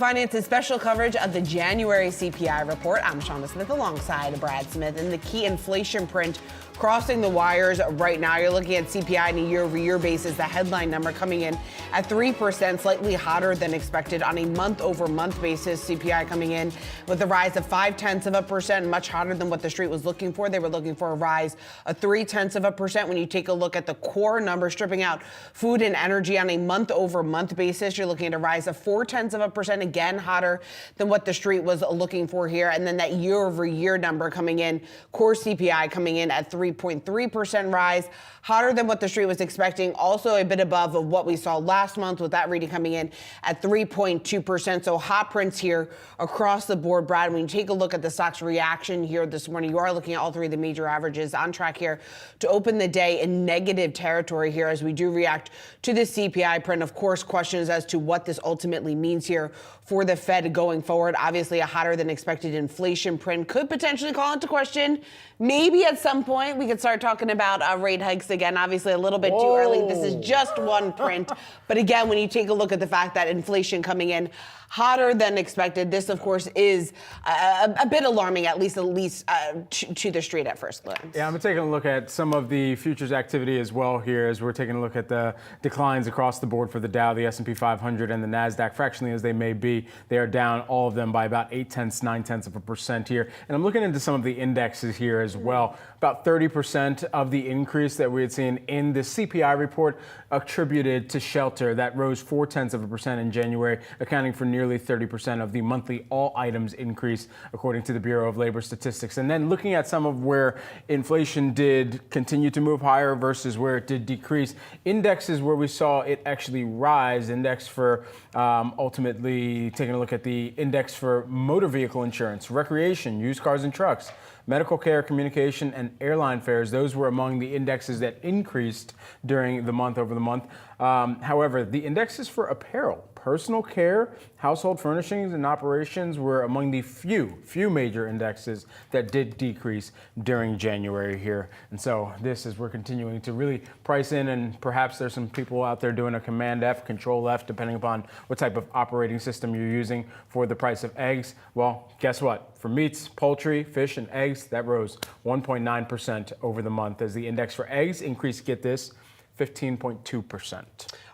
Finance's special coverage of the January CPI report. I'm Shauna Smith alongside Brad Smith, and the key inflation print crossing the wires right now. You're looking at CPI on a year-over-year basis, the headline number coming in at 3%, slightly hotter than expected. On a month-over-month basis, CPI coming in with a rise of 0.5%, much hotter than what the street was looking for. They were looking for a rise of 0.3%. When you take a look at the core number, stripping out food and energy on a month-over-month basis, you're looking at a rise of 0.4%, again hotter than what the street was looking for here. And then that year-over-year number coming in, core CPI coming in at 3.3% rise, hotter than what the street was expecting. Also a bit above of what we saw last month, with that reading coming in at 3.2%. So hot prints here across the board, Brad. When you take a look at the stock's reaction here this morning, you are looking at all three of the major averages on track here to open the day in negative territory here as we do react to the CPI print. Of course, questions as to what this ultimately means here for the Fed going forward. Obviously, a hotter than expected inflation print could potentially call into question. Maybe at some point we could start talking about rate hikes again. Obviously, a little bit too early. This is just one print. But again, when you take a look at the fact that inflation coming in hotter than expected, this, of course, is a bit alarming, at least to the street at first glance. Yeah, I'm taking a look at some of the futures activity as well here, as we're taking a look at the declines across the board for the Dow, the S&P 500, and the NASDAQ. Fractionally as they may be, they are down, all of them, by about 0.8% here. And I'm looking into some of the indexes here as well. About 30% of the increase that we had seen in the CPI report attributed to shelter. That rose 0.4% in January, accounting for nearly 30% of the monthly all items increase, according to the Bureau of Labor Statistics. And then looking at some of where inflation did continue to move higher versus where it did decrease, indexes where we saw it actually rise, index for ultimately taking a look at the index for motor vehicle insurance, recreation, used cars and trucks, medical care, communication, and airline fares. Those were among the indexes that increased during the month over the month. However, the indexes for apparel, personal care, household furnishings, and operations were among the few major indexes that did decrease during January here. And so this is, we're continuing to really price in, and perhaps there's some people out there doing a Command F, Control F, depending upon what type of operating system you're using for the price of eggs. Well, guess what? For meats, poultry, fish, and eggs, that rose 1.9% over the month as the index for eggs increased, get this, 15.2%.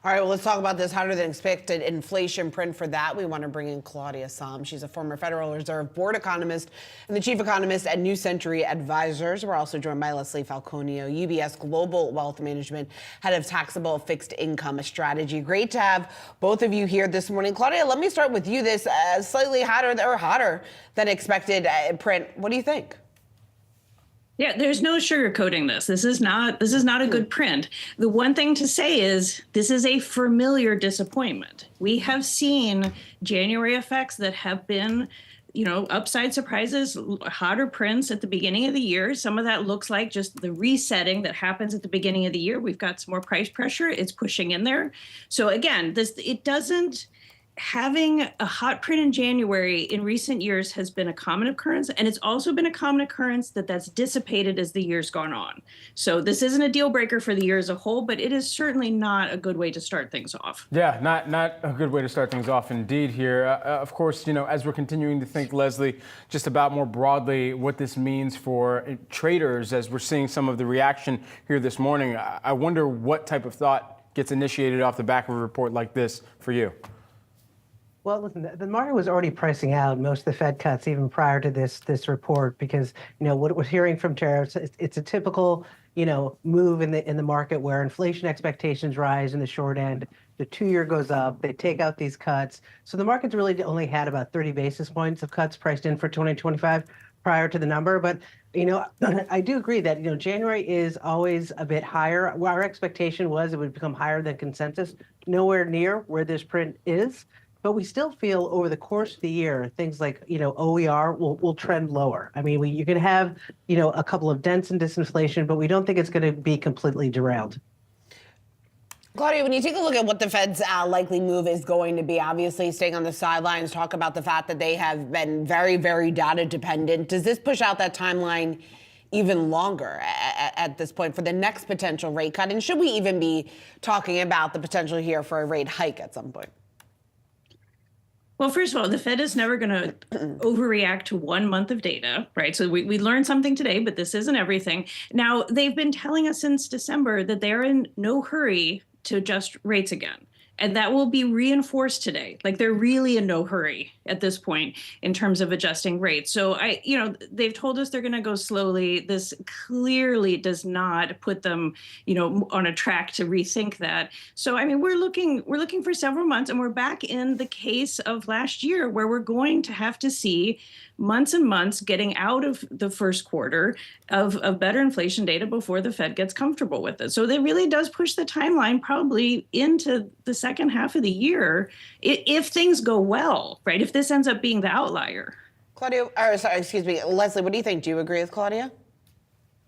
All right, well, let's talk about this hotter than expected inflation print. For that, we want to bring in Claudia Sahm. She's a former Federal Reserve board economist and the chief economist at New Century Advisors. We're also joined by Leslie Falconio, UBS Global Wealth Management, head of taxable fixed income strategy. Great to have both of you here this morning. Claudia, let me start with you. This slightly hotter than expected print. What do you think? Yeah, there's no sugarcoating this. This is not a good print. The one thing to say is this is a familiar disappointment. We have seen January effects that have been, upside surprises, hotter prints at the beginning of the year. Some of that looks like just the resetting that happens at the beginning of the year. We've got some more price pressure. It's pushing in there. So again, having a hot print in January in recent years has been a common occurrence, and it's also been a common occurrence that's dissipated as the year's gone on. So this isn't a deal breaker for the year as a whole, but it is certainly not a good way to start things off. Yeah, not a good way to start things off indeed here. Of course, as we're continuing to think, Leslie, just about more broadly what this means for traders as we're seeing some of the reaction here this morning, I wonder what type of thought gets initiated off the back of a report like this for you. Well, listen, the market was already pricing out most of the Fed cuts even prior to this report because, what we're hearing from tariffs, it's a typical, move in the market where inflation expectations rise in the short end, the 2-year goes up, they take out these cuts. So the market's really only had about 30 basis points of cuts priced in for 2025 prior to the number. But, I do agree that, January is always a bit higher. Our expectation was it would become higher than consensus, nowhere near where this print is. But we still feel over the course of the year, things like, OER will trend lower. I mean, you can have, a couple of dents in disinflation, but we don't think it's going to be completely derailed. Claudia, when you take a look at what the Fed's likely move is going to be, obviously staying on the sidelines, talk about the fact that they have been very, very data dependent. Does this push out that timeline even longer at this point for the next potential rate cut? And should we even be talking about the potential here for a rate hike at some point? Well, first of all, the Fed is never going to overreact to 1 month of data, right? So we learned something today, but this isn't everything. Now, they've been telling us since December that they're in no hurry to adjust rates again. And that will be reinforced today. Like they're really in no hurry at this point in terms of adjusting rates. So they've told us they're going to go slowly. This clearly does not put them, on a track to rethink that. So I mean, we're looking for several months, and we're back in the case of last year where we're going to have to see months and months getting out of the first quarter of better inflation data before the Fed gets comfortable with it. So that really does push the timeline probably into the second half of the year if things go well, right? If this ends up being the outlier. Leslie, what do you think? Do you agree with Claudia?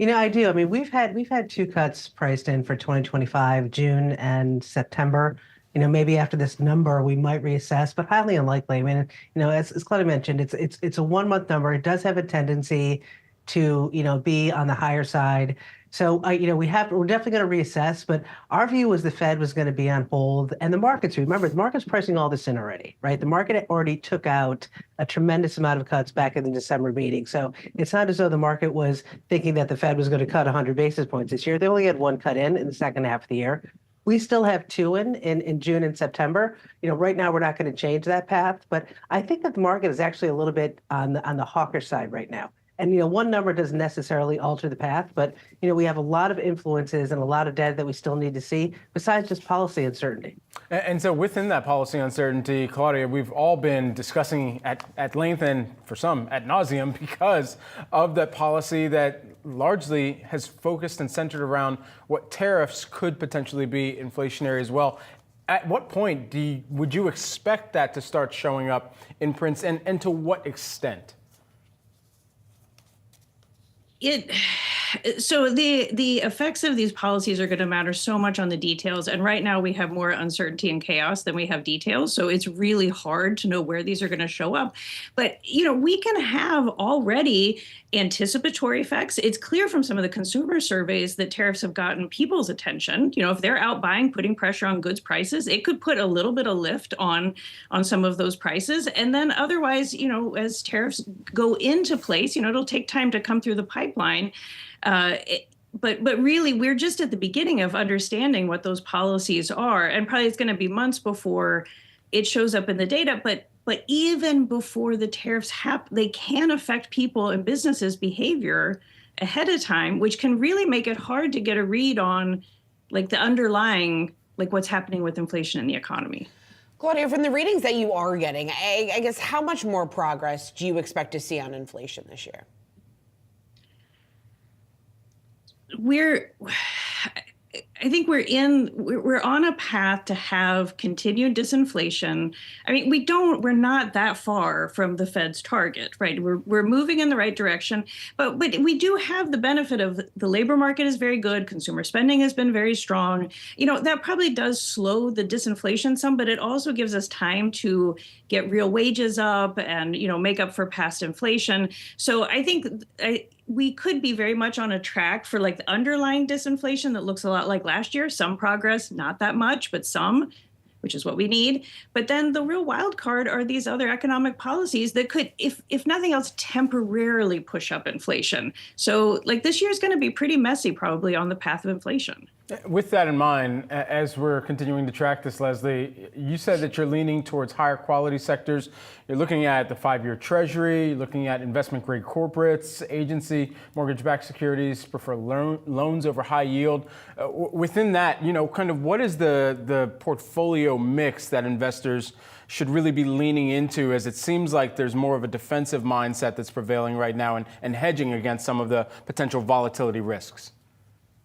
I do. I mean, we've had two cuts priced in for 2025, June and September. Maybe after this number, we might reassess, but highly unlikely. I mean, as Claudia mentioned, it's a 1 month number. It does have a tendency to, be on the higher side. So, we're definitely going to reassess, but our view was the Fed was going to be on hold, and the markets, remember, the market's pricing all this in already, right? The market already took out a tremendous amount of cuts back in the December meeting. So it's not as though the market was thinking that the Fed was going to cut 100 basis points this year. They only had one cut in the second half of the year. We still have two in June and September. Right now we're not going to change that path, but I think that the market is actually a little bit on the hawkish side right now. And one number doesn't necessarily alter the path, but we have a lot of influences and a lot of data that we still need to see besides just policy uncertainty. And so within that policy uncertainty, Claudia, we've all been discussing at length and for some ad nauseum because of that policy that largely has focused and centered around what tariffs could potentially be inflationary as well. At what point would you expect that to start showing up in prints, and to what extent? So the effects of these policies are going to matter so much on the details. And right now we have more uncertainty and chaos than we have details. So it's really hard to know where these are going to show up. But, we can have already anticipatory effects. It's clear from some of the consumer surveys that tariffs have gotten people's attention. If they're out buying, putting pressure on goods prices, it could put a little bit of lift on some of those prices. And then otherwise, as tariffs go into place, it'll take time to come through the pipeline. But really, we're just at the beginning of understanding what those policies are, and probably it's going to be months before it shows up in the data. But even before the tariffs happen, they can affect people and businesses' behavior ahead of time, which can really make it hard to get a read on, like, the underlying, like, what's happening with inflation in the economy. Claudia, from the readings that you are getting, I guess how much more progress do you expect to see on inflation this year? I think we're on a path to have continued disinflation. I mean, we're not that far from the Fed's target, right? We're moving in the right direction, but we do have the benefit of the labor market is very good. Consumer spending has been very strong. That probably does slow the disinflation some, but it also gives us time to get real wages up and, make up for past inflation. So I think we could be very much on a track for, like, the underlying disinflation that looks a lot like last year. Some progress, not that much, but some, which is what we need. But then the real wild card are these other economic policies that could, if nothing else, temporarily push up inflation. So, like, this year is going to be pretty messy probably on the path of inflation. With that in mind, as we're continuing to track this, Leslie, you said that you're leaning towards higher quality sectors. You're looking at the 5-year Treasury, you're looking at investment grade corporates, agency, mortgage-backed securities, prefer loans over high yield. Within that, kind of what is the portfolio mix that investors should really be leaning into, as it seems like there's more of a defensive mindset that's prevailing right now and hedging against some of the potential volatility risks?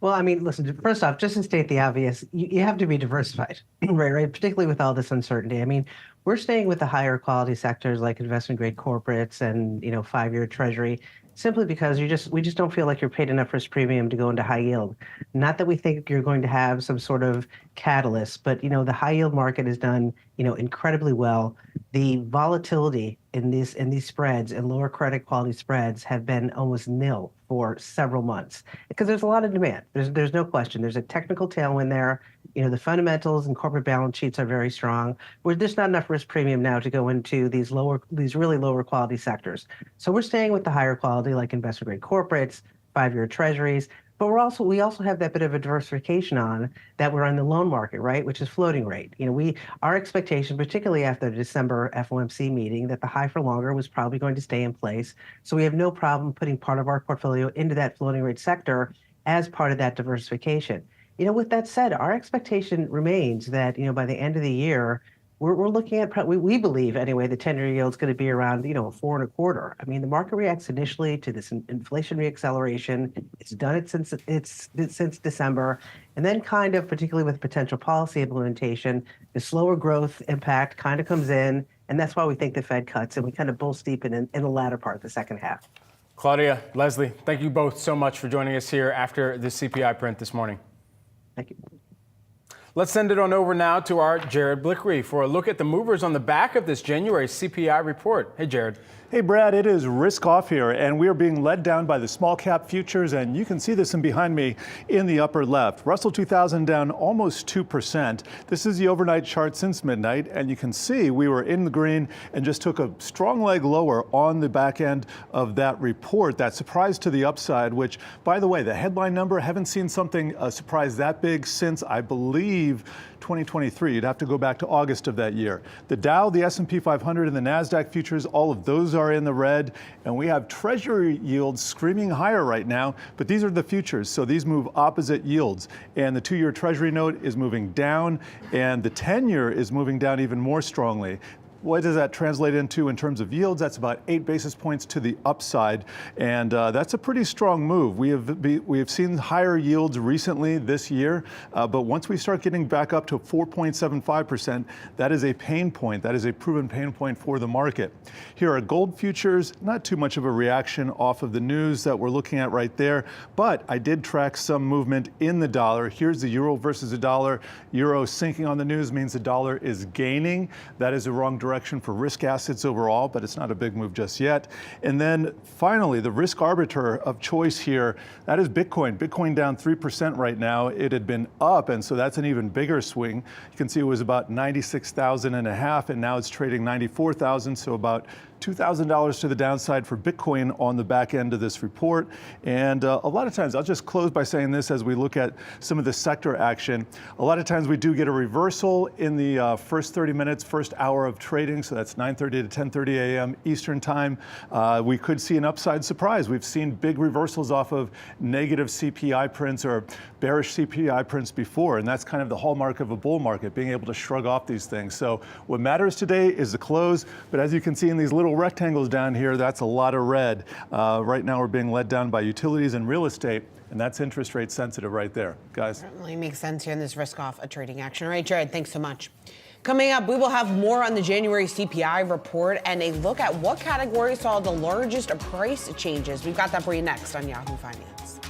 Well, I mean, listen, first off, just to state the obvious, you have to be diversified, right? Particularly with all this uncertainty. I mean, we're staying with the higher quality sectors like investment grade corporates and, 5-year Treasury, simply because we just don't feel like you're paid enough risk premium to go into high yield. Not that we think you're going to have some sort of catalyst, but, the high yield market has done incredibly well. The volatility in these spreads and lower credit quality spreads have been almost nil for several months because there's a lot of demand. There's no question. There's a technical tailwind there. The fundamentals and corporate balance sheets are very strong. There's just not enough risk premium now to go into these really lower quality sectors. So we're staying with the higher quality, like investment grade corporates, 5-year treasuries. But we also have that bit of a diversification on that we're on the loan market, right, which is floating rate. Our expectation, particularly after the December FOMC meeting, that the high for longer was probably going to stay in place. So we have no problem putting part of our portfolio into that floating rate sector as part of that diversification. With that said, our expectation remains that, by the end of the year, we're looking at, we believe anyway, the 10-year yield is going to be around, 4.25. I mean, the market reacts initially to this inflation reacceleration. It's done it since December. And then kind of, particularly with potential policy implementation, the slower growth impact kind of comes in. And that's why we think the Fed cuts and we kind of bull steepen in the latter part, the second half. Claudia, Leslie, thank you both so much for joining us here after the CPI print this morning. Thank you. Let's send it on over now to our Jared Blickery for a look at the movers on the back of this January CPI report. Hey, Jared. Hey, Brad, it is risk off here, and we are being led down by the small cap futures, and you can see this in behind me in the upper left. Russell 2000 down almost 2%. This is the overnight chart since midnight, and you can see we were in the green and just took a strong leg lower on the back end of that report. That surprise to the upside, which, by the way, the headline number, haven't seen something surprise that big since, I believe, 2023. You'd have to go back to August of that year. The Dow, the S&P 500, and the NASDAQ futures, all of those are in the red. And we have Treasury yields screaming higher right now, but these are the futures, so these move opposite yields. And the 2-year Treasury note is moving down, and the 10-year is moving down even more strongly. What does that translate into in terms of yields? That's about 8 basis points to the upside, and that's a pretty strong move. We have seen higher yields recently this year, but once we start getting back up to 4.75%, that is a pain point. That is a proven pain point for the market. Here are gold futures. Not too much of a reaction off of the news that we're looking at right there, but I did track some movement in the dollar. Here's the euro versus the dollar. Euro sinking on the news means the dollar is gaining. That is the wrong direction for risk assets overall, but it's not a big move just yet. And then finally, the risk arbiter of choice here, that is Bitcoin. Bitcoin down 3% right now. It had been up, and so that's an even bigger swing. You can see it was about 96,000 and a half, and now it's trading 94,000, so about $2,000 to the downside for Bitcoin on the back end of this report. And a lot of times, I'll just close by saying this as we look at some of the sector action. A lot of times we do get a reversal in the first 30 minutes, first hour of trading. So that's 9:30 to 10:30 a.m. Eastern time. We could see an upside surprise. We've seen big reversals off of negative CPI prints or bearish CPI prints before. And that's kind of the hallmark of a bull market, being able to shrug off these things. So what matters today is the close. But as you can see in these little rectangles down here, that's a lot of red. Right now we're being led down by utilities and real estate, and that's interest rate sensitive right there, guys. Certainly makes sense here in this risk off a trading action. All right, Jared, thanks so much. Coming up, we will have more on the January CPI report and a look at what categories saw the largest price changes. We've got that for you next on Yahoo Finance.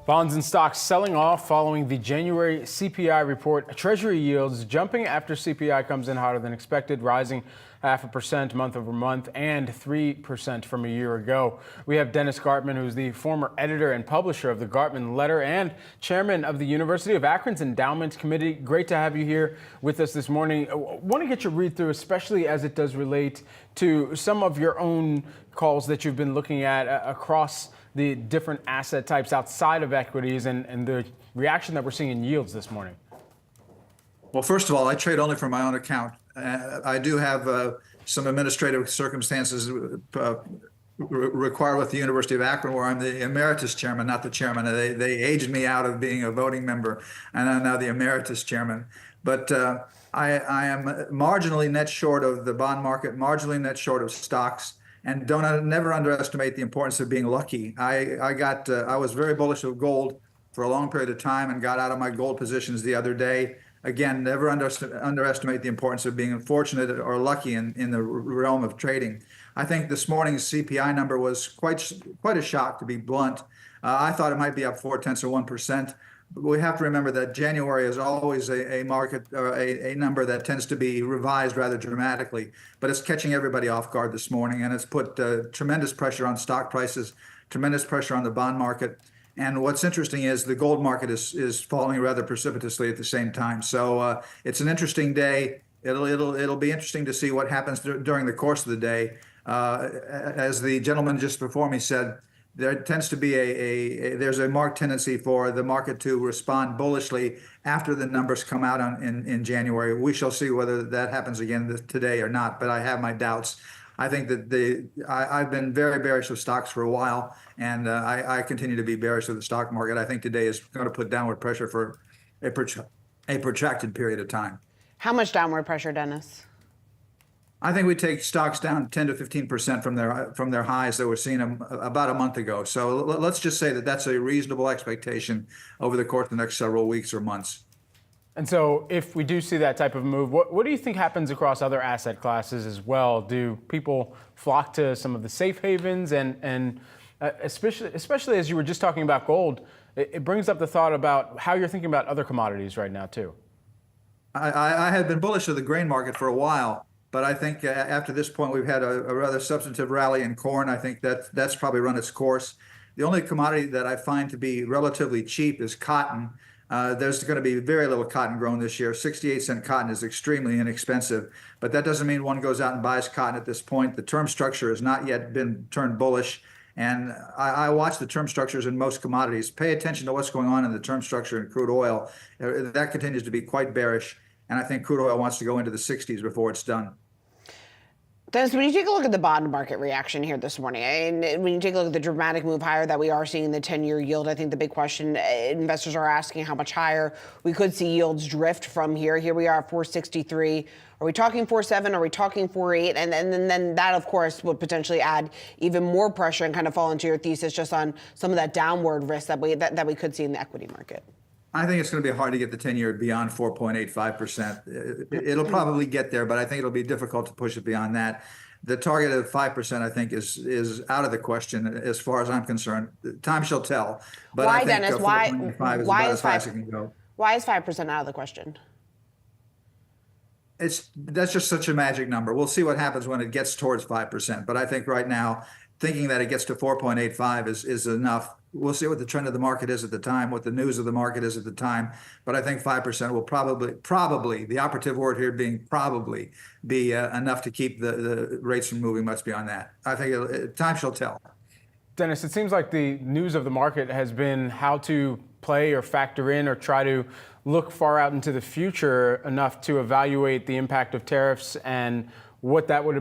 Bonds and stocks selling off following the January CPI report. Treasury yields jumping after CPI comes in hotter than expected, rising 0.5% month over month and 3% from a year ago. We have Dennis Gartman, who's the former editor and publisher of the Gartman Letter and chairman of the University of Akron's Endowment Committee. Great to have you here with us this morning. I want to get your read through, especially as it does relate to some of your own calls that you've been looking at across the different asset types outside of equities and the reaction that we're seeing in yields this morning. Well, first of all, I trade only for my own account. I do have some administrative circumstances required with the University of Akron, where I'm the emeritus chairman, not the chairman. They aged me out of being a voting member, and I'm now the emeritus chairman. But I am marginally net short of the bond market, marginally net short of stocks. And never underestimate the importance of being lucky. I was very bullish of gold for a long period of time and got out of my gold positions the other day. Again, never underestimate the importance of being fortunate or lucky in the realm of trading. I think this morning's CPI number was quite a shock, to be blunt. I thought it might be up 0.4%. But we have to remember that January is always a market or a number that tends to be revised rather dramatically. But it's catching everybody off guard this morning, and it's put tremendous pressure on stock prices, tremendous pressure on the bond market. And what's interesting is the gold market is falling rather precipitously at the same time. So it's an interesting day. It'll be interesting to see what happens during the course of the day. As the gentleman just before me said, there tends to be there's a marked tendency for the market to respond bullishly after the numbers come out in January. We shall see whether that happens again today or not, but I have my doubts. I think that I've been very bearish of stocks for a while, and I continue to be bearish of the stock market. I think today is going to put downward pressure for a protracted period of time. How much downward pressure, Dennis? I think we take stocks down 10 to 15% from their highs that were seen about a month ago. So let's just say that that's a reasonable expectation over the course of the next several weeks or months. And so if we do see that type of move, what do you think happens across other asset classes as well? Do people flock to some of the safe havens? And especially as you were just talking about gold, it brings up the thought about how you're thinking about other commodities right now, too. I had been bullish of the grain market for a while. But I think after this point, we've had a rather substantive rally in corn. I think that's probably run its course. The only commodity that I find to be relatively cheap is cotton. There's going to be very little cotton grown this year. 68-cent cotton is extremely inexpensive, but that doesn't mean one goes out and buys cotton at this point. The term structure has not yet been turned bullish. And I watch the term structures in most commodities. Pay attention to what's going on in the term structure in crude oil. That continues to be quite bearish. And I think crude oil wants to go into the 60s before it's done. Dennis, when you take a look at the bond market reaction here this morning, and when you take a look at the dramatic move higher that we are seeing in the 10-year yield, I think the big question investors are asking how much higher we could see yields drift from here. Here we are at 463. Are we talking 4.7? Are we talking 4.8? And then that, of course, would potentially add even more pressure and kind of fall into your thesis just on some of that downward risk that we could see in the equity market. I think it's going to be hard to get the 10-year beyond 4.85%. It'll probably get there, but I think it'll be difficult to push it beyond that. The target of 5%, I think, is out of the question as far as I'm concerned. Time shall tell. But why, I think Dennis? 4.5 is about as high as it can go. Why is 5% out of the question? That's just such a magic number. We'll see what happens when it gets towards 5%. But I think right now, thinking that it gets to 4.85 is enough. We'll see what the trend of the market is at the time, what the news of the market is at the time. But I think 5% will probably, the operative word here being probably, be enough to keep the rates from moving much beyond that. I think time shall tell. Dennis, it seems like the news of the market has been how to play or factor in or try to look far out into the future enough to evaluate the impact of tariffs and what that would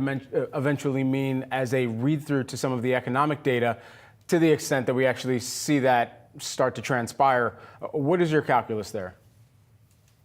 eventually mean as a read-through to some of the economic data, to the extent that we actually see that start to transpire. What is your calculus there?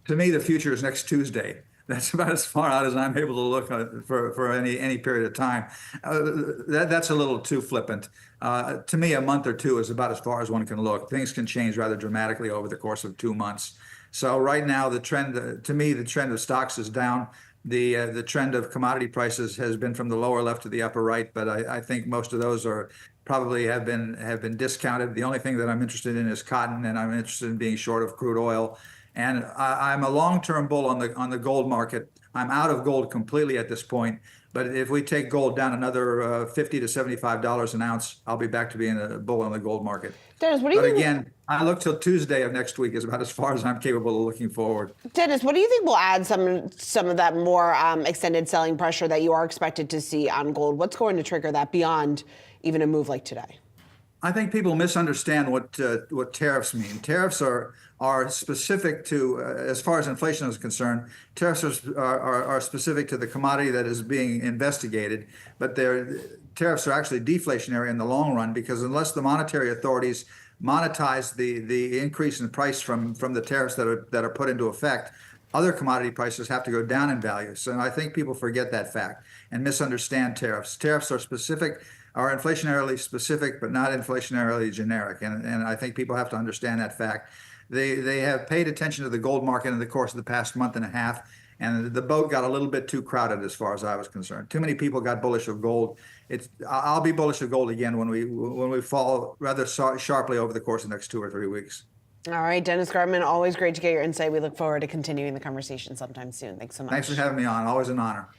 To me, the future is next Tuesday. That's about as far out as I'm able to look for any period of time. That's a little too flippant. To me, a month or two is about as far as one can look. Things can change rather dramatically over the course of 2 months. So right now, the trend, to me, the trend of stocks is down. the trend of commodity prices has been from the lower left to the upper right, but I think most of those are probably have been discounted. The only thing that I'm interested in is cotton, and I'm interested in being short of crude oil. And I'm a long-term bull on the gold market. I'm out of gold completely at this point. But if we take gold down another $50 to $75 an ounce, I'll be back to being a bull on the gold market. Dennis, what do you think? Again, I look till Tuesday of next week is about as far as I'm capable of looking forward. Dennis, what do you think will add some of that more extended selling pressure that you are expected to see on gold? What's going to trigger that beyond even a move like today? I think people misunderstand what tariffs mean. Tariffs are specific to, as far as inflation is concerned, tariffs are specific to the commodity that is being investigated, but tariffs are actually deflationary in the long run, because unless the monetary authorities monetize the increase in price from the tariffs that are put into effect, other commodity prices have to go down in value. So I think people forget that fact and misunderstand tariffs. Tariffs are inflationarily specific, but not inflationarily generic. And I think people have to understand that fact. They have paid attention to the gold market in the course of the past month and a half, and the boat got a little bit too crowded as far as I was concerned. Too many people got bullish of gold. I'll be bullish of gold again when we fall rather sharply over the course of the next 2 or 3 weeks. All right, Dennis Gartman, always great to get your insight. We look forward to continuing the conversation sometime soon. Thanks so much. Thanks for having me on. Always an honor.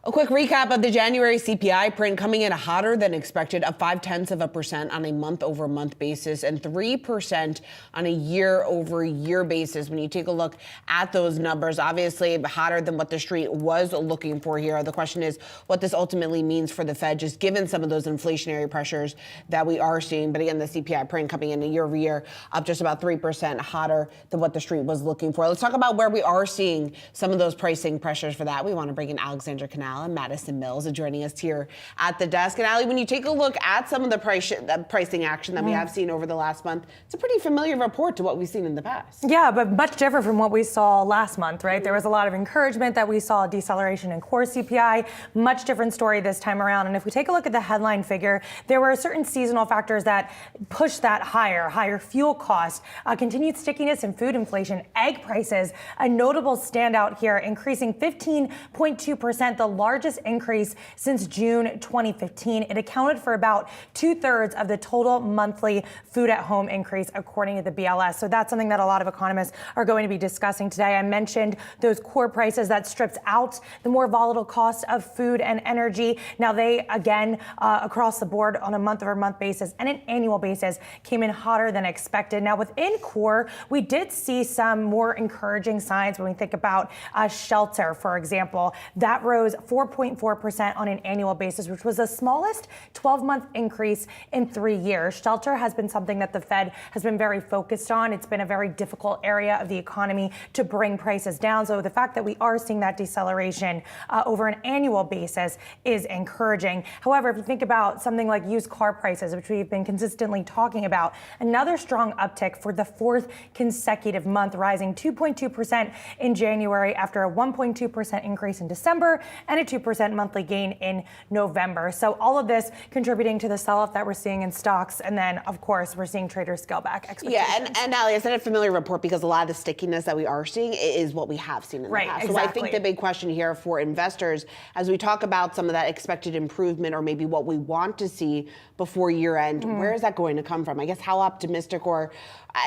A quick recap of the January CPI print coming in hotter than expected, up 0.5% on a month-over-month basis and 3% on a year-over-year basis. When you take a look at those numbers, obviously hotter than what the street was looking for here. The question is what this ultimately means for the Fed, just given some of those inflationary pressures that we are seeing. But again, the CPI print coming in a year-over-year up just about 3% hotter than what the street was looking for. Let's talk about where we are seeing some of those pricing pressures. For that, we want to bring in Alexandra Canal and Madison Mills joining us here at the desk. And Ali, when you take a look at some of the pricing action that we have seen over the last month, it's a pretty familiar report to what we've seen in the past. Yeah, but much different from what we saw last month, right? There was a lot of encouragement that we saw a deceleration in core CPI, much different story this time around. And if we take a look at the headline figure, there were certain seasonal factors that pushed that higher fuel cost, continued stickiness in food inflation, egg prices, a notable standout here, increasing 15.2%, the largest increase since June 2015. It accounted for about 2/3 of the total monthly food at home increase, according to the BLS. So that's something that a lot of economists are going to be discussing today. I mentioned those core prices that strips out the more volatile cost of food and energy. Now they, again, across the board on a month-over-month basis and an annual basis, came in hotter than expected. Now within core, we did see some more encouraging signs when we think about shelter, for example. That rose 4.4% on an annual basis, which was the smallest 12-month increase in 3 years. Shelter has been something that the Fed has been very focused on. It's been a very difficult area of the economy to bring prices down. So the fact that we are seeing that deceleration over an annual basis is encouraging. However, if you think about something like used car prices, which we've been consistently talking about, another strong uptick for the 4th consecutive month, rising 2.2% in January after a 1.2% increase in December and a 2% monthly gain in November. So all of this contributing to the sell-off that we're seeing in stocks. And then, of course, we're seeing traders scale back expectations. Yeah, and Ali, it's not a familiar report because a lot of the stickiness that we are seeing is what we have seen in the past. Exactly. So I think the big question here for investors, as we talk about some of that expected improvement or maybe what we want to see before year end, where is that going to come from? I guess how optimistic or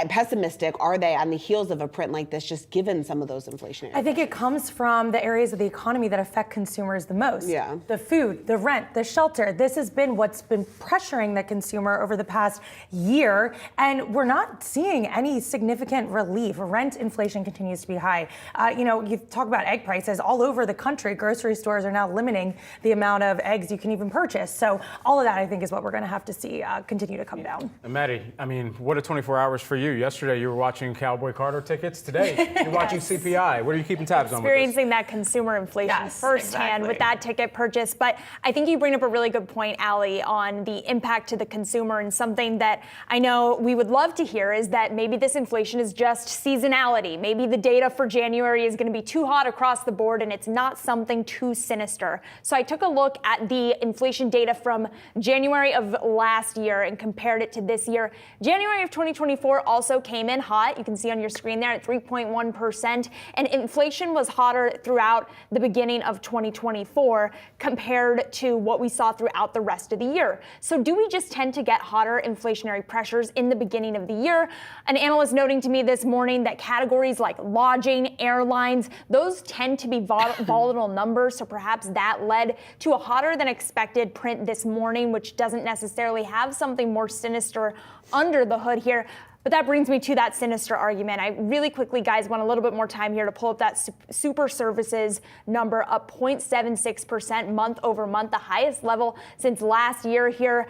pessimistic are they on the heels of a print like this, just given some of those inflationary? I think it comes from the areas of the economy that affect consumers the most. Yeah. The food, the rent, the shelter. This has been what's been pressuring the consumer over the past year, and we're not seeing any significant relief. Rent inflation continues to be high. You talk about egg prices all over the country. Grocery stores are now limiting the amount of eggs you can even purchase. So all of that, I think, is what we're going to have to see continue to come down. And Maddie, I mean, what a 24 hours for you. Yesterday, you were watching Cowboy Carter tickets. Today, you're watching CPI. What are you keeping tabs on with this? Experiencing that consumer inflation firsthand. weekend with that ticket purchase. But I think you bring up a really good point, Allie, on the impact to the consumer, and something that I know we would love to hear is that maybe this inflation is just seasonality. Maybe the data for January is going to be too hot across the board and it's not something too sinister. So I took a look at the inflation data from January of last year and compared it to this year. January of 2024 also came in hot. You can see on your screen there at 3.1%. And inflation was hotter throughout the beginning of 2024 compared to what we saw throughout the rest of the year. So do we just tend to get hotter inflationary pressures in the beginning of the year? An analyst noting to me this morning that categories like lodging, airlines, those tend to be volatile numbers. So perhaps that led to a hotter than expected print this morning, which doesn't necessarily have something more sinister under the hood here. But that brings me to that sinister argument. I really quickly, guys, want a little bit more time here to pull up that super services number, up 0.76% month over month, the highest level since last year here.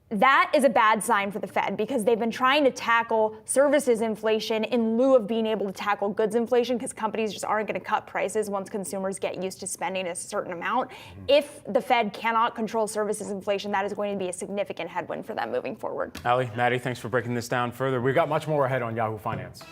That is a bad sign for the Fed because they've been trying to tackle services inflation in lieu of being able to tackle goods inflation, because companies just aren't going to cut prices once consumers get used to spending a certain amount. If the Fed cannot control services inflation, that is going to be a significant headwind for them moving forward. Allie, Maddie, thanks for breaking this down further. We've got much more ahead on Yahoo Finance.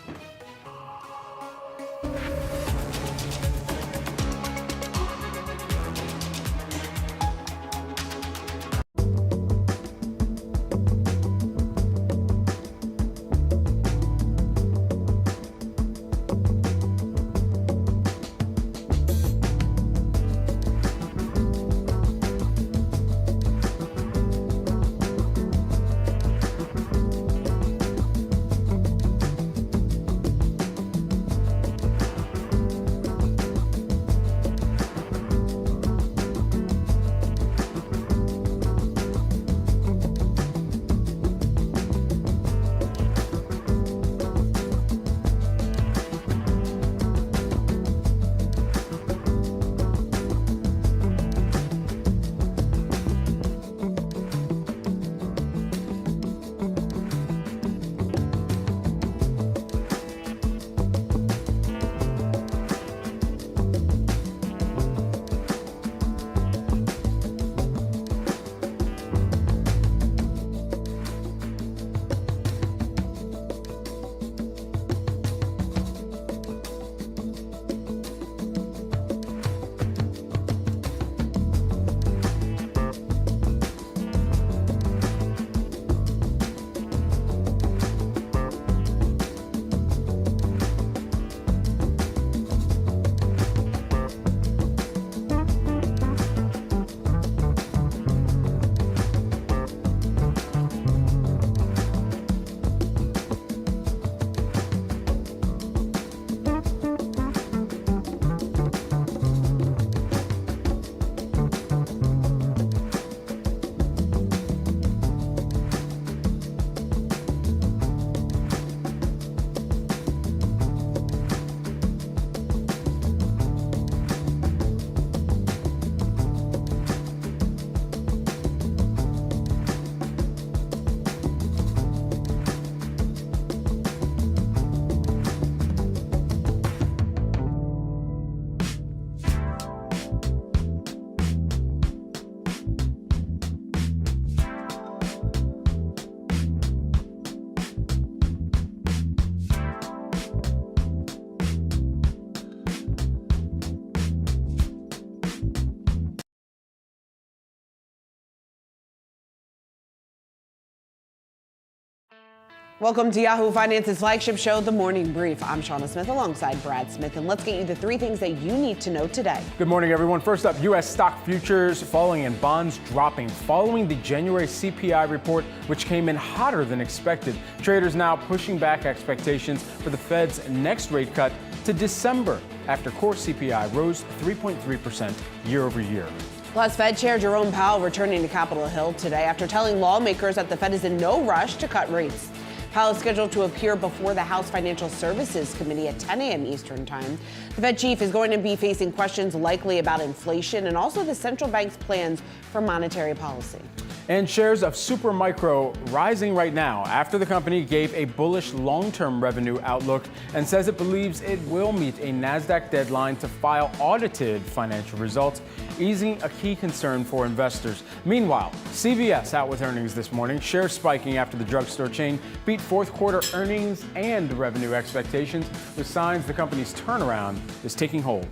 Welcome to Yahoo Finance's flagship show, The Morning Brief. I'm Shauna Smith alongside Brad Smith, and let's get you the three things that you need to know today. Good morning, everyone. First up, U.S. stock futures falling and bonds dropping following the January CPI report, which came in hotter than expected. Traders now pushing back expectations for the Fed's next rate cut to December after core CPI rose 3.3% year over year. Plus, Fed Chair Jerome Powell returning to Capitol Hill today after telling lawmakers that the Fed is in no rush to cut rates. Powell is scheduled to appear before the House Financial Services Committee at 10 a.m. Eastern Time. The Fed chief is going to be facing questions likely about inflation and also the central bank's plans for monetary policy. And shares of Supermicro rising right now after the company gave a bullish long-term revenue outlook and says it believes it will meet a NASDAQ deadline to file audited financial results, easing a key concern for investors. Meanwhile, CVS out with earnings this morning, shares spiking after the drugstore chain beat fourth quarter earnings and revenue expectations, with signs the company's turnaround is taking hold.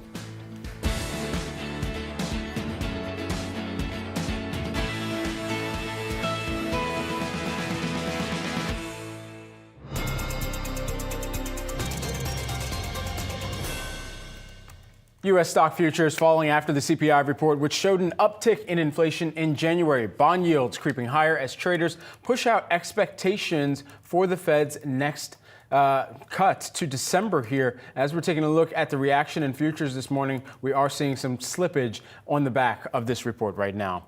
U.S. stock futures falling after the CPI report, which showed an uptick in inflation in January. Bond yields creeping higher as traders push out expectations for the Fed's next cut to December here. As we're taking a look at the reaction in futures this morning, we are seeing some slippage on the back of this report right now.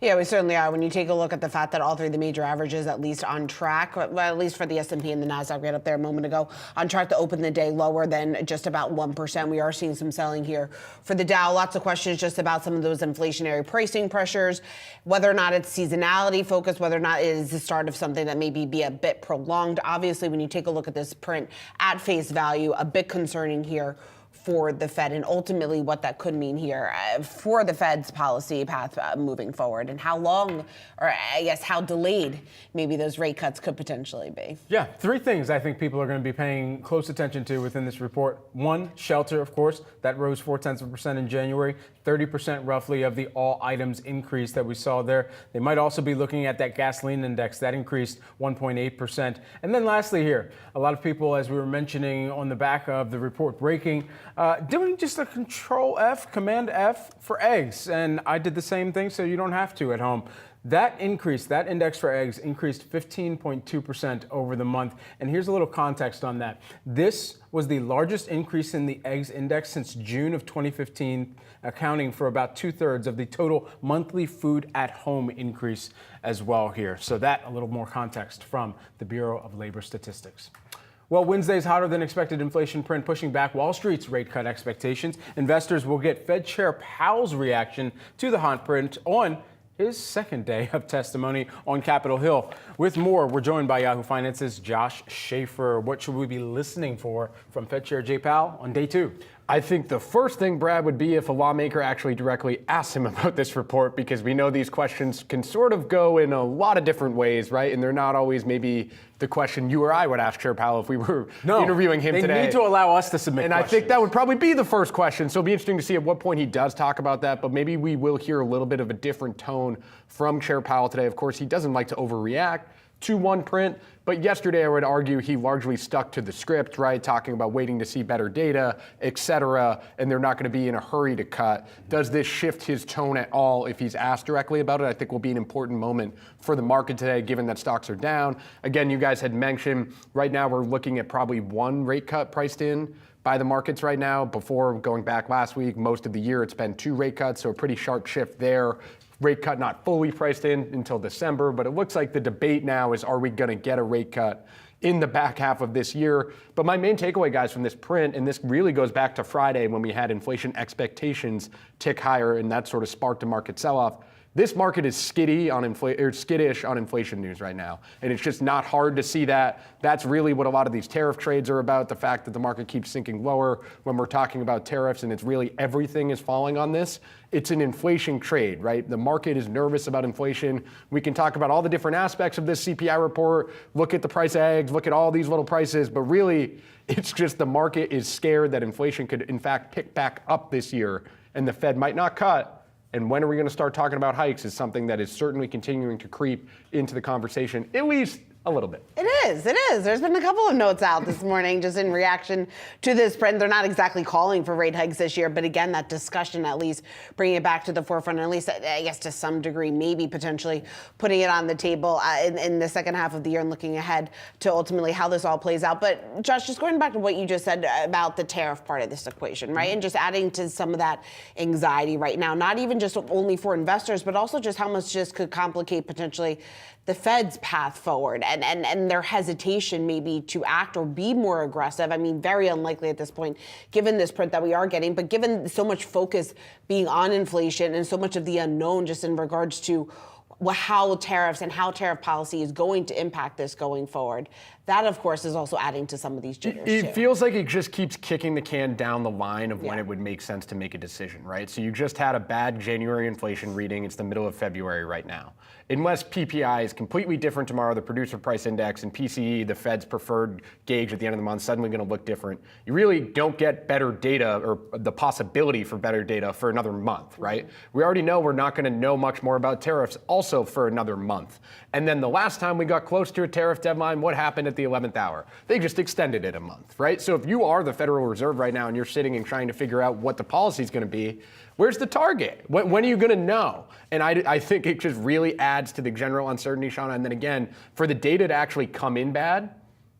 Yeah, we certainly are. When you take a look at the fact that all three of the major averages at least on track, well, at least for the S&P and the NASDAQ right up there a moment ago, on track to open the day lower than just about 1%. We are seeing some selling here for the Dow. Lots of questions just about some of those inflationary pricing pressures, whether or not it's seasonality focused, whether or not it is the start of something that maybe be a bit prolonged. Obviously, when you take a look at this print at face value, a bit concerning here for the Fed and ultimately what that could mean here for the Fed's policy path moving forward, and how long, or I guess how delayed maybe those rate cuts could potentially be. Yeah, three things I think people are going to be paying close attention to within this report. One, shelter, of course, that rose 0.4% in January, 30% roughly of the all items increase that we saw there. They might also be looking at that gasoline index that increased 1.8%. And then lastly here, a lot of people, as we were mentioning on the back of the report breaking, doing just a Command F for eggs. And I did the same thing, so you don't have to at home. That increase, that index for eggs increased 15.2% over the month. And here's a little context on that. This was the largest increase in the eggs index since June of 2015, accounting for about 2/3 of the total monthly food at home increase as well here. So that, a little more context from the Bureau of Labor Statistics. Well, Wednesday's hotter than expected inflation print pushing back Wall Street's rate cut expectations. Investors will get Fed Chair Powell's reaction to the hot print on his second day of testimony on Capitol Hill. With more, we're joined by Yahoo Finance's Josh Schaefer. What should we be listening for from Fed Chair Jay Powell on day two? I think the first thing, Brad, would be if a lawmaker actually directly asks him about this report, because we know these questions can sort of go in a lot of different ways, right? And they're not always maybe the question you or I would ask Chair Powell if we were interviewing him today. They need to allow us to submit questions. And I think that would probably be the first question. So it'll be interesting to see at what point he does talk about that. But maybe we will hear a little bit of a different tone from Chair Powell today. Of course, he doesn't like to overreact to one print, but yesterday I would argue he largely stuck to the script, right? Talking about waiting to see better data, et cetera, and they're not going to be in a hurry to cut. Does this shift his tone at all if he's asked directly about it? I think will be an important moment for the market today, given that stocks are down. Again, you guys had mentioned right now we're looking at probably one rate cut priced in by the markets right now. Before, going back last week, most of the year it's been 2 rate cuts, so a pretty sharp shift there. Rate cut not fully priced in until December, but it looks like the debate now is, are we going to get a rate cut in the back half of this year? But my main takeaway, guys, from this print, and this really goes back to Friday when we had inflation expectations tick higher, and that sort of sparked a market sell-off. This market is skittish on inflation news right now, and it's just not hard to see that. That's really what a lot of these tariff trades are about, the fact that the market keeps sinking lower when we're talking about tariffs, and it's really everything is falling on this. It's an inflation trade, right? The market is nervous about inflation. We can talk about all the different aspects of this CPI report, look at the price of eggs, look at all these little prices, but really it's just the market is scared that inflation could in fact pick back up this year and the Fed might not cut. And when are we going to start talking about hikes is something that is certainly continuing to creep into the conversation, at least a little bit. It is. There's been a couple of notes out this morning just in reaction to this print. They're not exactly calling for rate hikes this year, but again, that discussion at least bringing it back to the forefront, at least I guess to some degree, maybe potentially putting it on the table in the second half of the year and looking ahead to ultimately how this all plays out. But Josh, just going back to what you just said about the tariff part of this equation, right? And just adding to some of that anxiety right now, not even just only for investors, but also just how much this could complicate potentially the Fed's path forward and their hesitation maybe to act or be more aggressive. I mean, very unlikely at this point, given this print that we are getting, but given so much focus being on inflation and so much of the unknown just in regards to how tariffs and how tariff policy is going to impact this going forward. That, of course, is also adding to some of these jitters, It feels like it just keeps kicking the can down the line of when Yeah. it would make sense to make a decision, right? So you just had a bad January inflation reading. It's the middle of February right now. Unless PPI is completely different tomorrow, the producer price index, and PCE, the Fed's preferred gauge at the end of the month, suddenly going to look different. You really don't get better data or the possibility for better data for another month, right? We already know we're not going to know much more about tariffs also for another month. And then the last time we got close to a tariff deadline, what happened at the 11th hour? They just extended it a month, right? So if you are the Federal Reserve right now and you're sitting and trying to figure out what the policy is going to be, where's the target? When are you going to know? And I think it just really adds to the general uncertainty, Shauna. And then again, for the data to actually come in bad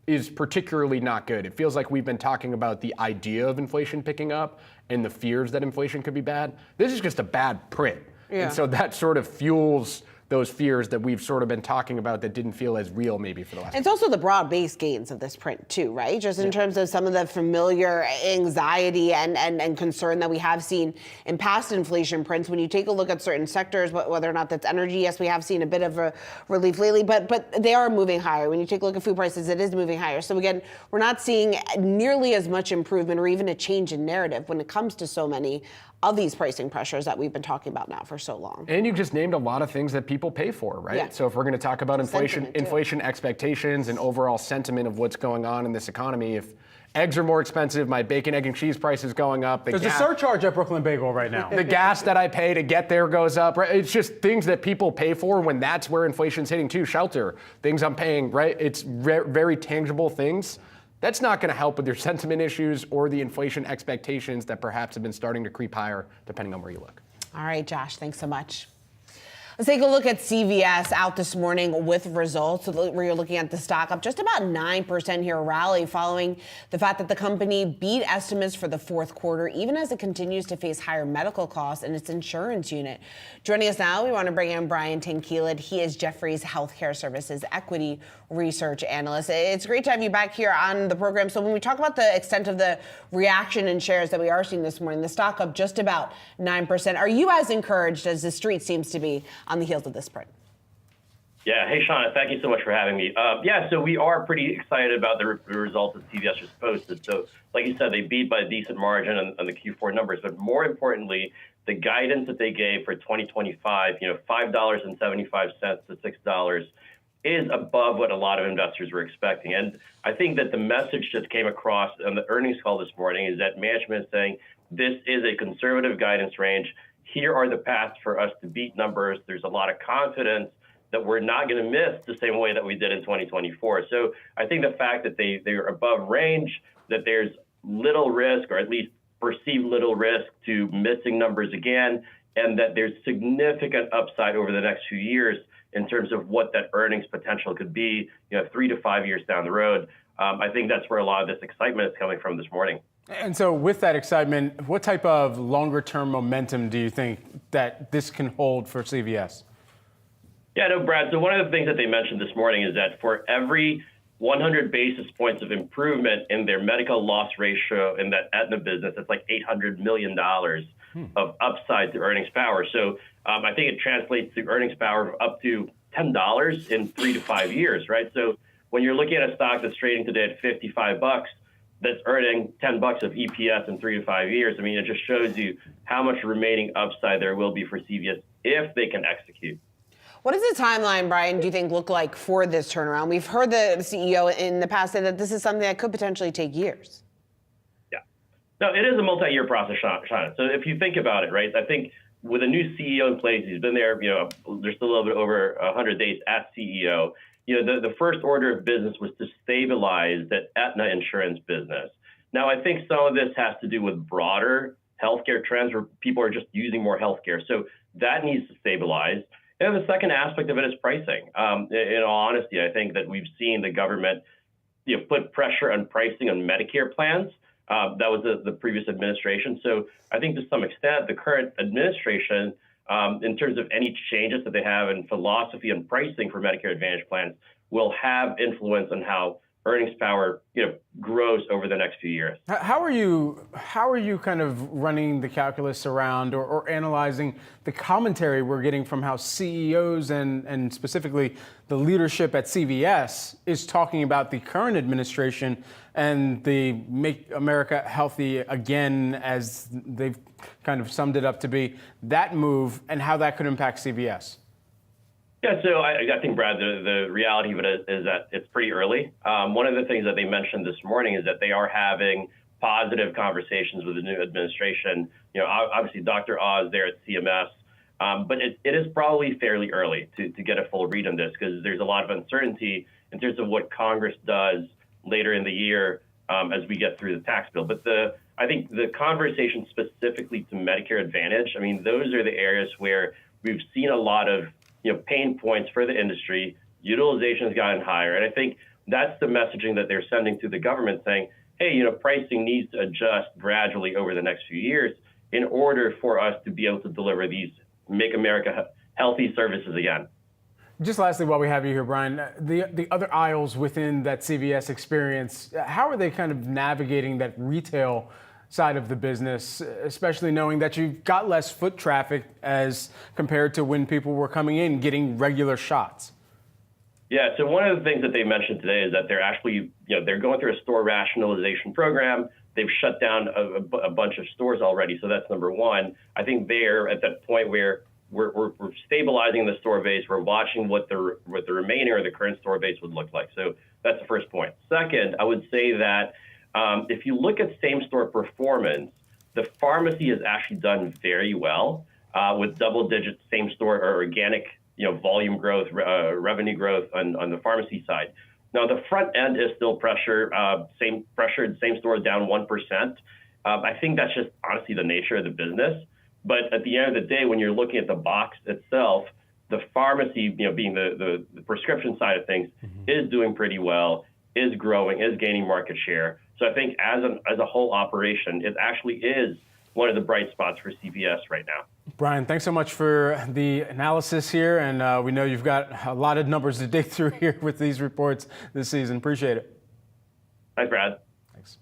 is particularly not good. It feels like we've been talking about the idea of inflation picking up and the fears that inflation could be bad. This is just a bad print. Yeah. And so that sort of fuels those fears that we've sort of been talking about that didn't feel as real maybe for the last. It's also the broad-based gains of this print too, right? Just in terms of some of the familiar anxiety and concern that we have seen in past inflation prints. When you take a look at certain sectors, whether or not that's energy, yes, we have seen a bit of a relief lately, but they are moving higher. When you take a look at food prices, it is moving higher. So again, we're not seeing nearly as much improvement or even a change in narrative when it comes to so many of these pricing pressures that we've been talking about now for so long. And you just named a lot of things that people pay for, right? Yeah. So if we're going to talk about Sentiment, too. inflation expectations and overall sentiment of what's going on in this economy, if eggs are more expensive, my bacon, egg, and cheese price is going up. There's a surcharge at Brooklyn Bagel right now. The gas that I pay to get there goes up, right? It's just things that people pay for when that's where inflation's hitting too. Shelter, things I'm paying, right? It's very tangible things. That's not going to help with your sentiment issues or the inflation expectations that perhaps have been starting to creep higher, depending on where you look. All right, Josh, thanks so much. Let's take a look at CVS out this morning with results where you're looking at the stock up just about 9% here, a rally following the fact that the company beat estimates for the fourth quarter, even as it continues to face higher medical costs in its insurance unit. Joining us now, we want to bring in Brian Tanquilid. He is Jefferies Healthcare Services Equity Research Analyst. It's great to have you back here on the program. So when we talk about the extent of the reaction in shares that we are seeing this morning, the stock up just about 9%. Are you as encouraged as the street seems to be on the heels of this print? Yeah. Hey, Shauna, thank you so much for having me. So we are pretty excited about the results that CVS just posted. So like you said, they beat by a decent margin on the Q4 numbers, but more importantly, the guidance that they gave for 2025, $5.75 to $6 is above what a lot of investors were expecting. And I think that the message that came across on the earnings call this morning is that management is saying this is a conservative guidance range. Here are the paths for us to beat numbers. There's a lot of confidence that we're not going to miss the same way that we did in 2024. So I think the fact that they're above range, that there's little risk, or at least perceived little risk to missing numbers again, and that there's significant upside over the next few years in terms of what that earnings potential could be, 3 to 5 years down the road. I think that's where a lot of this excitement is coming from this morning. And so with that excitement, what type of longer term momentum do you think that this can hold for CVS? Yeah, no, Brad. So one of the things that they mentioned this morning is that for every 100 basis points of improvement in their medical loss ratio in that Aetna business, it's like $800 million of upside to earnings power. So I think it translates to earnings power of up to $10 in 3 to 5 years, right? So when you're looking at a stock that's trading today at $55, that's earning $10 of EPS in 3 to 5 years, I mean, it just shows you how much remaining upside there will be for CVS if they can execute. What does the timeline, Brian, do you think look like for this turnaround? We've heard the CEO in the past say that this is something that could potentially take years. Yeah. No, it is a multi-year process, Shauna. So if you think about it, right, I think with a new CEO in place, he's been there, there's still a little bit over 100 days as CEO. The first order of business was to stabilize that Aetna insurance business. Now, I think some of this has to do with broader healthcare trends where people are just using more healthcare. So that needs to stabilize. And the second aspect of it is pricing. In all honesty, I think that we've seen the government put pressure on pricing on Medicare plans. That was the previous administration. So I think to some extent, the current administration, in terms of any changes that they have in philosophy and pricing for Medicare Advantage plans, will have influence on how earnings power, grows over the next few years. How are you kind of running the calculus around or analyzing the commentary we're getting from how CEOs and specifically the leadership at CVS is talking about the current administration and the Make America Healthy Again, as they've kind of summed it up to be, that move and how that could impact CVS? Yeah, so I think, Brad, the reality of it is that it's pretty early. One of the things that they mentioned this morning is that they are having positive conversations with the new administration. Obviously, Dr. Oz there at CMS, but it is probably fairly early to get a full read on this because there's a lot of uncertainty in terms of what Congress does later in the year as we get through the tax bill. But I think the conversation specifically to Medicare Advantage, I mean, those are the areas where we've seen a lot of pain points for the industry. Utilization has gotten higher. And I think that's the messaging that they're sending to the government saying, hey, pricing needs to adjust gradually over the next few years in order for us to be able to deliver these Make America Healthy services again. Just lastly, while we have you here, Brian, the other aisles within that CVS experience, how are they kind of navigating that retail side of the business, especially knowing that you've got less foot traffic as compared to when people were coming in getting regular shots? Yeah, so one of the things that they mentioned today is that they're actually, they're going through a store rationalization program. They've shut down a bunch of stores already, so that's number one. I think they're at that point where we're stabilizing the store base. We're watching what the remaining or the current store base would look like. So that's the first point. Second, I would say that if you look at same-store performance, the pharmacy has actually done very well with double-digit same-store or organic, volume growth, revenue growth on the pharmacy side. Now, the front end is still pressured, same store down 1%. I think that's just honestly the nature of the business. But at the end of the day, when you're looking at the box itself, the pharmacy, being the prescription side of things, is doing pretty well, is growing, is gaining market share. So I think as a whole operation, it actually is one of the bright spots for CVS right now. Brian, thanks so much for the analysis here. And we know you've got a lot of numbers to dig through here with these reports this season. Appreciate it. Thanks, Brad. Thanks.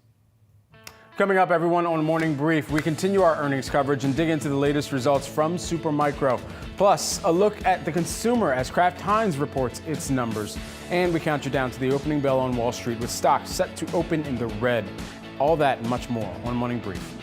Coming up, everyone, on Morning Brief, we continue our earnings coverage and dig into the latest results from Supermicro. Plus, a look at the consumer as Kraft Heinz reports its numbers. And we count you down to the opening bell on Wall Street with stocks set to open in the red. All that and much more on Morning Brief.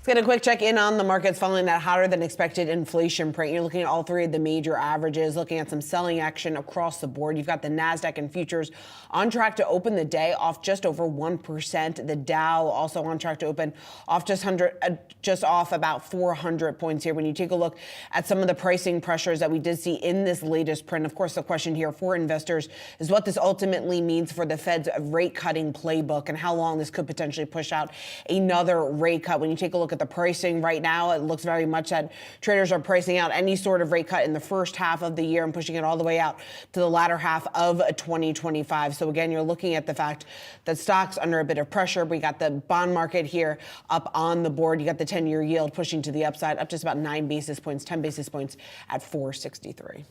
Get a quick check in on the markets following that hotter than expected inflation print. You're looking at all three of the major averages, looking at some selling action across the board. You've got the NASDAQ and futures on track to open the day off just over 1%. The Dow also on track to open off just off about 400 points here. When you take a look at some of the pricing pressures that we did see in this latest print, of course, the question here for investors is what this ultimately means for the Fed's rate cutting playbook and how long this could potentially push out another rate cut. When you take a look at the pricing right now, it looks very much that traders are pricing out any sort of rate cut in the first half of the year and pushing it all the way out to the latter half of 2025. So again, you're looking at the fact that stocks under a bit of pressure. We got the bond market here up on the board. You got the 10-year yield pushing to the upside, up just about 9 basis points, 10 basis points at 463.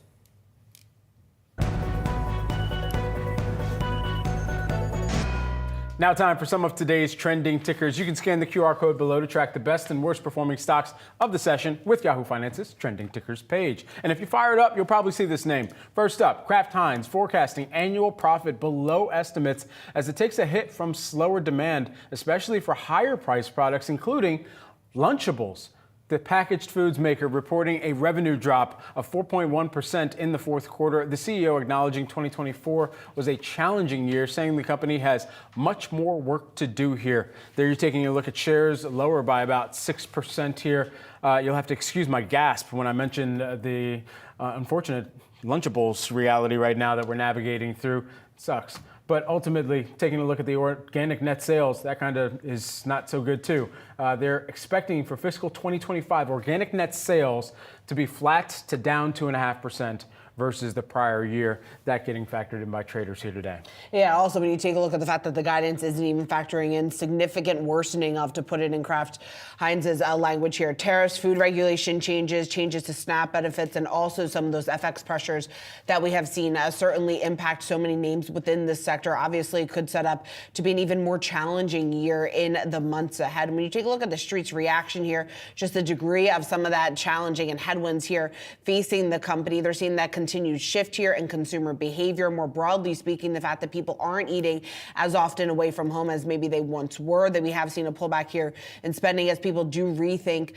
Now time for some of today's trending tickers. You can scan the QR code below to track the best and worst performing stocks of the session with Yahoo Finance's trending tickers page. And if you fire it up, you'll probably see this name. First up, Kraft Heinz forecasting annual profit below estimates as it takes a hit from slower demand, especially for higher priced products, including Lunchables. The packaged foods maker reporting a revenue drop of 4.1% in the fourth quarter. The CEO acknowledging 2024 was a challenging year, saying the company has much more work to do here. There you're taking a look at shares lower by about 6% here. You'll have to excuse my gasp when I mention the unfortunate Lunchables reality right now that we're navigating through. It sucks. But ultimately, taking a look at the organic net sales, that kind of is not so good too. They're expecting for fiscal 2025 organic net sales to be flat to down 2.5% versus the prior year. That getting factored in by traders here today. Yeah, also when you take a look at the fact that the guidance isn't even factoring in significant worsening of, to put it in Kraft Heinz's language here, tariffs, food regulation changes to SNAP benefits, and also some of those FX pressures that we have seen certainly impact so many names within this sector. Obviously, it could set up to be an even more challenging year in the months ahead. When you take a look at the street's reaction here, just the degree of some of that challenging and headwinds here facing the company, they're seeing that continued shift here in consumer behavior. More broadly speaking, the fact that people aren't eating as often away from home as maybe they once were, that we have seen a pullback here in spending as people do rethink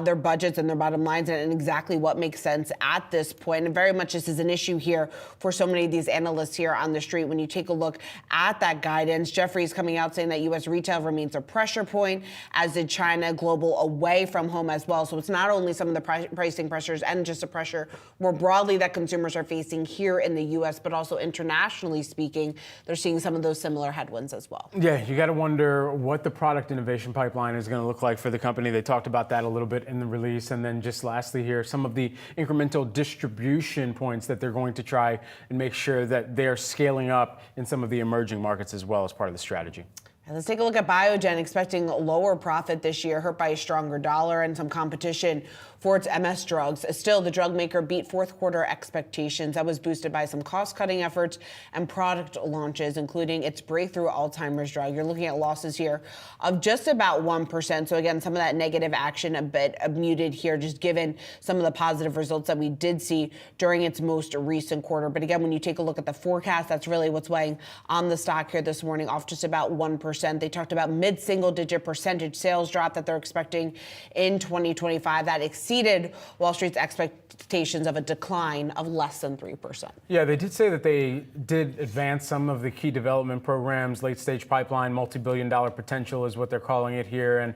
their budgets and their bottom lines and exactly what makes sense at this point. And very much this is an issue here for so many of these analysts here on the street. When you take a look at that guidance, Jeffrey's coming out saying that U.S. retail remains a pressure point, as did China, global away from home as well. So it's not only some of the pricing pressures and just a pressure more broadly that consumers are facing here in the U.S., but also internationally speaking, they're seeing some of those similar headwinds as well. Yeah, you got to wonder what the product innovation pipeline is going to look like for the company. They talked about that a little bit in the release. And then just lastly here, some of the incremental distribution points that they're going to try and make sure that they're scaling up in some of the emerging markets as well as part of the strategy. Let's take a look at Biogen, expecting lower profit this year, hurt by a stronger dollar and some competition for its MS drugs. Still, the drug maker beat fourth quarter expectations. That was boosted by some cost-cutting efforts and product launches, including its breakthrough Alzheimer's drug. You're looking at losses here of just about 1%. So again, some of that negative action a bit muted here, just given some of the positive results that we did see during its most recent quarter. But again, when you take a look at the forecast, that's really what's weighing on the stock here this morning, off just about 1%. They talked about mid-single-digit percentage sales drop that they're expecting in 2025. That exceeded Wall Street's expectations of a decline of less than 3%. Yeah, they did say that they did advance some of the key development programs, late-stage pipeline, multi-billion-dollar potential is what they're calling it here, and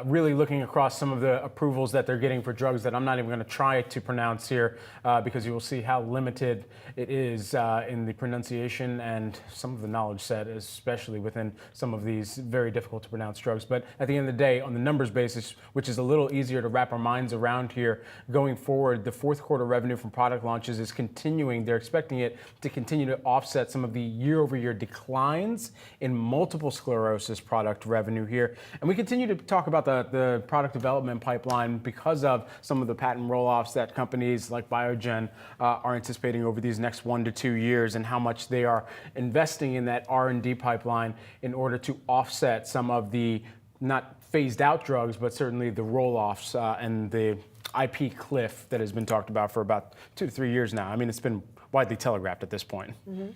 really looking across some of the approvals that they're getting for drugs that I'm not even going to try to pronounce here because you will see how limited it is in the pronunciation and some of the knowledge set, especially within some of these very difficult to pronounce drugs. But at the end of the day, on the numbers basis, which is a little easier to wrap our minds around here going forward, the fourth quarter revenue from product launches is continuing. They're expecting it to continue to offset some of the year-over-year declines in multiple sclerosis product revenue here. And we continue to talk about the product development pipeline because of some of the patent roll-offs that companies like Biogen are anticipating over these next 1 to 2 years, and how much they are investing in that R&D pipeline in order to offset some of the not phased out drugs, but certainly the roll-offs and the IP cliff that has been talked about for about 2 to 3 years now. I mean, it's been widely telegraphed at this point. Mm-hmm.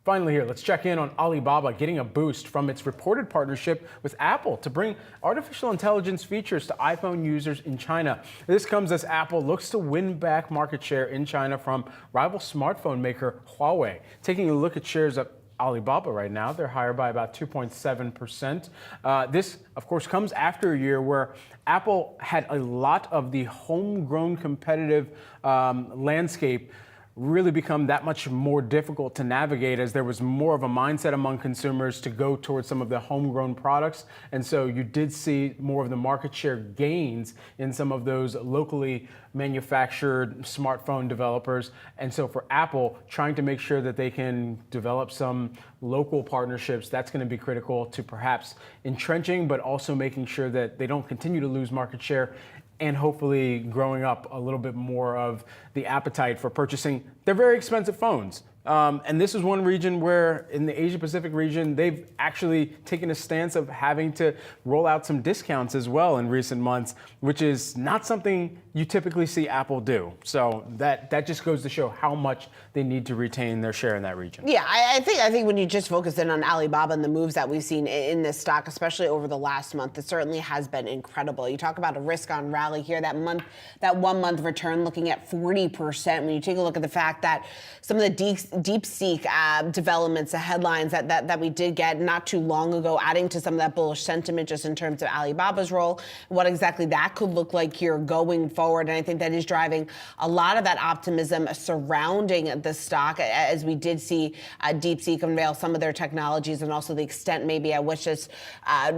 Finally here, let's check in on Alibaba getting a boost from its reported partnership with Apple to bring artificial intelligence features to iPhone users in China. This comes as Apple looks to win back market share in China from rival smartphone maker Huawei. Taking a look at shares of Alibaba right now, they're higher by about 2.7%. This, of course, comes after a year where Apple had a lot of the homegrown competitive landscape really become that much more difficult to navigate, as there was more of a mindset among consumers to go towards some of the homegrown products. And so you did see more of the market share gains in some of those locally manufactured smartphone developers. And so for Apple, trying to make sure that they can develop some local partnerships, that's going to be critical to perhaps entrenching, but also making sure that they don't continue to lose market share, and hopefully growing up a little bit more of the appetite for purchasing their very expensive phones. And this is one region where, in the Asia Pacific region, they've actually taken a stance of having to roll out some discounts as well in recent months, which is not something you typically see Apple do. So that just goes to show how much they need to retain their share in that region. Yeah, I think when you just focus in on Alibaba and the moves that we've seen in this stock, especially over the last month, it certainly has been incredible. You talk about a risk-on rally here, that 1 month return looking at 40%. When you take a look at the fact that some of the DeepSeek developments, the headlines that we did get not too long ago, adding to some of that bullish sentiment just in terms of Alibaba's role, what exactly that could look like here going forward. And I think that is driving a lot of that optimism surrounding the stock, as we did see DeepSeek unveil some of their technologies, and also the extent maybe at which this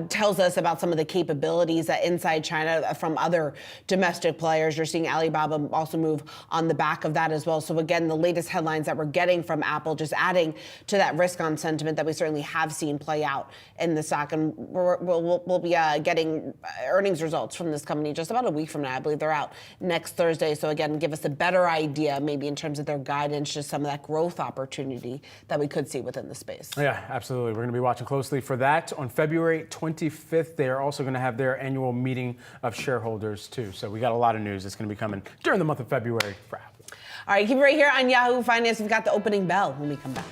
tells us about some of the capabilities inside China from other domestic players. You're seeing Alibaba also move on the back of that as well. So again, the latest headlines that we're getting from Apple just adding to that risk-on sentiment that we certainly have seen play out in the stock. And we'll be getting earnings results from this company just about a week from now. I believe they're out next Thursday. So again, give us a better idea maybe in terms of their guidance, just some of that growth opportunity that we could see within the space. Yeah, absolutely. We're going to be watching closely for that. On February 25th, they are also going to have their annual meeting of shareholders too. So we got a lot of news that's going to be coming during the month of February for Apple. All right, keep it right here on Yahoo Finance. We've got the opening bell when we come back.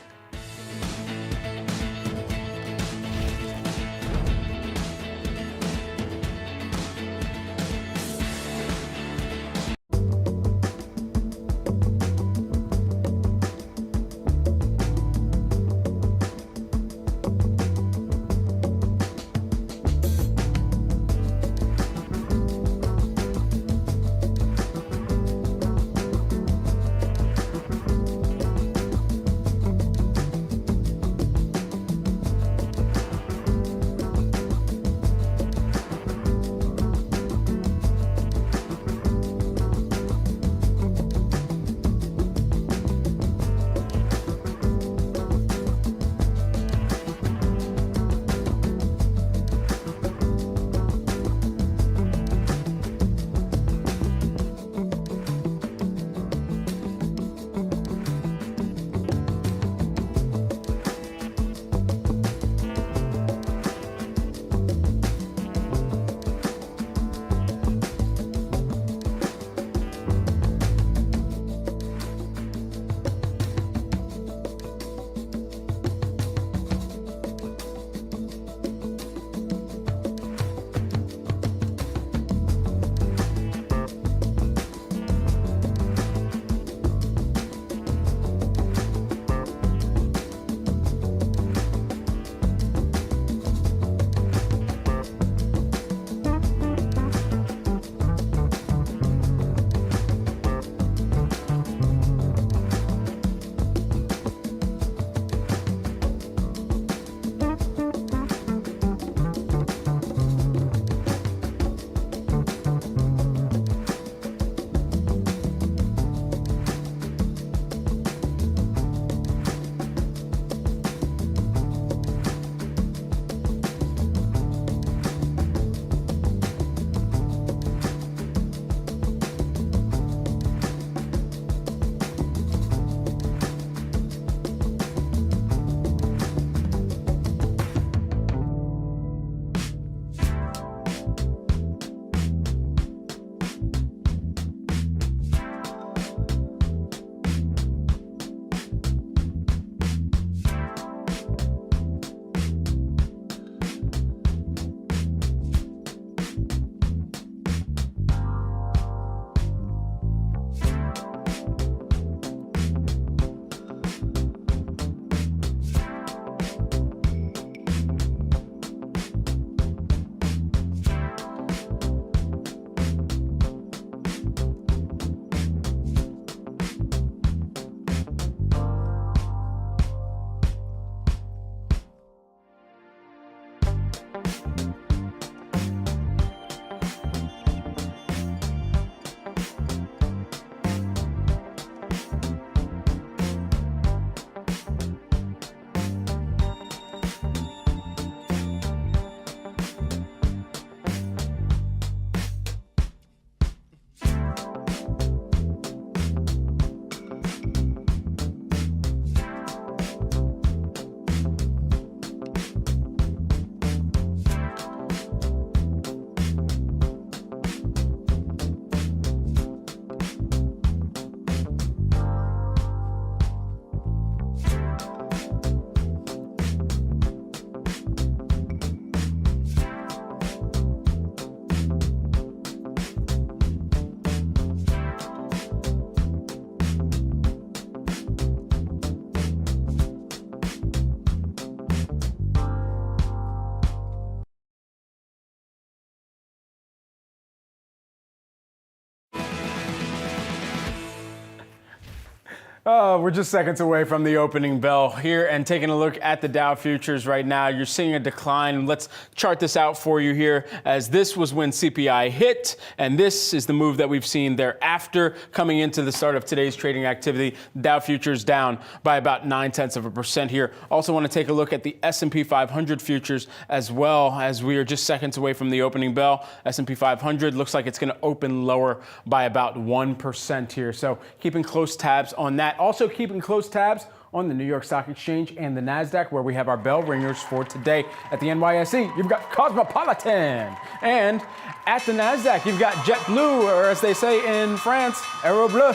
Oh, we're just seconds away from the opening bell here and taking a look at the Dow futures right now. You're seeing a decline. Let's chart this out for you here, as this was when CPI hit, and this is the move that we've seen thereafter coming into the start of today's trading activity. Dow futures down by about 0.9% here. Also want to take a look at the S&P 500 futures as well, as we are just seconds away from the opening bell. S&P 500 looks like it's going to open lower by about 1% here. So keeping close tabs on that. Also keeping close tabs on the New York Stock Exchange and the NASDAQ, where we have our bell ringers for today. At the NYSE, you've got Cosmopolitan. And at the NASDAQ, you've got JetBlue, or as they say in France, Aero Bleu.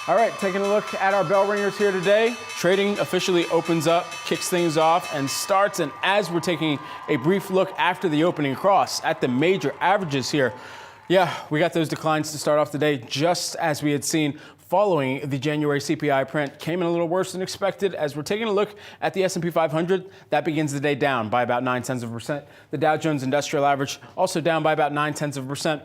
All right, taking a look at our bell ringers here today. Trading officially opens up, kicks things off, and starts. And as we're taking a brief look after the opening cross at the major averages here, yeah, we got those declines to start off the day, just as we had seen following the January CPI print. Came in a little worse than expected. As we're taking a look at the S&P 500, that begins the day down by about 0.9%. The Dow Jones Industrial Average also down by about 0.9%.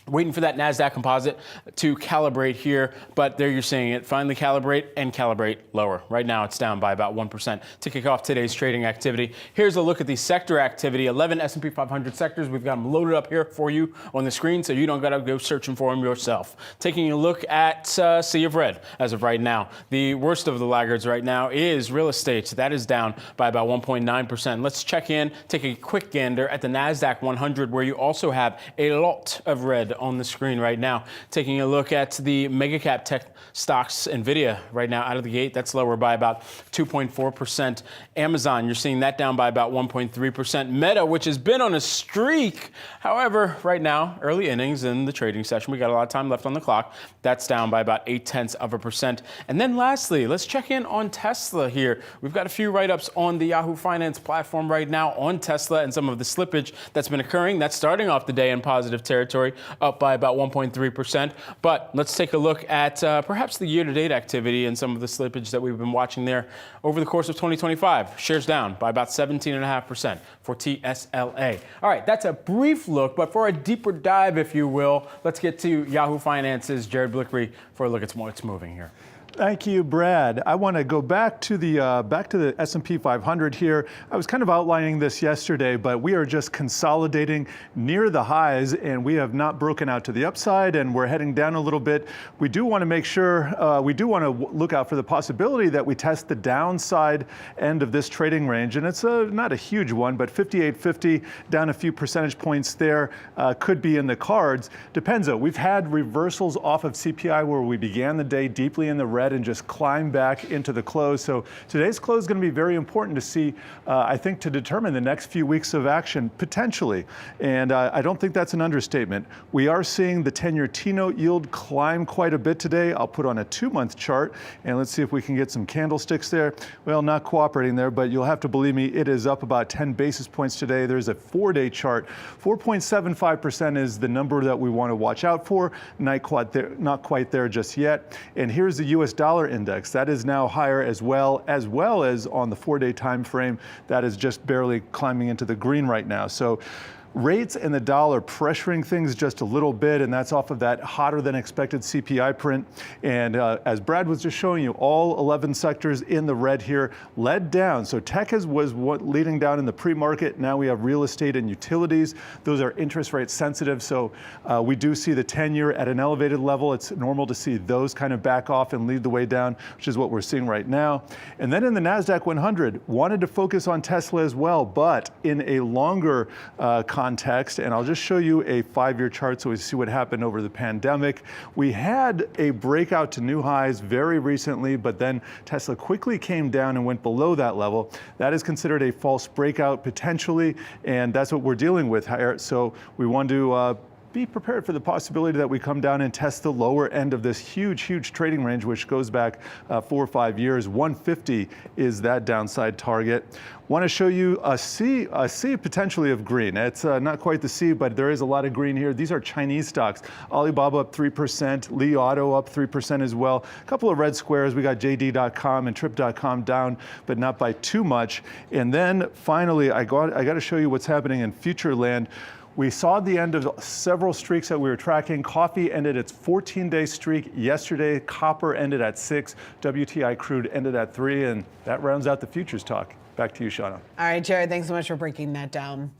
Waiting for that NASDAQ composite to calibrate here, but there you're seeing it finally calibrate and calibrate lower. Right now it's down by about 1% to kick off today's trading activity. Here's a look at the sector activity. 11 S&P 500 sectors. We've got them loaded up here for you on the screen, so you don't got to go searching for them yourself. Taking a look at Sea of Red as of right now. The worst of the laggards right now is real estate. That is down by about 1.9%. Let's check in, take a quick gander at the NASDAQ 100, where you also have a lot of red on the screen right now. Taking a look at the mega cap tech stocks, Nvidia right now out of the gate, that's lower by about 2.4%. Amazon, you're seeing that down by about 1.3%. Meta, which has been on a streak, however, right now, early innings in the trading session, we got a lot of time left on the clock. That's down by about 0.8%. And then lastly, let's check in on Tesla here. We've got a few write-ups on the Yahoo Finance platform right now on Tesla and some of the slippage that's been occurring. That's starting off the day in positive territory, up by about 1.3%. But let's take a look at perhaps the year-to-date activity and some of the slippage that we've been watching there over the course of 2025. Shares down by about 17.5% for TSLA. All right, that's a brief look, but for a deeper dive, if you will, let's get to Yahoo Finance's Jared Blickery for a look at what's moving here. Thank you, Brad. I want to go back to the S&P 500 here. I was kind of outlining this yesterday, but we are just consolidating near the highs, and we have not broken out to the upside, and we're heading down a little bit. We do want to make sure, we do want to look out for the possibility that we test the downside end of this trading range, and it's not a huge one, but 58.50 down a few percentage points there could be in the cards. Depends though. We've had reversals off of CPI where we began the day deeply in the red and just climb back into the close. So today's close is going to be very important to see, I think, to determine the next few weeks of action, potentially. And I don't think that's an understatement. We are seeing the 10-year T-note yield climb quite a bit today. I'll put on a 2-month chart, and let's see if we can get some candlesticks there. Well, not cooperating there, but you'll have to believe me, it is up about 10 basis points today. There's a 4-day chart. 4.75% is the number that we want to watch out for. Not quite there just yet. And here's the U.S. dollar index. That is now higher as well as on the 4-day time frame. That is just barely climbing into the green right now. So rates and the dollar pressuring things just a little bit, and that's off of that hotter than expected CPI print. And as Brad was just showing you, all 11 sectors in the red here led down. So tech was what leading down in the pre-market. Now we have real estate and utilities. Those are interest rate sensitive. So we do see the 10-year at an elevated level. It's normal to see those kind of back off and lead the way down, which is what we're seeing right now. And then in the NASDAQ 100, wanted to focus on Tesla as well, but in a longer context, and I'll just show you a 5-year chart so we see what happened over the pandemic. We had a breakout to new highs very recently, but then Tesla quickly came down and went below that level. That is considered a false breakout potentially, and that's what we're dealing with here. So we want to be prepared for the possibility that we come down and test the lower end of this huge trading range, which goes back 4 or 5 years. 150 is that downside target. Want to show you a sea potentially of green. It's not quite the sea, but there is a lot of green here. These are Chinese stocks. Alibaba up 3%, Li Auto up 3% as well. A couple of red squares. We got JD.com and Trip.com down, but not by too much. And then finally, I got to show you what's happening in future land. We saw the end of several streaks that we were tracking. Coffee ended its 14-day streak yesterday. Copper ended at 6. WTI crude ended at 3. And that rounds out the futures talk. Back to you, Shauna. All right, Jared, thanks so much for breaking that down.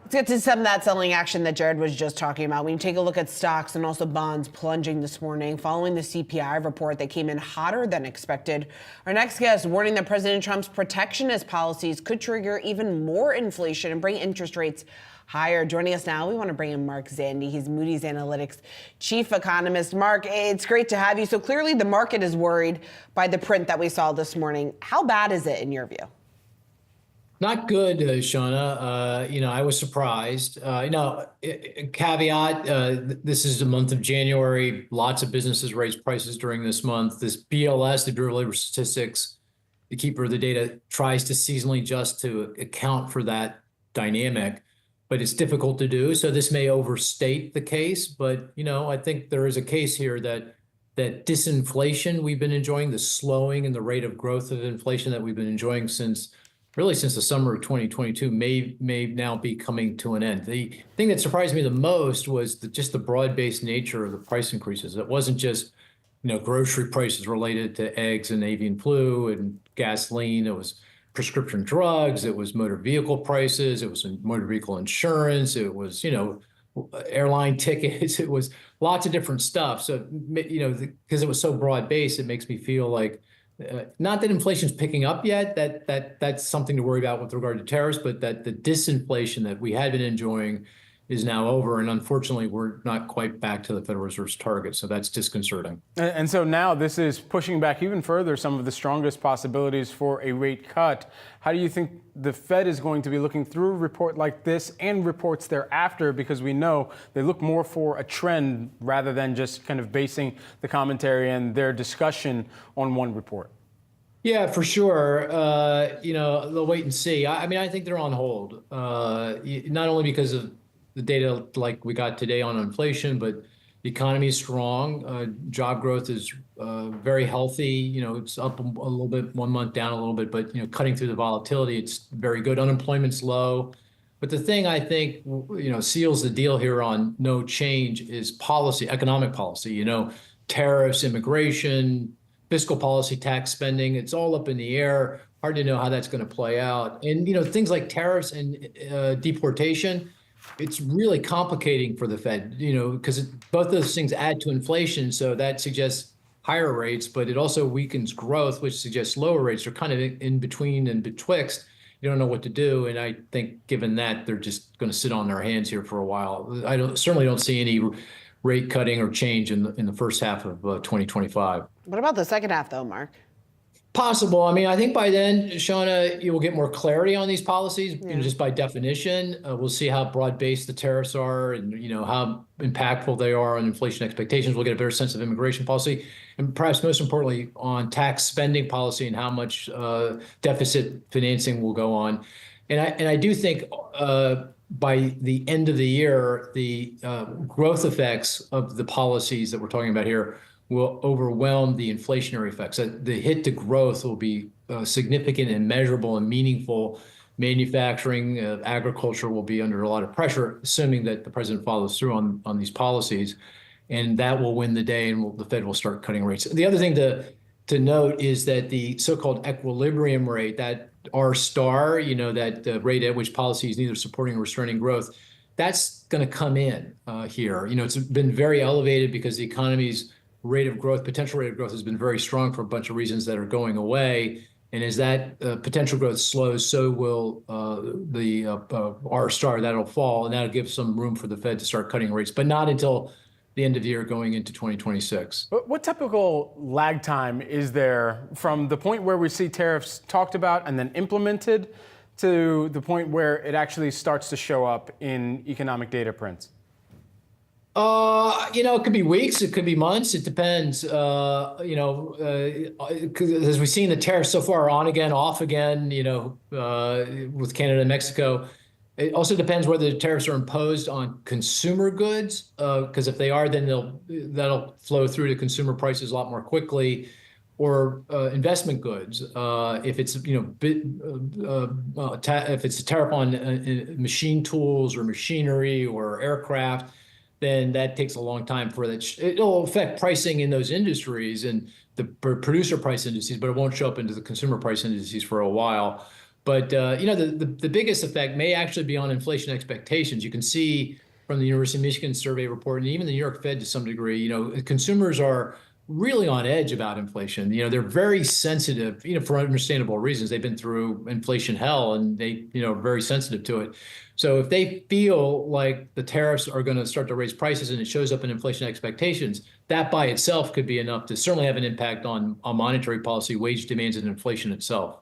Let's get to some of that selling action that Jared was just talking about. When you take a look at stocks and also bonds plunging this morning following the CPI report that came in hotter than expected. Our next guest warning that President Trump's protectionist policies could trigger even more inflation and bring interest rates higher. Joining us now, we want to bring in Mark Zandi. He's Moody's Analytics chief economist. Mark, it's great to have you. So clearly the market is worried by the print that we saw this morning. How bad is it in your view? Not good, Shauna. I was surprised. Caveat, this is the month of January. Lots of businesses raised prices during this month. This BLS, the Bureau of Labor Statistics, the keeper of the data, tries to seasonally adjust to account for that dynamic, but it's difficult to do. So this may overstate the case, but, I think there is a case here that disinflation we've been enjoying, the slowing in the rate of growth of inflation that we've been enjoying since the summer of 2022 may now be coming to an end. The thing that surprised me the most was just the broad-based nature of the price increases. It wasn't just, grocery prices related to eggs and avian flu and gasoline. It was prescription drugs. It was motor vehicle prices. It was motor vehicle insurance. It was, airline tickets. It was lots of different stuff. So, because it was so broad-based, it makes me feel like not that inflation is picking up yet, that's something to worry about with regard to tariffs, but that the disinflation that we had been enjoying is now over. And unfortunately, we're not quite back to the Federal Reserve's target. So that's disconcerting. And so now this is pushing back even further some of the strongest possibilities for a rate cut. How do you think the Fed is going to be looking through a report like this and reports thereafter? Because we know they look more for a trend rather than just kind of basing the commentary and their discussion on one report. Yeah, for sure. They'll wait and see. I think they're on hold, not only because of the data like we got today on inflation, but the economy is strong. Job growth is very healthy. It's up a little bit, 1 month down a little bit, but, cutting through the volatility, it's very good. Unemployment's low. But the thing I think, seals the deal here on no change is policy, economic policy, tariffs, immigration, fiscal policy, tax spending. It's all up in the air. Hard to know how that's going to play out. And, things like tariffs and deportation, it's really complicating for the Fed, because both those things add to inflation. So that suggests higher rates, but it also weakens growth, which suggests lower rates. They're kind of in between and betwixt. You don't know what to do. And I think given that, they're just going to sit on their hands here for a while. I certainly don't see any rate cutting or change in the first half of 2025. What about the second half, though, Mark? Possible. I think by then, Shauna, you will get more clarity on these policies, just by definition. We'll see how broad-based the tariffs are and, how impactful they are on inflation expectations. We'll get a better sense of immigration policy and perhaps most importantly on tax spending policy and how much deficit financing will go on. And I do think by the end of the year, the growth effects of the policies that we're talking about here will overwhelm the inflationary effects. The hit to growth will be significant and measurable and meaningful. Manufacturing, agriculture will be under a lot of pressure, assuming that the president follows through on these policies. And that will win the day, and the Fed will start cutting rates. The other thing to note is that the so-called equilibrium rate, that R star, that rate at which policy is neither supporting or restraining growth, that's going to come in here. It's been very elevated because the economy's potential rate of growth has been very strong for a bunch of reasons that are going away. And as that potential growth slows, so will the R star, that'll fall, and that'll give some room for the Fed to start cutting rates, but not until the end of the year going into 2026. What typical lag time is there from the point where we see tariffs talked about and then implemented to the point where it actually starts to show up in economic data prints? It could be weeks, it could be months, it depends. As we've seen the tariffs so far on again, off again, with Canada and Mexico. It also depends whether the tariffs are imposed on consumer goods, because if they are, then that'll flow through to consumer prices a lot more quickly. or investment goods. If it's if it's a tariff on machine tools or machinery or aircraft, then that takes a long time for that. It'll affect pricing in those industries and the producer price indices, but it won't show up into the consumer price indices for a while. But the biggest effect may actually be on inflation expectations. You can see from the University of Michigan survey report, and even the New York Fed to some degree, consumers are really on edge about inflation. They're very sensitive, for understandable reasons. They've been through inflation hell, and they, very sensitive to it. So if they feel like the tariffs are going to start to raise prices and it shows up in inflation expectations, that by itself could be enough to certainly have an impact on monetary policy, wage demands, and inflation itself.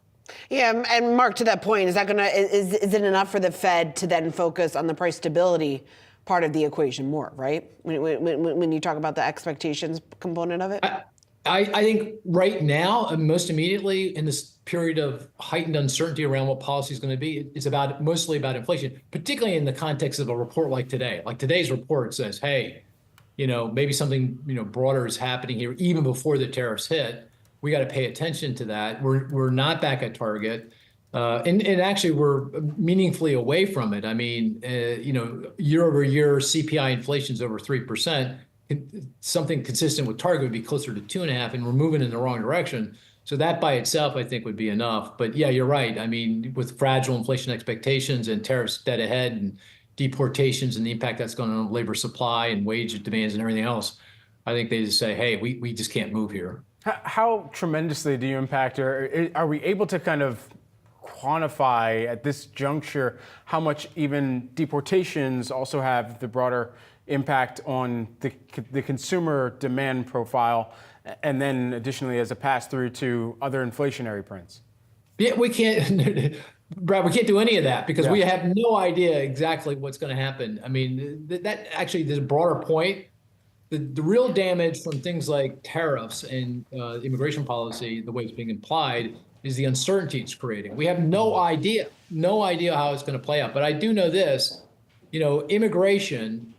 Yeah, and Mark, to that point, is it enough for the Fed to then focus on the price stability part of the equation more, right? When you talk about the expectations component of it? I think right now, most immediately in this period of heightened uncertainty around what policy is going to be, it's mostly about inflation, particularly in the context of a report like today. Like today's report says, hey, maybe something broader is happening here even before the tariffs hit. We got to pay attention to that. We're not back at target. And actually, we're meaningfully away from it. I mean, year over year, CPI inflation is over 3%. Something consistent with target would be closer to 2.5%, and we're moving in the wrong direction. So that by itself, I think, would be enough. But yeah, you're right. I mean, with fragile inflation expectations and tariffs dead ahead and deportations and the impact that's going on labor supply and wage demands and everything else, I think they just say, hey, we just can't move here. How tremendously do you impact, or are we able to kind of quantify at this juncture how much even deportations also have the broader impact on the consumer demand profile, and then additionally as a pass-through to other inflationary prints? Yeah, we can't, Brad, we can't do any of that because we have no idea exactly what's going to happen. I mean, that actually, there's a broader point. The real damage from things like tariffs and immigration policy, the way it's being implied, is the uncertainty it's creating. We have no idea how it's going to play out. But I do know this, immigration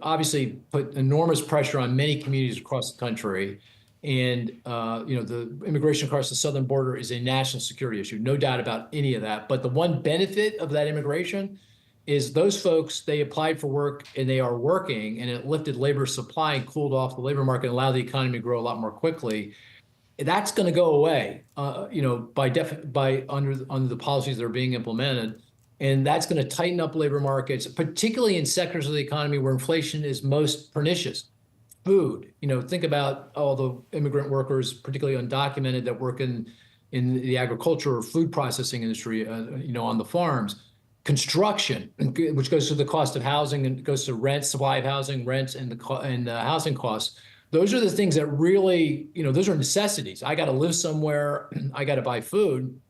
obviously put enormous pressure on many communities across the country. And, the immigration across the southern border is a national security issue, no doubt about any of that. But the one benefit of that immigration is those folks, they applied for work and they are working, and it lifted labor supply and cooled off the labor market and allowed the economy to grow a lot more quickly. That's going to go away, by under the policies that are being implemented. And that's going to tighten up labor markets, particularly in sectors of the economy where inflation is most pernicious. Food, think about all the immigrant workers, particularly undocumented, that work in the agriculture or food processing industry, on the farms. Construction, which goes to the cost of housing and goes to rent, supply of housing, rents, and the housing costs. Those are the things that really, those are necessities. I got to live somewhere. I got to buy food.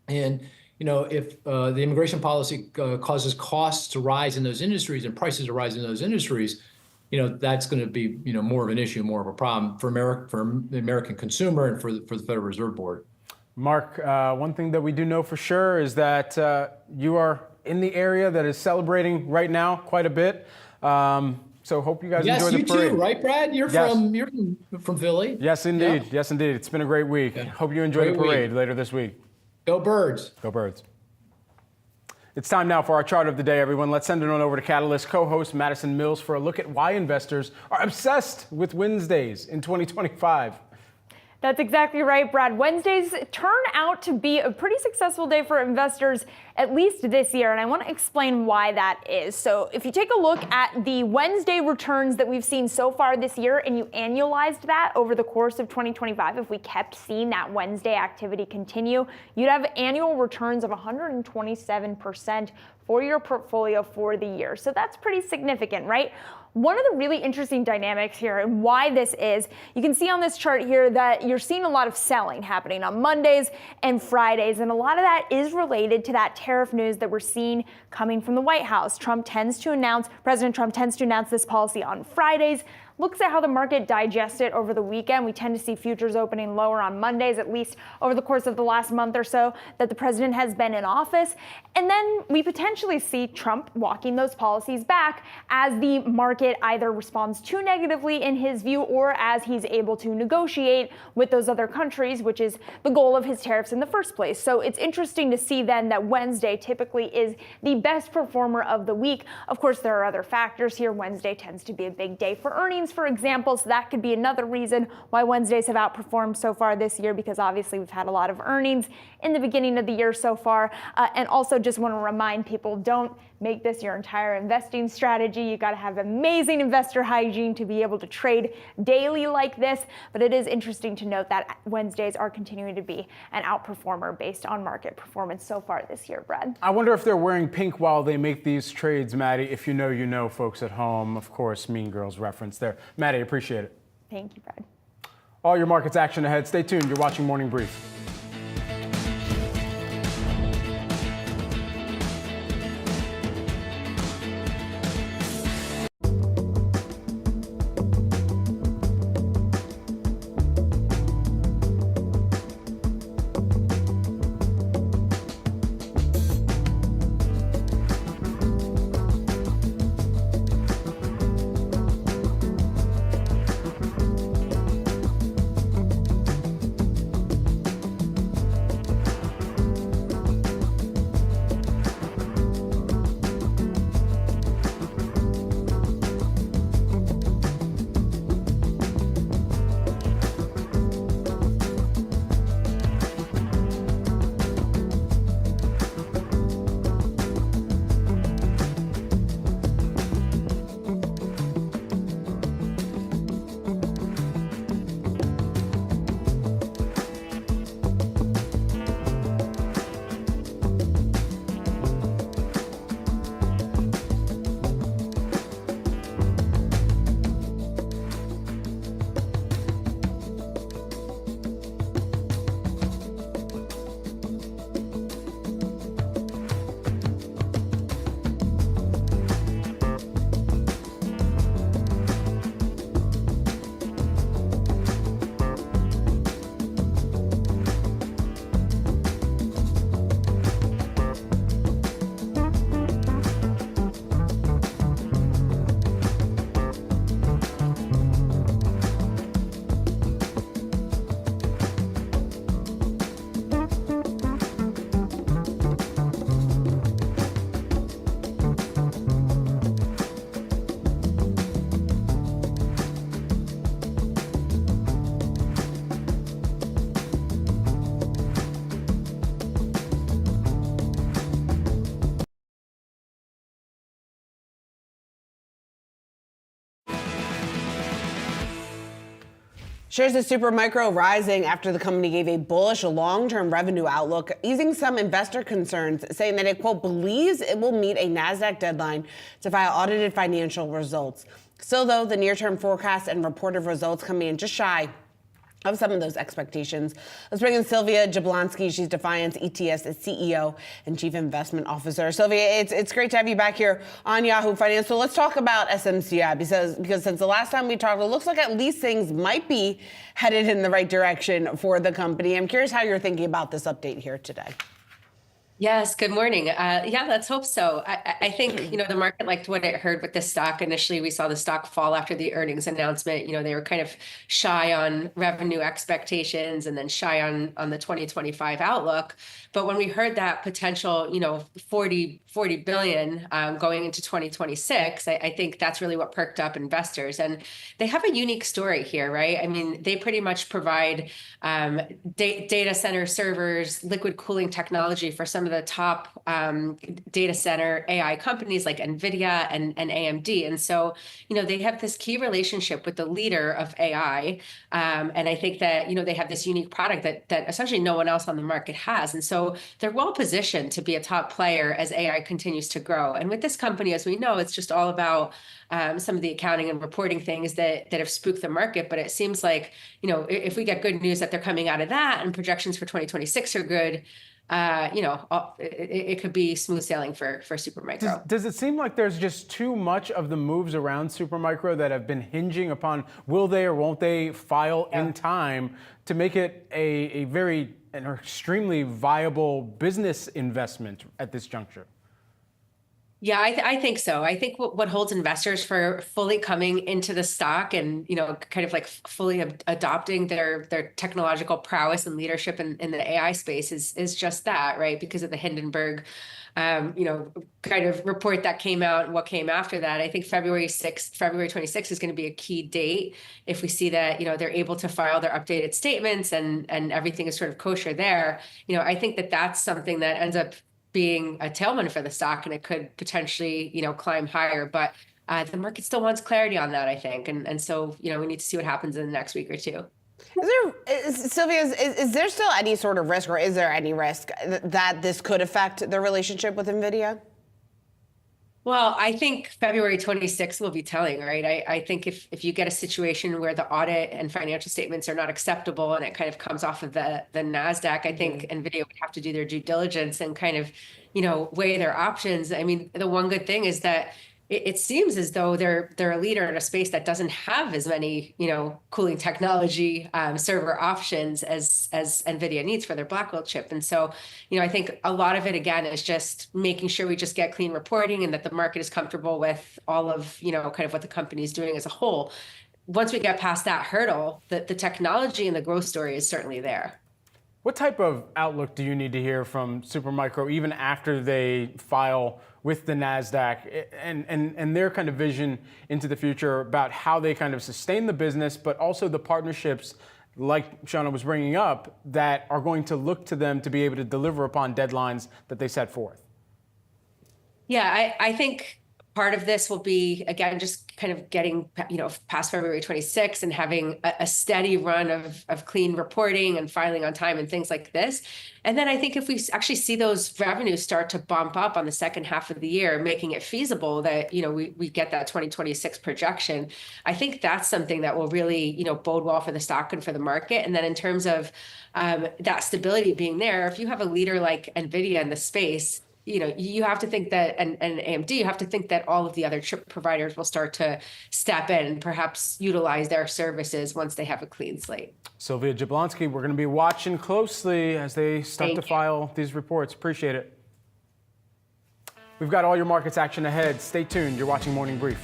And, if the immigration policy causes costs to rise in those industries and prices to rise in those industries, that's going to be, more of an issue, more of a problem for the American consumer and for the Federal Reserve Board. Mark, one thing that we do know for sure is that you are in the area that is celebrating right now quite a bit. So hope you guys enjoy the parade. Yes, you too, right, Brad? You're from Philly. Yes, indeed. Yeah. Yes, indeed. It's been a great week. Yeah. Hope you enjoy the parade later this week. Go Birds. Go Birds. It's time now for our chart of the day, everyone. Let's send it on over to Catalyst co-host Madison Mills for a look at why investors are obsessed with Wednesdays in 2025. That's exactly right, Brad. Wednesdays turn out to be a pretty successful day for investors, at least this year, and I want to explain why that is. So if you take a look at the Wednesday returns that we've seen so far this year and you annualized that over the course of 2025, if we kept seeing that Wednesday activity continue, you'd have annual returns of 127% for your portfolio for the year. So that's pretty significant, right? One of the really interesting dynamics here and why this is, you can see on this chart here that you're seeing a lot of selling happening on Mondays and Fridays, and a lot of that is related to that tariff news that we're seeing coming from the White House. President Trump tends to announce this policy on Fridays. looks at how the market digested over the weekend. We tend to see futures opening lower on Mondays, at least over the course of the last month or so that the president has been in office. And then we potentially see Trump walking those policies back as the market either responds too negatively in his view or as he's able to negotiate with those other countries, which is the goal of his tariffs in the first place. So it's interesting to see then that Wednesday typically is the best performer of the week. Of course, there are other factors here. Wednesday tends to be a big day for earnings, for example, so that could be another reason why Wednesdays have outperformed so far this year, because obviously we've had a lot of earnings in the beginning of the year so far. And also just want to remind people, don't make this your entire investing strategy. You got to have amazing investor hygiene to be able to trade daily like this. But it is interesting to note that Wednesdays are continuing to be an outperformer based on market performance so far this year, Brad. I wonder if they're wearing pink while they make these trades, Maddie. If you know, you know, folks at home. Of course, Mean Girls reference there. Maddie, appreciate it. Thank you, Brad. All your markets action ahead. Stay tuned. You're watching Morning Brief. Shares of Supermicro rising after the company gave a bullish long-term revenue outlook, easing some investor concerns, saying that it, quote, believes it will meet a NASDAQ deadline to file audited financial results. Still, though, the near-term forecast and reported results coming in just shy of some of those expectations. Let's bring in Sylvia Jablonski. She's Defiance ETS CEO and Chief Investment Officer. Sylvia, it's great to have you back here on Yahoo Finance. So let's talk about SMCI because since the last time we talked, it looks like at least things might be headed in the right direction for the company. I'm curious how you're thinking about this update here today. Yes, good morning. Yeah, let's hope so. I think, the market liked what it heard with the stock. Initially, we saw the stock fall after the earnings announcement. They were kind of shy on revenue expectations and then shy on the 2025 outlook. But when we heard that potential, 40 billion going into 2026, I think that's really what perked up investors. And they have a unique story here, right? I mean, they pretty much provide data center servers, liquid cooling technology for some of the top data center AI companies like NVIDIA and AMD. And so, they have this key relationship with the leader of AI. And I think that, they have this unique product that essentially no one else on the market has. And so they're well positioned to be a top player as AI continues to grow. And with this company, as we know, it's just all about some of the accounting and reporting things that have spooked the market. But it seems like, if we get good news that they're coming out of that and projections for 2026 are good, it could be smooth sailing for Supermicro. Does it seem like there's just too much of the moves around Supermicro that have been hinging upon will they or won't they file in time to make it an extremely viable business investment at this juncture? Yeah, I think so. I think what holds investors for fully coming into the stock and, kind of like fully adopting their technological prowess and leadership in the AI space is just that, right? Because of the Hindenburg, kind of report that came out and what came after that. I think February 26th is going to be a key date. If we see that, they're able to file their updated statements and everything is sort of kosher there, I think that's something that ends up being a tailwind for the stock, and it could potentially, climb higher. But the market still wants clarity on that, I think. And so, we need to see what happens in the next week or two. Sylvia, is there still any sort of risk, or is there any risk that this could affect the relationship with NVIDIA? Well, I think February 26th will be telling, right? I think if you get a situation where the audit and financial statements are not acceptable and it kind of comes off of the NASDAQ, I think NVIDIA would have to do their due diligence and kind of, weigh their options. I mean, the one good thing is that it seems as though they're a leader in a space that doesn't have as many, cooling technology server options as NVIDIA needs for their Blackwell chip. And so, I think a lot of it, again, is just making sure we just get clean reporting and that the market is comfortable with all of, kind of what the company is doing as a whole. Once we get past that hurdle, the technology and the growth story is certainly there. What type of outlook do you need to hear from Supermicro even after they file with the NASDAQ and their kind of vision into the future about how they kind of sustain the business, but also the partnerships like Shauna was bringing up that are going to look to them to be able to deliver upon deadlines that they set forth? Yeah, I think part of this will be, again, just kind of getting, past February 26th and having a steady run of clean reporting and filing on time and things like this. And then I think if we actually see those revenues start to bump up on the second half of the year, making it feasible that, we get that 2026 projection, I think that's something that will really, bode well for the stock and for the market. And then in terms of that stability being there, if you have a leader like NVIDIA in the space, you have to think that, and AMD, you have to think that all of the other chip providers will start to step in and perhaps utilize their services once they have a clean slate. Sylvia Jablonski, we're going to be watching closely as they start to file these reports. Appreciate it. We've got all your markets action ahead. Stay tuned. You're watching Morning Brief.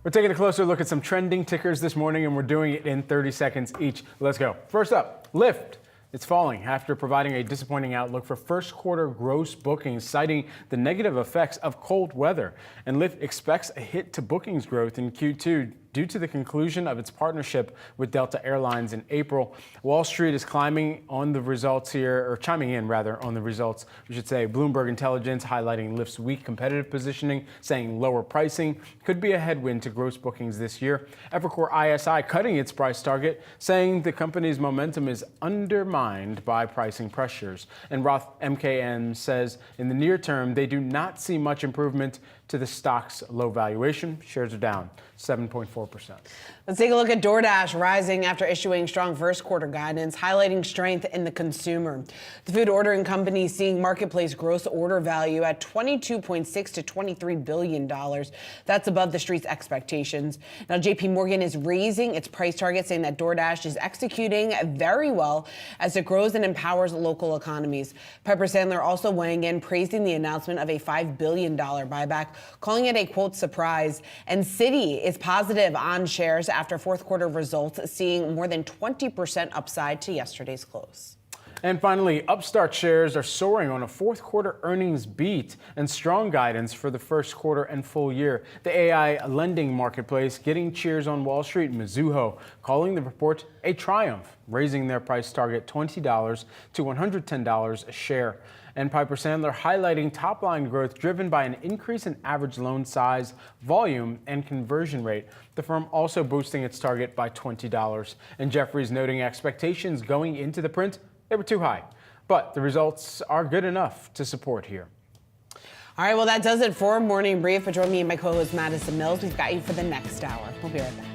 We're taking a closer look at some trending tickers this morning, and we're doing it in 30 seconds each. Let's go. First up, Lyft. It's falling after providing a disappointing outlook for first quarter gross bookings, citing the negative effects of cold weather. And Lyft expects a hit to bookings growth in Q2 due to the conclusion of its partnership with Delta Airlines in April. Wall Street is chiming in on the results, we should say. Bloomberg Intelligence highlighting Lyft's weak competitive positioning, saying lower pricing could be a headwind to gross bookings this year. Evercore ISI cutting its price target, saying the company's momentum is undermined by pricing pressures. And Roth MKM says in the near term, they do not see much improvement to the stock's low valuation. Shares are down 7.4%. Let's take a look at DoorDash, rising after issuing strong first quarter guidance, highlighting strength in the consumer. The food ordering company seeing marketplace gross order value at $22.6 to $23 billion. That's above the street's expectations. Now, JP Morgan is raising its price target, saying that DoorDash is executing very well as it grows and empowers local economies. Piper Sandler also weighing in, praising the announcement of a $5 billion buyback, calling it a, quote, surprise. And Citi is positive on shares after fourth quarter results, seeing more than 20% upside to yesterday's close. And finally, Upstart shares are soaring on a fourth quarter earnings beat and strong guidance for the first quarter and full year. The AI lending marketplace getting cheers on Wall Street. Mizuho calling the report a triumph, raising their price target $20 to $110 a share. And Piper Sandler highlighting top-line growth driven by an increase in average loan size, volume, and conversion rate. The firm also boosting its target by $20. And Jefferies noting expectations going into the print, they were too high. But the results are good enough to support here. All right, well, that does it for Morning Brief. But join me and my co-host Madison Mills. We've got you for the next hour. We'll be right back.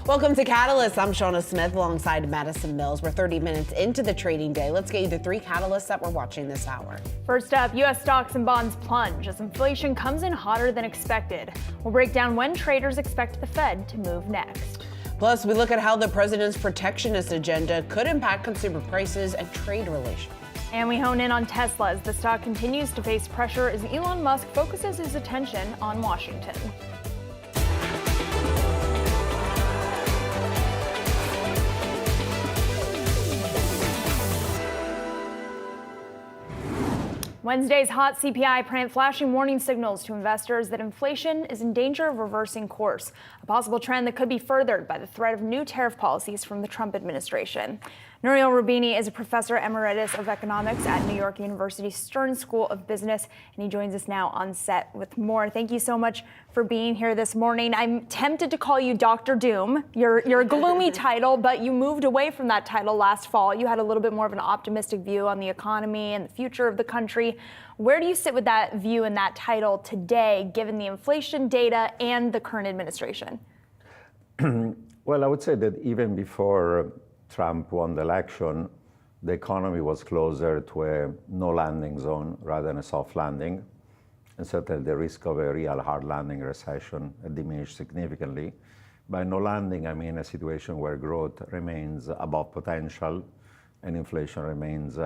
Welcome to Catalyst. I'm Shauna Smith alongside Madison Mills. We're 30 minutes into the trading day. Let's get you the 3 catalysts that we're watching this hour. First up, U.S. stocks and bonds plunge as inflation comes in hotter than expected. We'll break down when traders expect the Fed to move next. Plus, we look at how the president's protectionist agenda could impact consumer prices and trade relations. And we hone in on Tesla as the stock continues to face pressure as Elon Musk focuses his attention on Washington. Wednesday's hot CPI print flashing warning signals to investors that inflation is in danger of reversing course, a possible trend that could be furthered by the threat of new tariff policies from the Trump administration. Nouriel Roubini is a professor emeritus of economics at New York University Stern School of Business, and he joins us now on set with more. Thank you so much for being here this morning. I'm tempted to call you Dr. Doom, your gloomy title, but you moved away from that title last fall. You had a little bit more of an optimistic view on the economy and the future of the country. Where do you sit with that view and that title today, given the inflation data and the current administration? Well, I would say that even before Trump won the election, the economy was closer to a no landing zone rather than a soft landing. And certainly the risk of a real hard landing recession had diminished significantly. By no landing, I mean a situation where growth remains above potential and inflation remains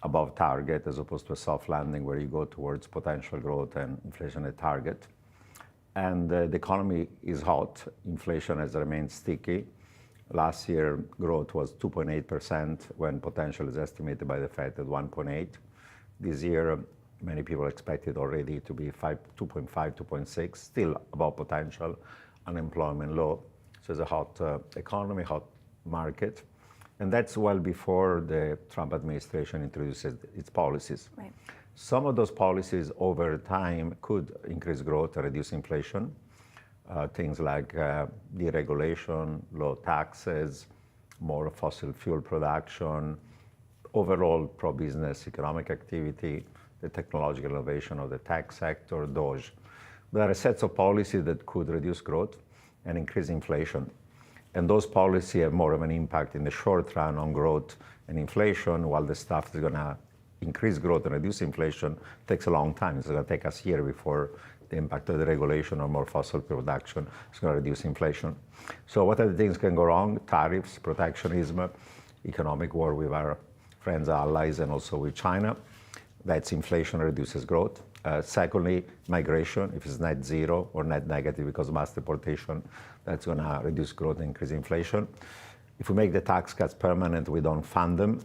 above target, as opposed to a soft landing where you go towards potential growth and inflation at target. And the economy is hot. Inflation has remained sticky. Last year, growth was 2.8% when potential is estimated by the Fed at 1.8. This year, many people expected already to be 2.5, 2.6, still above potential, unemployment low. So it's a hot economy, hot market. And that's well before the Trump administration introduces its policies. Right. Some of those policies over time could increase growth and reduce inflation. Things like deregulation, low taxes, more fossil fuel production, overall pro-business economic activity, the technological innovation of the tech sector, DOGE. There are sets of policies that could reduce growth and increase inflation. And those policies have more of an impact in the short run on growth and inflation, while the stuff that's going to increase growth and reduce inflation takes a long time. It's going to take us a year before the impact of the regulation or more fossil production is going to reduce inflation. So what are the things can go wrong? Tariffs, protectionism, economic war with our friends, allies, and also with China. That's inflation, reduces growth. Secondly, migration, if it's net zero or net negative because of mass deportation, that's going to reduce growth and increase inflation. If we make the tax cuts permanent, we don't fund them,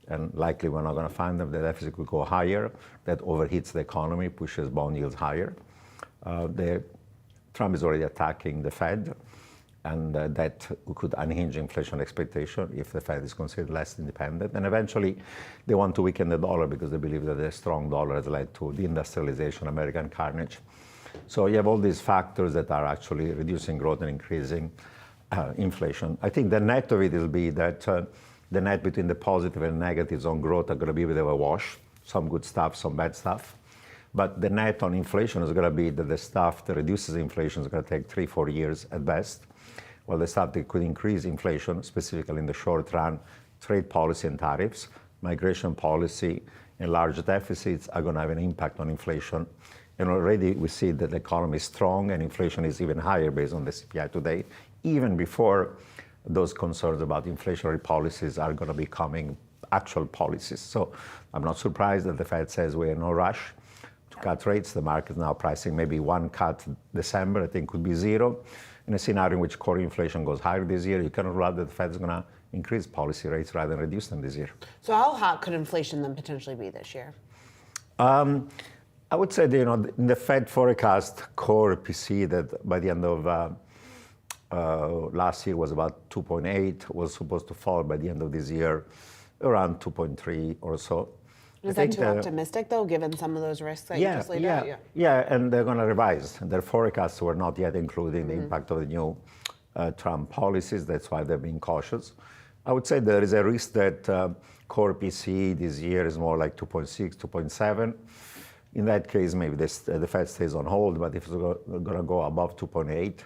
and likely we're not going to fund them, the deficit will go higher. That overheats the economy, pushes bond yields higher. Trump is already attacking the Fed, and that could unhinge inflation expectation if the Fed is considered less independent. And eventually, they want to weaken the dollar because they believe that a strong dollar has led to deindustrialization, American carnage. So you have all these factors that are actually reducing growth and increasing inflation. I think the net of it will be that the net between the positive and negatives on growth are going to be a bit of a wash, some good stuff, some bad stuff. But the net on inflation is going to be that the stuff that reduces inflation is going to take 3-4 years at best, while the stuff that could increase inflation, specifically in the short run, trade policy and tariffs, migration policy, and large deficits are going to have an impact on inflation. And already we see that the economy is strong and inflation is even higher based on the CPI today, even before those concerns about inflationary policies are going to be becoming actual policies. So I'm not surprised that the Fed says we're in no rush to cut rates. The market is now pricing maybe one cut December, I think could be zero. In a scenario in which core inflation goes higher this year, you cannot rule out that the Fed is going to increase policy rates rather than reduce them this year. So how hot could inflation then potentially be this year? I would say that, in the Fed forecast, core PCE that by the end of last year was about 2.8, was supposed to fall by the end of this year around 2.3 or so. Is that too optimistic, though, given some of those risks that you just laid out? Yeah, and they're going to revise. Their forecasts were not yet including the impact of the new Trump policies. That's why they're being cautious. I would say there is a risk that core PCE this year is more like 2.6, 2.7. In that case, maybe the Fed stays on hold, but if it's going to go above 2.8,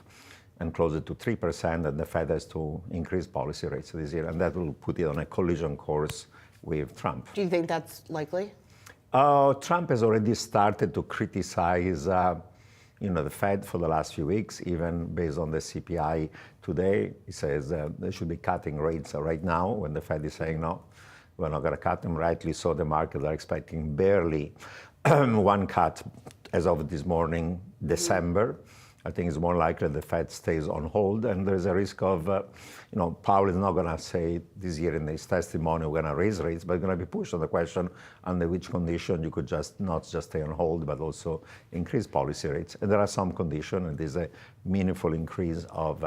and closer to 3%, and the Fed has to increase policy rates this year, and that will put it on a collision course with Trump. Do you think that's likely? Trump has already started to criticize the Fed for the last few weeks, even based on the CPI today. He says they should be cutting rates right now when the Fed is saying, no, we're not going to cut them. Rightly so, the markets are expecting barely one cut as of this morning, December. I think it's more likely the Fed stays on hold, and there's a risk of, Powell is not going to say this year in his testimony we're going to raise rates, but going to be pushed on the question under which condition you could not just stay on hold, but also increase policy rates. And there are some conditions, and there's a meaningful increase of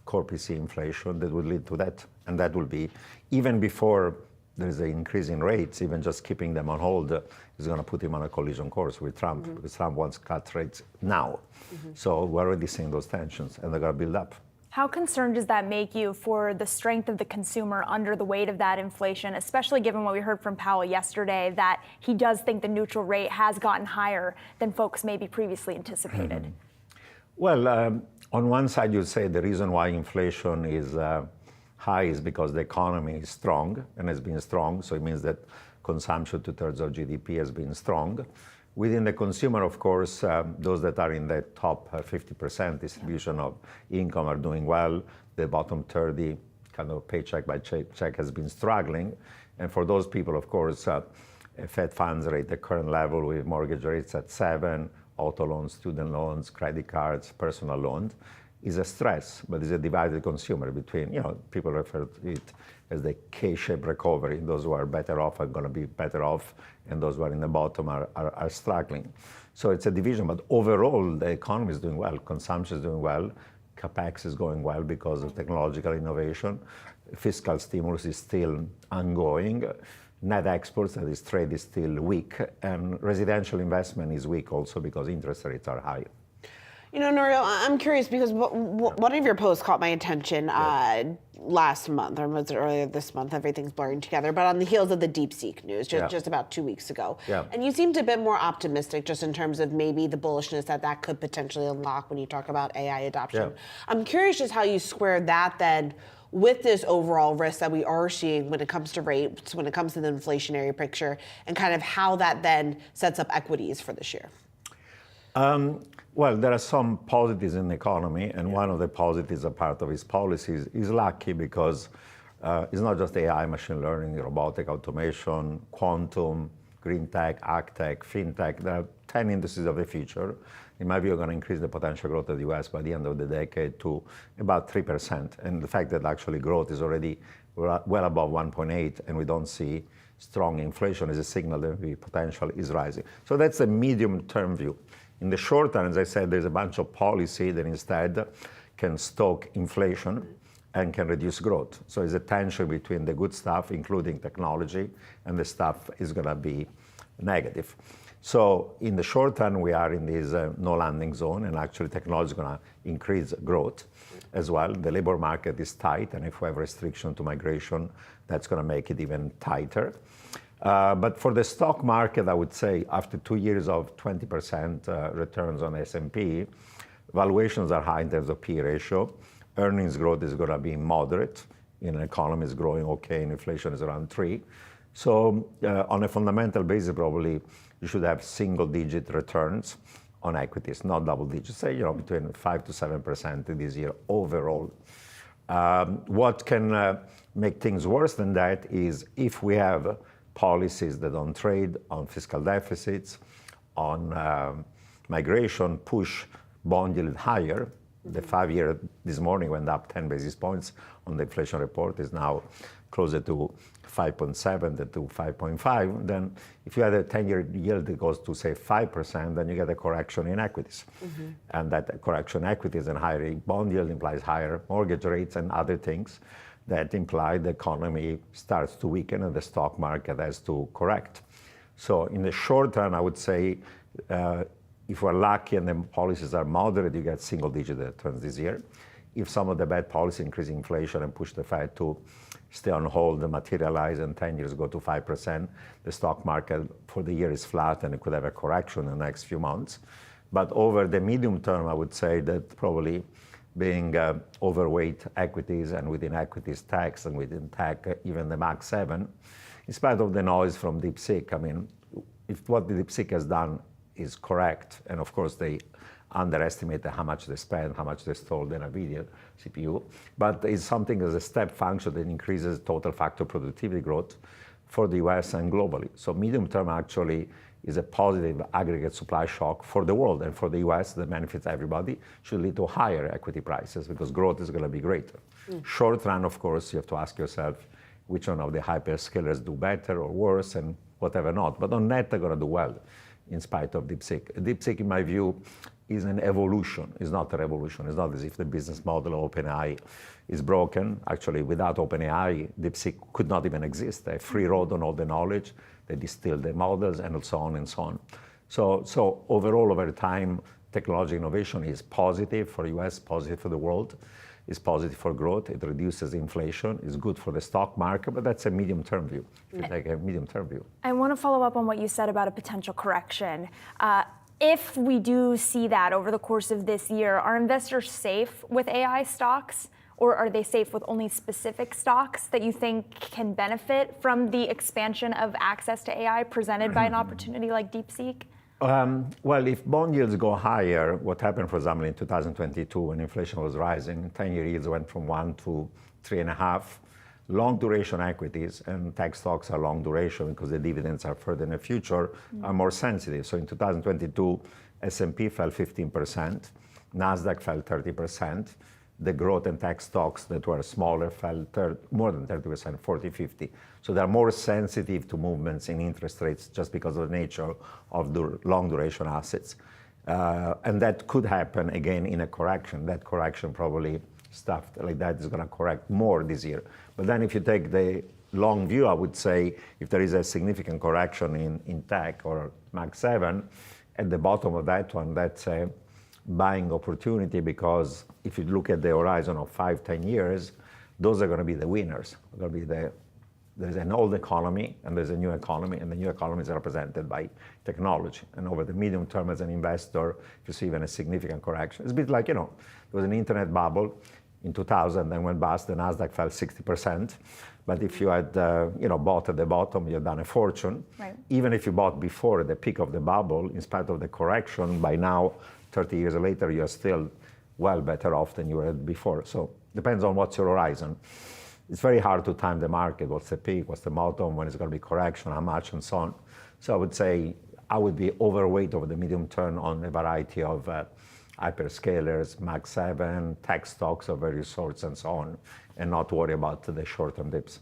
core PC inflation that would lead to that, and that will be even before there's an increase in rates. Even just keeping them on hold is going to put him on a collision course with Trump, because Trump wants to cut rates now. So we're already seeing those tensions, and they're going to build up. How concerned does that make you for the strength of the consumer under the weight of that inflation, especially given what we heard from Powell yesterday, that he does think the neutral rate has gotten higher than folks maybe previously anticipated? Well, on one side, you'd say the reason why inflation is high is because the economy is strong and has been strong. So it means that consumption, 2/3 of GDP, has been strong. Within the consumer, of course, those that are in the top 50% distribution of income are doing well. The bottom 30, kind of paycheck by check, has been struggling. And for those people, of course, a Fed funds rate, the current level with mortgage rates at 7, auto loans, student loans, credit cards, personal loans, is a stress, but it's a divided consumer between, people refer to it as the K-shaped recovery. Those who are better off are going to be better off, and those who are in the bottom are struggling. So it's a division, but overall, the economy is doing well. Consumption is doing well. CapEx is going well because of technological innovation. Fiscal stimulus is still ongoing. Net exports, that is trade, is still weak. And residential investment is weak also because interest rates are high. Nouriel, I'm curious because one of your posts caught my attention last month, or was it earlier this month? Everything's blurring together. But on the heels of the DeepSeek news, just about 2 weeks ago. Yeah. And you seemed a bit more optimistic just in terms of maybe the bullishness that could potentially unlock when you talk about AI adoption. Yeah. I'm curious just how you square that then with this overall risk that we are seeing when it comes to rates, when it comes to the inflationary picture, and kind of how that then sets up equities for this year. Well, there are some positives in the economy, and one of the positives, a part of his policies, is lucky because it's not just AI, machine learning, robotic, automation, quantum, green tech, ag tech, fintech. There are 10 industries of the future. In my view, are going to increase the potential growth of the US by the end of the decade to about 3%. And the fact that actually growth is already well above 1.8, and we don't see strong inflation is a signal that the potential is rising. So that's a medium-term view. In the short term, as I said, there's a bunch of policy that instead can stoke inflation and can reduce growth. So there's a tension between the good stuff, including technology, and the stuff is going to be negative. So in the short term, we are in this no landing zone, and actually technology is going to increase growth as well. The labor market is tight, and if we have restriction to migration, that's going to make it even tighter. But for the stock market, I would say after 2 years of 20% returns on S&P, valuations are high in terms of P ratio. Earnings growth is going to be moderate. An economy is growing okay, and inflation is around 3. So on a fundamental basis, probably you should have single-digit returns on equities, not double digits, say between 5 to 7% this year overall. What can make things worse than that is if we have policies that on trade, on fiscal deficits, on migration push bond yield higher. The 5-year this morning went up 10 basis points on the inflation report, is now closer to 5.7 to 5.5. Then if you had a 10-year yield that goes to say 5%, then you get a correction in equities. And that correction in equities and higher bond yield implies higher mortgage rates and other things that imply the economy starts to weaken and the stock market has to correct. So in the short term, I would say if we're lucky and the policies are moderate, you get single-digit returns this year. If some of the bad policy increase inflation and push the Fed to stay on hold and materialize and 10 years go to 5%, the stock market for the year is flat and it could have a correction in the next few months. But over the medium term, I would say that probably being overweight equities, and within equities tech, and within tech even the Max 7, in spite of the noise from DeepSeek. I mean, if what the DeepSeek has done is correct, and of course they underestimated how much they spent, how much they stole in a video CPU, but it's something as a step function that increases total factor productivity growth for the US and globally. So medium term actually is a positive aggregate supply shock for the world, and for the US that benefits everybody, should lead to higher equity prices because growth is going to be greater. Short run, of course, you have to ask yourself which one of the hyperscalers do better or worse and whatever not. But on net, they're going to do well in spite of DeepSeek. DeepSeek, in my view, is an evolution. It's not a revolution. It's not as if the business model of OpenAI is broken. Actually, without OpenAI, DeepSeek could not even exist. They free rode on all the knowledge. They distilled the models and so on and so on. So overall, over time, technology innovation is positive for the US, positive for the world. It's positive for growth. It reduces inflation. It's good for the stock market, but that's a medium-term view. If you take a medium-term view. I want to follow up on what you said about a potential correction. If we do see that over the course of this year, are investors safe with AI stocks, or are they safe with only specific stocks that you think can benefit from the expansion of access to AI presented by an opportunity like DeepSeek? Well, if bond yields go higher, what happened, for example, in 2022 when inflation was rising, 10-year yields went from 1 to 3.5. Long duration equities, and tech stocks are long duration because the dividends are further in the future, are more sensitive. So in 2022, S&P fell 15%, NASDAQ fell 30%. The growth and tech stocks that were smaller fell more than 30%, 40, 50. So they're more sensitive to movements in interest rates just because of the nature of the long duration assets. And that could happen again in a correction. That correction probably stuff like that is going to correct more this year. But then if you take the long view, I would say if there is a significant correction in tech or Max 7, at the bottom of that one, that's a buying opportunity, because if you look at the horizon of 5-10 years, those are going to be the winners. There's an old economy and there's a new economy, and the new economy is represented by technology. And over the medium term, as an investor, if you see even a significant correction, it's a bit like, there was an internet bubble in 2000, then went bust, the NASDAQ fell 60%. But if you had bought at the bottom, you've done a fortune. Right. Even if you bought before the peak of the bubble, in spite of the correction, by now, 30 years later, you're still well better off than you were before. So depends on what's your horizon. It's very hard to time the market. What's the peak? What's the bottom? When it's going to be correction? How much? And so on. So I would say I would be overweight over the medium term on a variety of hyperscalers, Max 7, tech stocks of various sorts, and so on, and not worry about the short-term dips.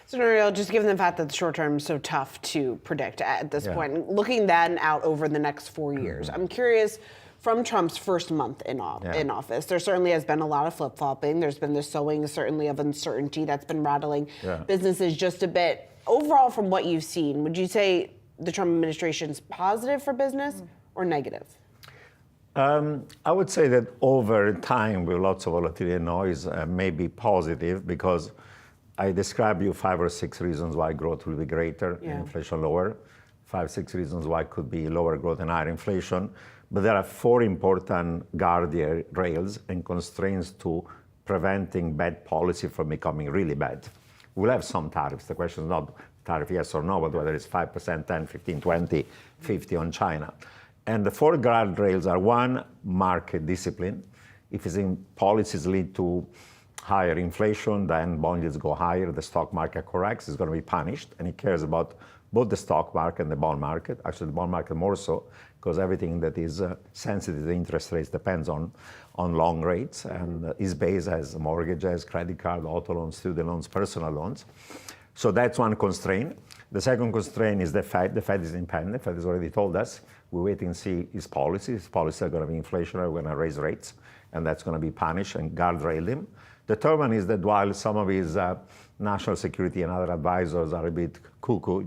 So, Nouriel, just given the fact that the short term is so tough to predict at this point, looking then out over the next 4 years, I'm curious. From Trump's first month in office, there certainly has been a lot of flip-flopping. There's been the sowing, certainly, of uncertainty that's been rattling businesses just a bit. Overall, from what you've seen, would you say the Trump administration is positive for business or negative? I would say that over time, with lots of volatility and noise, may be positive, because I described you 5 or 6 reasons why growth will be greater and inflation lower. 5, 6 reasons why it could be lower growth and higher inflation. But there are 4 important guardrails and constraints to preventing bad policy from becoming really bad. We'll have some tariffs. The question is not tariff yes or no, but whether it's 5%, 10, 15, 20, 50 on China. And the 4 guardrails are: 1, market discipline. If policies lead to higher inflation, then bond yields go higher, the stock market corrects, it's going to be punished. And it cares about both the stock market and the bond market. Actually, the bond market more so, because everything that is sensitive to interest rates depends on long rates, and is based as mortgages, credit card, auto loans, student loans, personal loans. So that's one constraint. The second constraint is the Fed. The Fed is independent. The Fed has already told us. We wait and see his policies. His policies are going to be inflationary. We're going to raise rates, and that's going to be punished and guardrail him. The third one is that while some of his national security and other advisors are a bit cuckoo,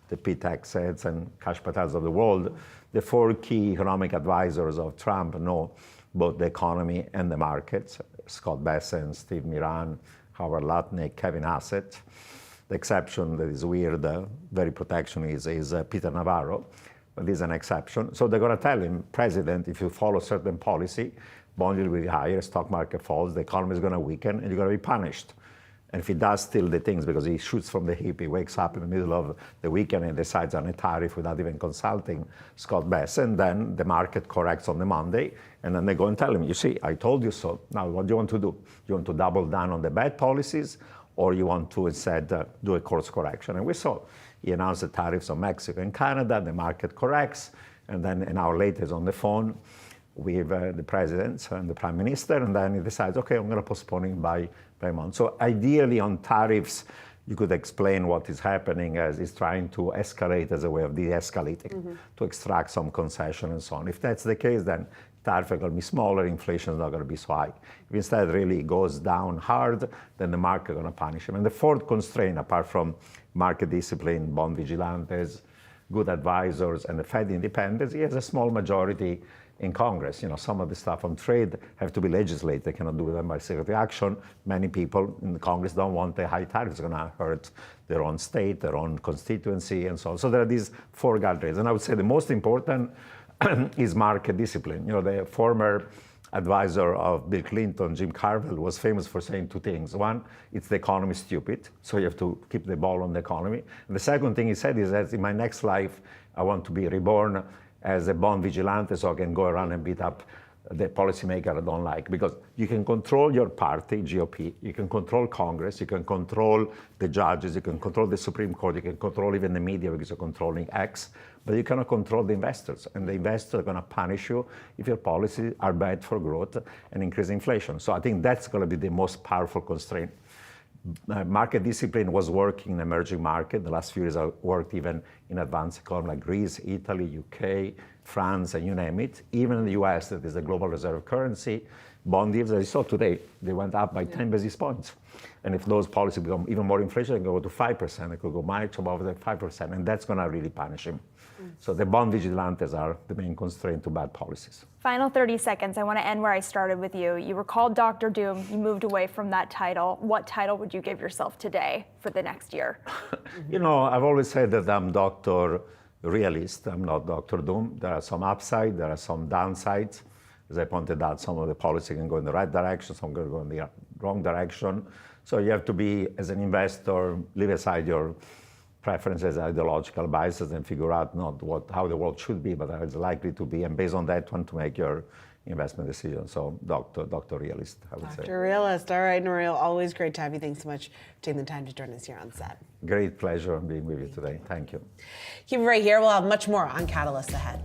the Pete Hexets and Kash Patels of the world, the 4 key economic advisors of Trump know both the economy and the markets: Scott Bessent, Steve Miran, Howard Lutnick, Kevin Hassett. The exception that is weird, very protectionist, is Peter Navarro, but he's an exception. So they're going to tell him, President, if you follow certain policy, bond yield will be higher, stock market falls, the economy is going to weaken, and you're going to be punished. And if he does still the things because he shoots from the hip, he wakes up in the middle of the weekend and decides on a tariff without even consulting Scott Bessent, then the market corrects on the Monday, and then they go and tell him, you see, I told you so. Now, what do you want to do? You want to double down on the bad policies, or you want to instead do a course correction? And we saw he announced the tariffs on Mexico and Canada, the market corrects, and then an hour later he's on the phone with the president and the prime minister, and then he decides, okay, I'm going to postpone it by a month. So ideally on tariffs, you could explain what is happening as he's trying to escalate as a way of de-escalating, to extract some concession and so on. If that's the case, then tariffs are going to be smaller, inflation is not going to be so high. If instead really goes down hard, then the market is going to punish him. And the fourth constraint, apart from market discipline, bond vigilantes, good advisors, and the Fed independence, he has a small majority in Congress. You know, some of the stuff on trade have to be legislated. They cannot do them by secretary action. Many people in the Congress don't want the high tariffs. It's going to hurt their own state, their own constituency, and so on. So there are these four guardrails. And I would say the most important is market discipline. You know, the former advisor of Bill Clinton, Jim Carville, was famous for saying two things. One, it's the economy stupid, so you have to keep the ball on the economy. And the second thing he said is that in my next life, I want to be reborn as a bond vigilante, so I can go around and beat up the policymaker I don't like. Because you can control your party, GOP, you can control Congress, you can control the judges, you can control the Supreme Court, you can control even the media because you're controlling X, but you cannot control the investors. And the investors are going to punish you if your policies are bad for growth and increase inflation. So I think that's going to be the most powerful constraint. Market discipline was working in emerging markets. The last few years I worked even in advanced economies like Greece, Italy, UK, France, and you name it. Even in the US, that is a global reserve currency, bond yields, as you saw today, they went up by 10 basis points. And if those policies become even more inflation, they can go to 5%. They could go much above the 5%, and that's going to really punish him. So the bond vigilantes are the main constraint to bad policies. Final 30 seconds. I want to end where I started with you. You were called Dr. Doom. You moved away from that title. What title would you give yourself today for the next year? You know, I've always said that I'm Dr. Realist. I'm not Dr. Doom. There are some upsides, there are some downsides. As I pointed out, some of the policy can go in the right direction, some can go in the wrong direction. So you have to be, as an investor, leave aside your preferences, ideological biases, and figure out not how the world should be, but how it's likely to be, and based on that one to make your investment decision. So Dr. Realist, I would say. Dr. Realist. All right, Nouriel, always great to have you. Thanks so much for taking the time to join us here on set. Great pleasure being with you today. Thank you. Keep it right here. We'll have much more on Catalyst ahead.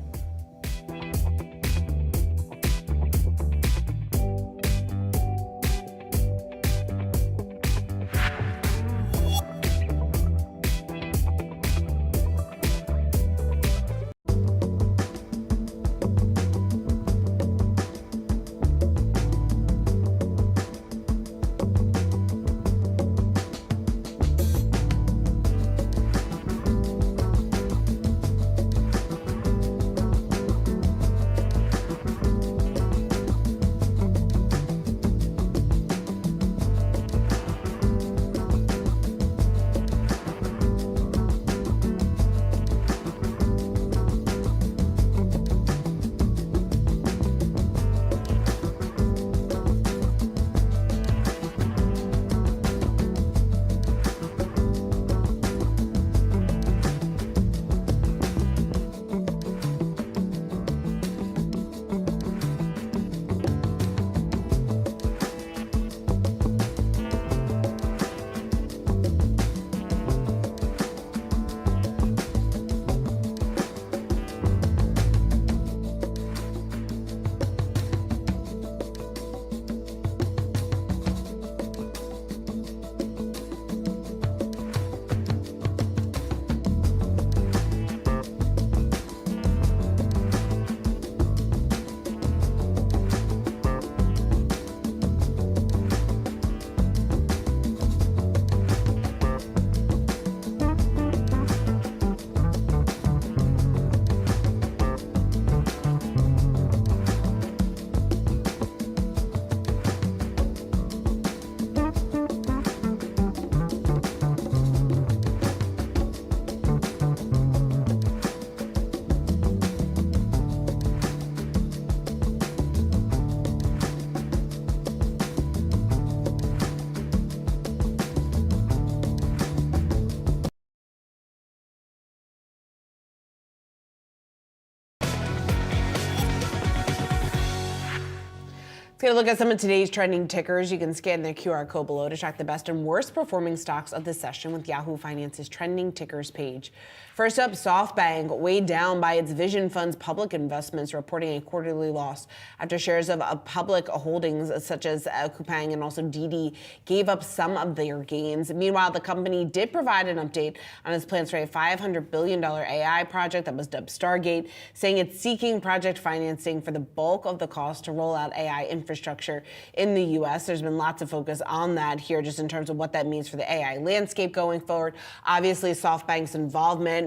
Take a look at some of today's trending tickers. You can scan the QR code below to track the best and worst performing stocks of the session with Yahoo Finance's trending tickers page. First up, SoftBank, weighed down by its Vision Fund's public investments, reporting a quarterly loss after shares of public holdings such as Coupang and also Didi gave up some of their gains. Meanwhile, the company did provide an update on its plans for a $500 billion AI project that was dubbed Stargate, saying it's seeking project financing for the bulk of the cost to roll out AI infrastructure in the U.S. There's been lots of focus on that here, just in terms of what that means for the AI landscape going forward. Obviously, SoftBank's involvement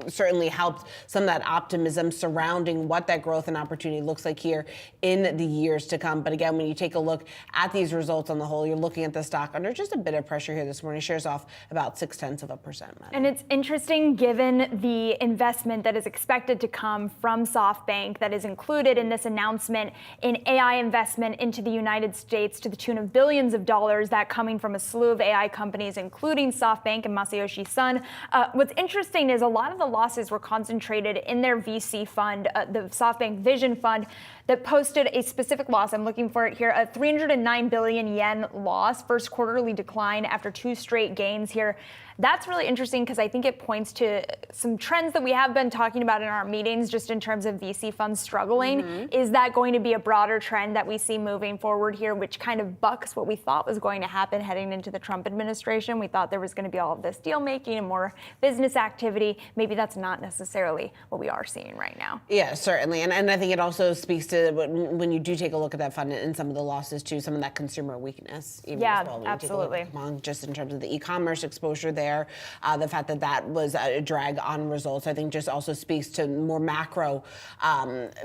certainly helped some of that optimism surrounding what that growth and opportunity looks like here in the years to come. But again, when you take a look at these results on the whole, you're looking at the stock under just a bit of pressure here this morning. Shares off about 0.6%. And it's interesting given the investment that is expected to come from SoftBank that is included in this announcement in AI investment into the United States to the tune of billions of dollars, that coming from a slew of AI companies, including SoftBank and Masayoshi Son. What's interesting is a lot of the losses were concentrated in their VC fund, the SoftBank Vision Fund, that posted a specific loss. I'm looking for it here, a 309 billion yen loss, first quarterly decline after 2 straight gains here. That's really interesting because I think it points to some trends that we have been talking about in our meetings, just in terms of VC funds struggling. Is that going to be a broader trend that we see moving forward here, which kind of bucks what we thought was going to happen heading into the Trump administration? We thought there was going to be all of this deal making and more business activity. Maybe that's not necessarily what we are seeing right now. Yeah, certainly. And I think it also speaks to when you do take a look at that fund and some of the losses too, some of that consumer weakness. Even yeah, as well, absolutely. Just in terms of the e-commerce exposure there. The fact that that was a drag on results, I think, just also speaks to more macro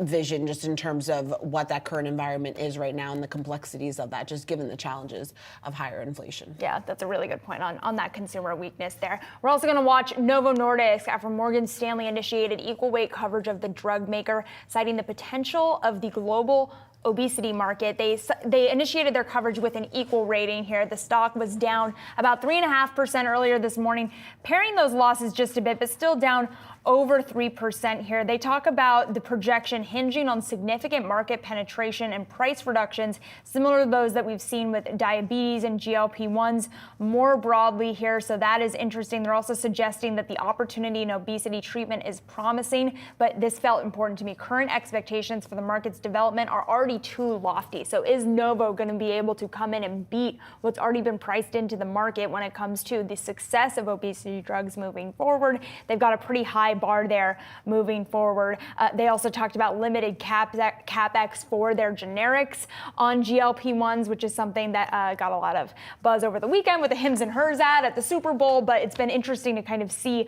vision, just in terms of what that current environment is right now and the complexities of that, just given the challenges of higher inflation. Yeah, that's a really good point on that consumer weakness there. We're also going to watch Novo Nordisk after Morgan Stanley initiated equal weight coverage of the drug maker, citing the potential of the global obesity market. They initiated their coverage with an equal rating here. The stock was down about 3.5% earlier this morning, paring those losses just a bit, but still down over 3% here. They talk about the projection hinging on significant market penetration and price reductions, similar to those that we've seen with diabetes and GLP-1s more broadly here. So that is interesting. They're also suggesting that the opportunity in obesity treatment is promising, but this felt important to me. Current expectations for the market's development are already too lofty. So is Novo going to be able to come in and beat what's already been priced into the market when it comes to the success of obesity drugs moving forward? They've got a pretty high bar there moving forward. They also talked about limited capex for their generics on GLP-1s, which is something that got a lot of buzz over the weekend with the Hims and Hers ad at the Super Bowl. But it's been interesting to kind of see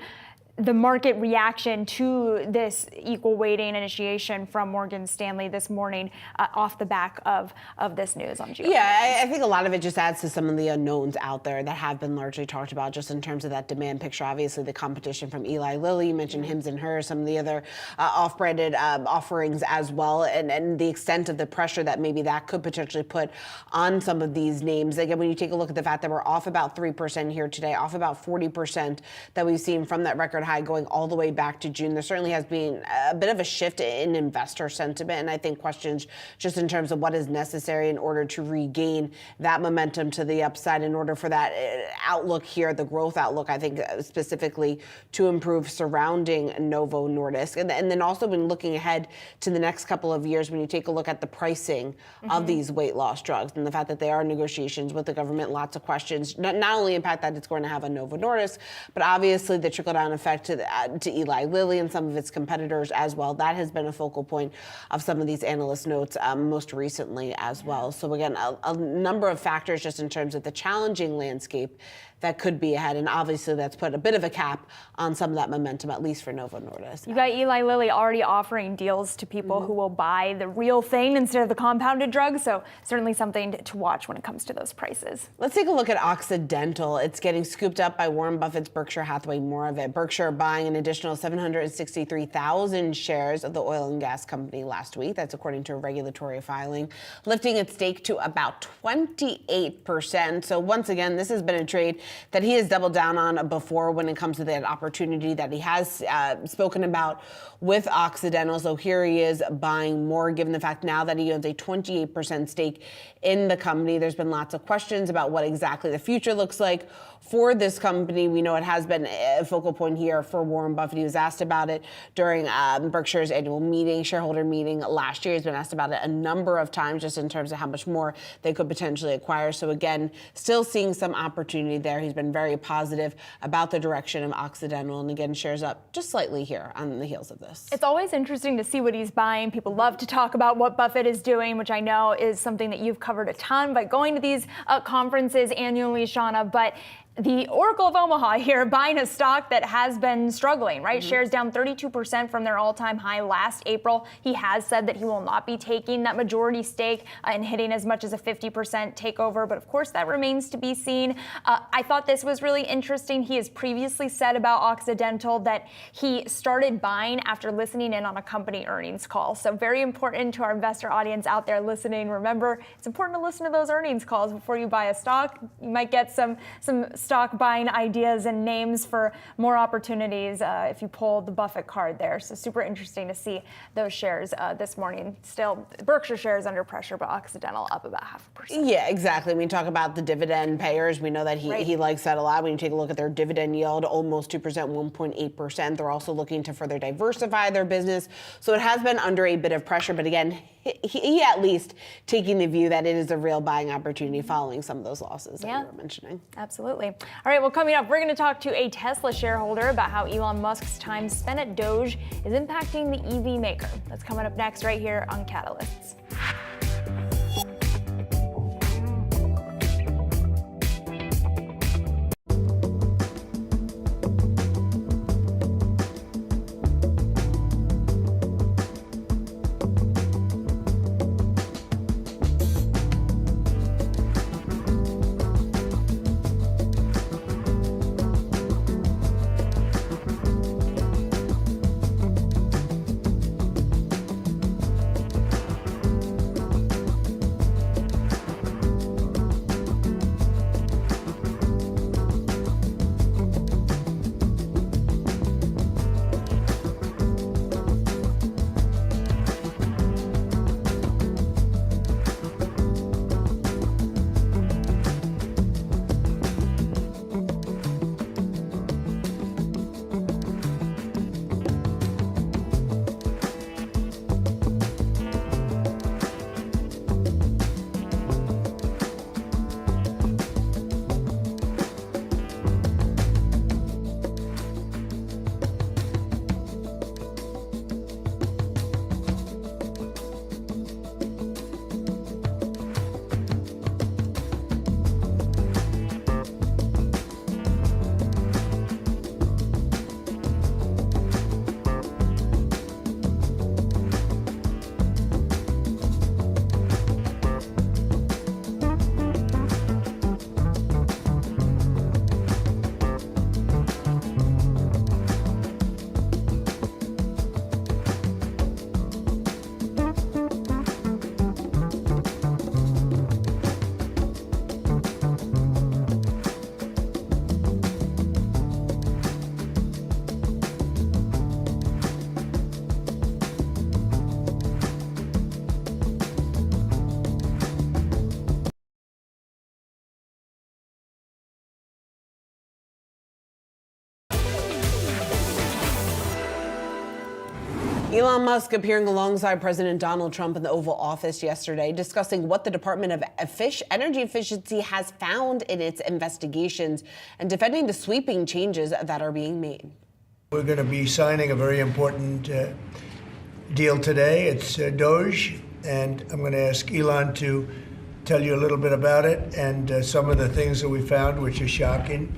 the market reaction to this equal weighting initiation from Morgan Stanley this morning off the back of this news on GLP. Yeah, I think a lot of it just adds to some of the unknowns out there that have been largely talked about just in terms of that demand picture. Obviously, the competition from Eli Lilly, you mentioned Hims and Hers, some of the other off-branded offerings as well, and the extent of the pressure that maybe that could potentially put on some of these names. Again, when you take a look at the fact that we're off about 3% here today, off about 40% that we've seen from that record high going all the way back to June. There certainly has been a bit of a shift in investor sentiment, and I think questions just in terms of what is necessary in order to regain that momentum to the upside, in order for that outlook here, the growth outlook, I think specifically to improve surrounding Novo Nordisk. And then also when looking ahead to the next couple of years, when you take a look at the pricing of these weight loss drugs and the fact that they are negotiations with the government, lots of questions, not only impact that it's going to have on Novo Nordisk, but obviously the trickle-down effect to Eli Lilly and some of its competitors as well. That has been a focal point of some of these analyst notes most recently as well. So again, a number of factors just in terms of the challenging landscape that could be ahead. And obviously that's put a bit of a cap on some of that momentum, at least for Novo Nordisk. You got Eli Lilly already offering deals to people who will buy the real thing instead of the compounded drugs. So certainly something to watch when it comes to those prices. Let's take a look at Occidental. It's getting scooped up by Warren Buffett's Berkshire Hathaway, more of it. Berkshire Berkshire buying an additional 763,000 shares of the oil and gas company last week. That's according to a regulatory filing, lifting its stake to about 28%. So once again, this has been a trade that he has doubled down on before when it comes to that opportunity that he has spoken about with Occidental. So here he is buying more, given the fact now that he owns a 28% stake in the company. There's been lots of questions about what exactly the future looks like for this company. We know it has been a focal point here for Warren Buffett. He was asked about it during Berkshire's annual meeting, shareholder meeting last year. He's been asked about it a number of times just in terms of how much more they could potentially acquire. So again, still seeing some opportunity there. He's been very positive about the direction of Occidental, and again, shares up just slightly here on the heels of this. It's always interesting to see what he's buying. People love to talk about what Buffett is doing, which I know is something that you've covered a ton by going to these conferences annually, Shauna, but the Oracle of Omaha here buying a stock that has been struggling, right? Shares down 32% from their all-time high last April. He has said that he will not be taking that majority stake and hitting as much as a 50% takeover, but of course that remains to be seen. I thought this was really interesting. He has previously said about Occidental that he started buying after listening in on a company earnings call. So very important to our investor audience out there listening. Remember, it's important to listen to those earnings calls before you buy a stock. You might get some stock buying ideas and names for more opportunities if you pull the Buffett card there. So super interesting to see those shares this morning. Still, Berkshire shares under pressure, but Occidental up about 0.5%. Yeah, exactly. When you talk about the dividend payers, we know that he likes that a lot. When you take a look at their dividend yield, almost 2%, 1.8%. They're also looking to further diversify their business. So it has been under a bit of pressure, but again, he at least taking the view that it is a real buying opportunity following some of those losses that you were mentioning. Absolutely. All right, well, coming up, we're going to talk to a Tesla shareholder about how Elon Musk's time spent at Doge is impacting the EV maker. That's coming up next right here on Catalysts. Elon Musk appearing alongside President Donald Trump in the Oval Office yesterday, discussing what the Department of Energy Efficiency has found in its investigations and defending the sweeping changes that are being made. We're going to be signing a very important deal today. It's Doge, and I'm going to ask Elon to tell you a little bit about it and some of the things that we found, which are shocking.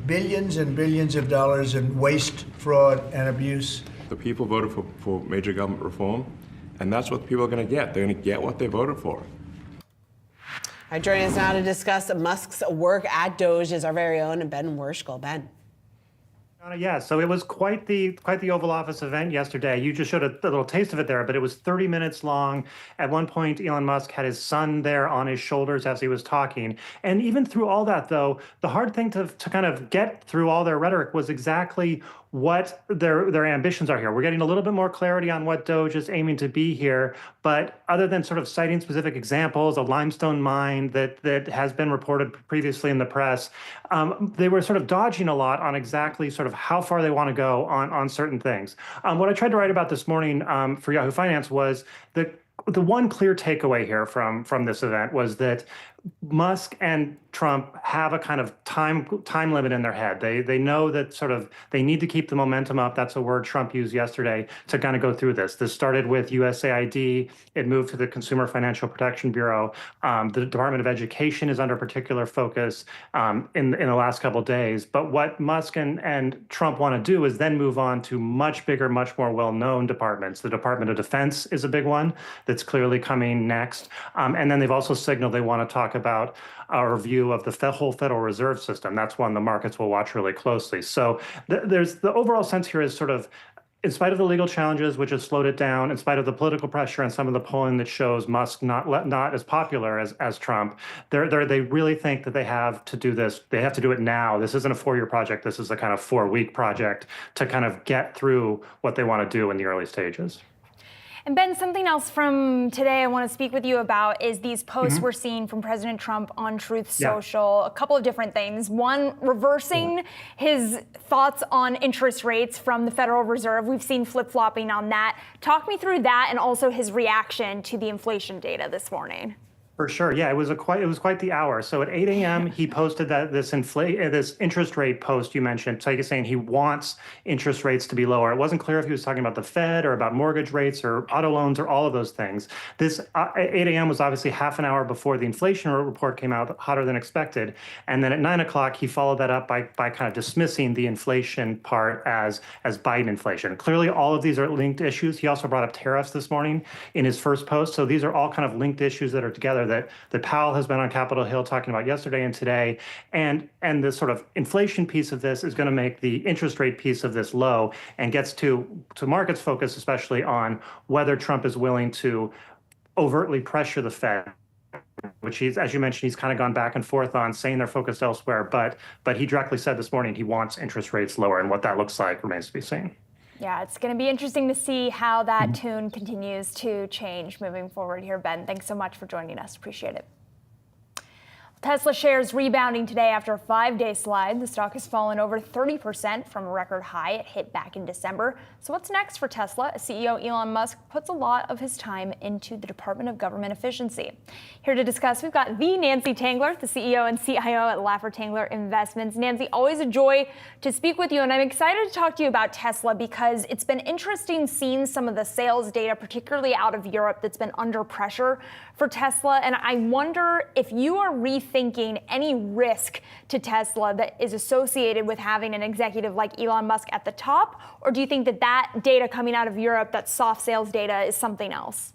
Billions and billions of dollars in waste, fraud, and abuse. The people voted for major government reform, and that's what the people are going to get. They're going to get what they voted for. All right, joining us now to discuss Musk's work at Doge is our very own Ben Worschel. Ben. Yeah, so it was quite the Oval Office event yesterday. You just showed a little taste of it there, but it was 30 minutes long. At one point, Elon Musk had his son there on his shoulders as he was talking. And even through all that, though, the hard thing to kind of get through all their rhetoric was exactly what their ambitions are here. We're getting a little bit more clarity on what Doge is aiming to be here, but other than sort of citing specific examples, a limestone mine that has been reported previously in the press, they were sort of dodging a lot on exactly sort of how far they want to go on certain things. What I tried to write about this morning for Yahoo Finance was that the one clear takeaway here from this event was that Musk and Trump have a kind of time limit in their head. They know that sort of they need to keep the momentum up. That's a word Trump used yesterday to kind of go through this. This started with USAID. It moved to the Consumer Financial Protection Bureau. The Department of Education is under particular focus in the last couple of days. But what Musk and Trump want to do is then move on to much bigger, much more well-known departments. The Department of Defense is a big one that's clearly coming next. And then they've also signaled they want to talk about our view of the whole Federal Reserve System. That's one the markets will watch really closely. So there's the overall sense here is sort of, in spite of the legal challenges, which have slowed it down, in spite of the political pressure and some of the polling that shows Musk not as popular as Trump, they really think that they have to do this. They have to do it now. This isn't a 4-year project. This is a kind of 4-week project to kind of get through what they want to do in the early stages. And Ben, something else from today I want to speak with you about is these posts we're seeing from President Trump on Truth Social. A couple of different things. One, reversing his thoughts on interest rates from the Federal Reserve. We've seen flip-flopping on that. Talk me through that and also his reaction to the inflation data this morning. For sure. Yeah, it was quite the hour. So at 8 a.m., he posted this interest rate post you mentioned, saying he wants interest rates to be lower. It wasn't clear if he was talking about the Fed or about mortgage rates or auto loans or all of those things. This 8 a.m. was obviously half an hour before the inflation report came out, hotter than expected. And then at 9 o'clock, he followed that up by kind of dismissing the inflation part as Biden inflation. Clearly, all of these are linked issues. He also brought up tariffs this morning in his first post. So these are all kind of linked issues that are together that Powell has been on Capitol Hill talking about yesterday and today. And the sort of inflation piece of this is going to make the interest rate piece of this low and gets to markets focus, especially on whether Trump is willing to overtly pressure the Fed, which he's, as you mentioned, he's kind of gone back and forth on, saying they're focused elsewhere. But he directly said this morning he wants interest rates lower, and what that looks like remains to be seen. Yeah, it's going to be interesting to see how that tune continues to change moving forward here. Ben, thanks so much for joining us. Appreciate it. Tesla shares rebounding today after a 5-day slide. The stock has fallen over 30% from a record high it hit back in December. So what's next for Tesla? CEO Elon Musk puts a lot of his time into the Department of Government Efficiency. Here to discuss, we've got the Nancy Tangler, the CEO and CIO at Laffer Tangler Investments. Nancy, always a joy to speak with you, and I'm excited to talk to you about Tesla because it's been interesting seeing some of the sales data, particularly out of Europe, that's been under pressure for Tesla. And I wonder if you are rethinking any risk to Tesla that is associated with having an executive like Elon Musk at the top, or do you think that data coming out of Europe, that soft sales data, is something else?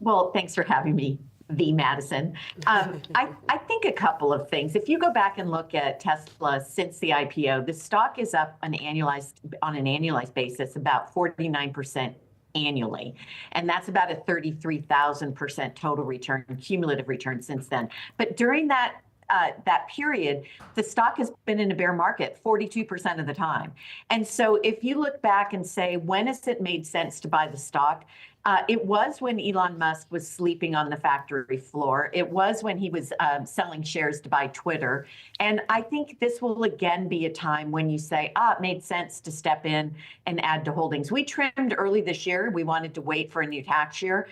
Well, thanks for having me, V. Madison. I think a couple of things. If you go back and look at Tesla since the IPO, the stock is up on an annualized basis about 49% annually. And that's about a 33,000% total return, cumulative return since then. But during that period, the stock has been in a bear market 42% of the time. And so if you look back and say, when has it made sense to buy the stock? It was when Elon Musk was sleeping on the factory floor. It was when he was selling shares to buy Twitter. And I think this will again be a time when you say, it made sense to step in and add to holdings. We trimmed early this year. We wanted to wait for a new tax year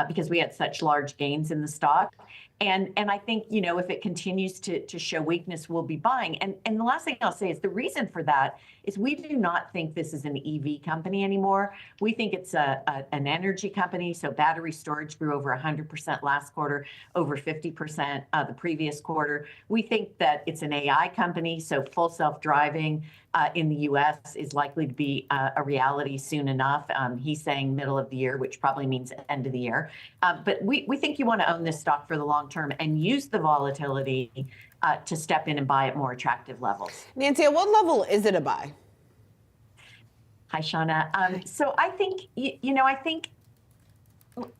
because we had such large gains in the stock. And I think, if it continues to show weakness, we'll be buying. And the last thing I'll say is the reason for that is we do not think this is an EV company anymore. We think it's an energy company. So battery storage grew over 100% last quarter, over 50% the previous quarter. We think that it's an AI company. So full self-driving in the US is likely to be a reality soon enough. He's saying middle of the year, which probably means end of the year. But we think you want to own this stock for the long term and use the volatility to step in and buy at more attractive levels. Nancy, at what level is it a buy? Hi, Shauna. So I think, I think,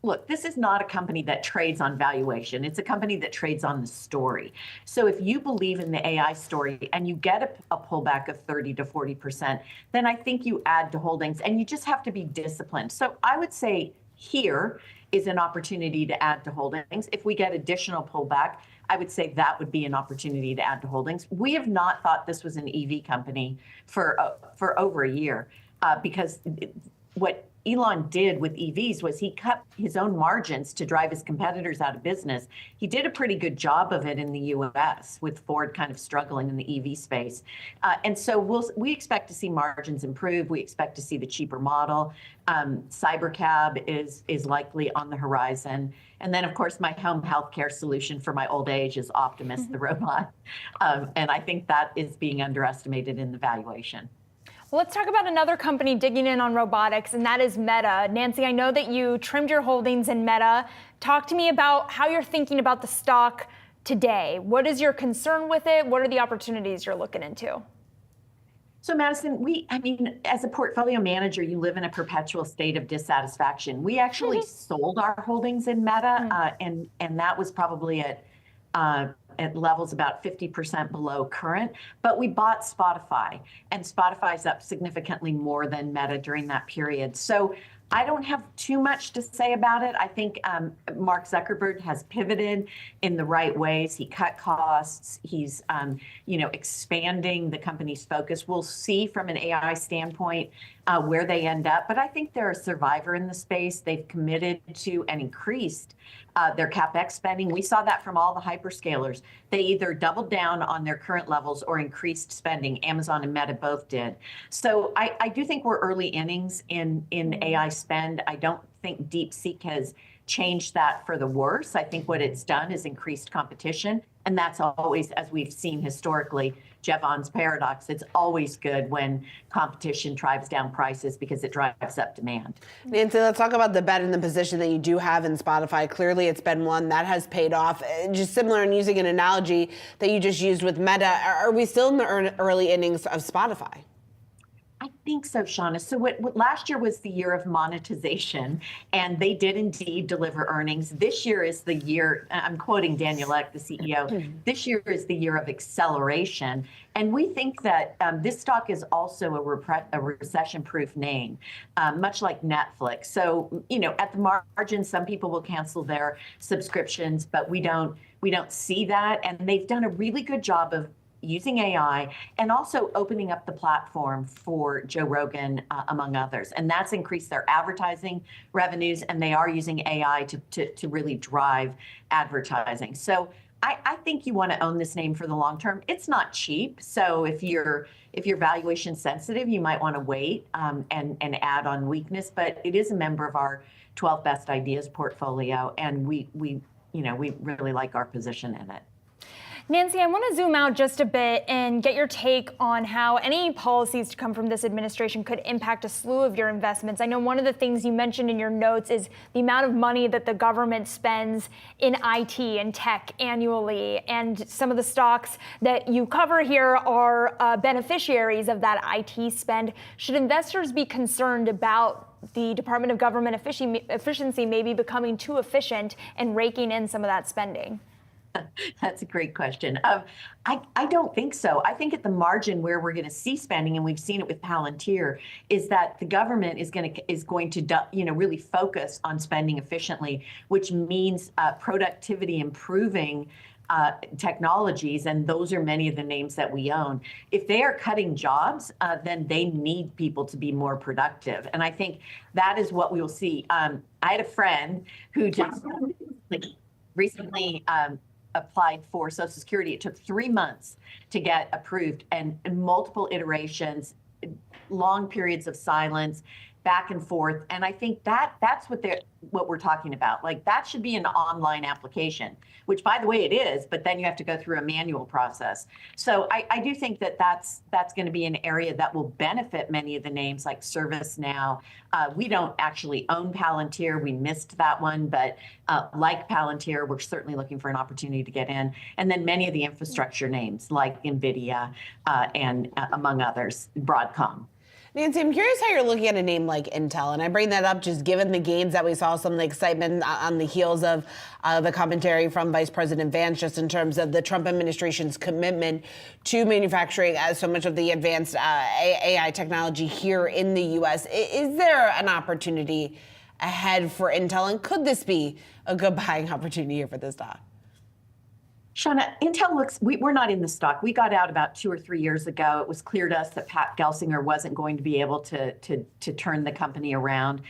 look, this is not a company that trades on valuation. It's a company that trades on the story. So if you believe in the AI story and you get a pullback of 30 to 40%, then I think you add to holdings, and you just have to be disciplined. So I would say here is an opportunity to add to holdings. If we get additional pullback, I would say that would be an opportunity to add to holdings. We have not thought this was an EV company for over a year because what Elon did with EVs was he cut his own margins to drive his competitors out of business. He did a pretty good job of it in the US with Ford kind of struggling in the EV space. And so we expect to see margins improve. We expect to see the cheaper model. Cybercab is likely on the horizon. And then, of course, my home healthcare solution for my old age is Optimus, the robot. And I think that is being underestimated in the valuation. Well, let's talk about another company digging in on robotics, and that is Meta. Nancy, I know that you trimmed your holdings in Meta. Talk to me about how you're thinking about the stock today. What is your concern with it? What are the opportunities you're looking into? So Madison, as a portfolio manager, you live in a perpetual state of dissatisfaction. We actually sold our holdings in Meta, and that was probably at levels about 50% below current, but we bought Spotify, and Spotify's up significantly more than Meta during that period. So I don't have too much to say about it. I think Mark Zuckerberg has pivoted in the right ways. He cut costs. He's, expanding the company's focus. We'll see from an AI standpoint where they end up. But I think they're a survivor in the space. They've committed to and increased their CapEx spending. We saw that from all the hyperscalers. They either doubled down on their current levels or increased spending. Amazon and Meta both did. So I do think we're early innings in AI spend. I don't think DeepSeek has changed that for the worse. I think what it's done is increased competition. And that's always, as we've seen historically, Jevons paradox, it's always good when competition drives down prices because it drives up demand. Nancy, let's talk about the bet and the position that you do have in Spotify. Clearly, it's been one that has paid off. Just similar in using an analogy that you just used with Meta, are we still in the early innings of Spotify? I think so, Shauna. So what last year was the year of monetization, and they did indeed deliver earnings. This year is the year, I'm quoting Daniel Ek, the CEO, this year is the year of acceleration. And we think that this stock is also a recession-proof name, much like Netflix. So, at the margin, some people will cancel their subscriptions, but we don't see that. And they've done a really good job of using AI and also opening up the platform for Joe Rogan, among others. And that's increased their advertising revenues, and they are using AI to really drive advertising. So I think you want to own this name for the long term. It's not cheap. So if you're valuation sensitive, you might want to wait and add on weakness. But it is a member of our 12 best ideas portfolio, and we really like our position in it. Nancy, I want to zoom out just a bit and get your take on how any policies to come from this administration could impact a slew of your investments. I know one of the things you mentioned in your notes is the amount of money that the government spends in IT and tech annually, and some of the stocks that you cover here are beneficiaries of that IT spend. Should investors be concerned about the Department of Government Efficiency maybe becoming too efficient and raking in some of that spending? That's a great question. I don't think so. I think at the margin where we're going to see spending, and we've seen it with Palantir, is that the government is going to really focus on spending efficiently, which means productivity improving technologies, and those are many of the names that we own. If they are cutting jobs, then they need people to be more productive, and I think that is what we will see. I had a friend who just recently applied for Social Security. It took 3 months to get approved, and multiple iterations, long periods of silence. back and forth. And I think that's what we're talking about. Like, that should be an online application, which, by the way, it is, but then you have to go through a manual process. So I do think that's going to be an area that will benefit many of the names like ServiceNow. We don't actually own Palantir. We missed that one, but like Palantir, we're certainly looking for an opportunity to get in. And then many of the infrastructure names like NVIDIA and among others, Broadcom. Nancy, I'm curious how you're looking at a name like Intel, and I bring that up just given the gains that we saw, some of the excitement on the heels of the commentary from Vice President Vance, just in terms of the Trump administration's commitment to manufacturing so much of the advanced AI technology here in the U.S. Is there an opportunity ahead for Intel, and could this be a good buying opportunity here for this stock? Shauna, Intel we're not in the stock. We got out about 2 or 3 years ago. It was clear to us that Pat Gelsinger wasn't going to be able to turn the company around.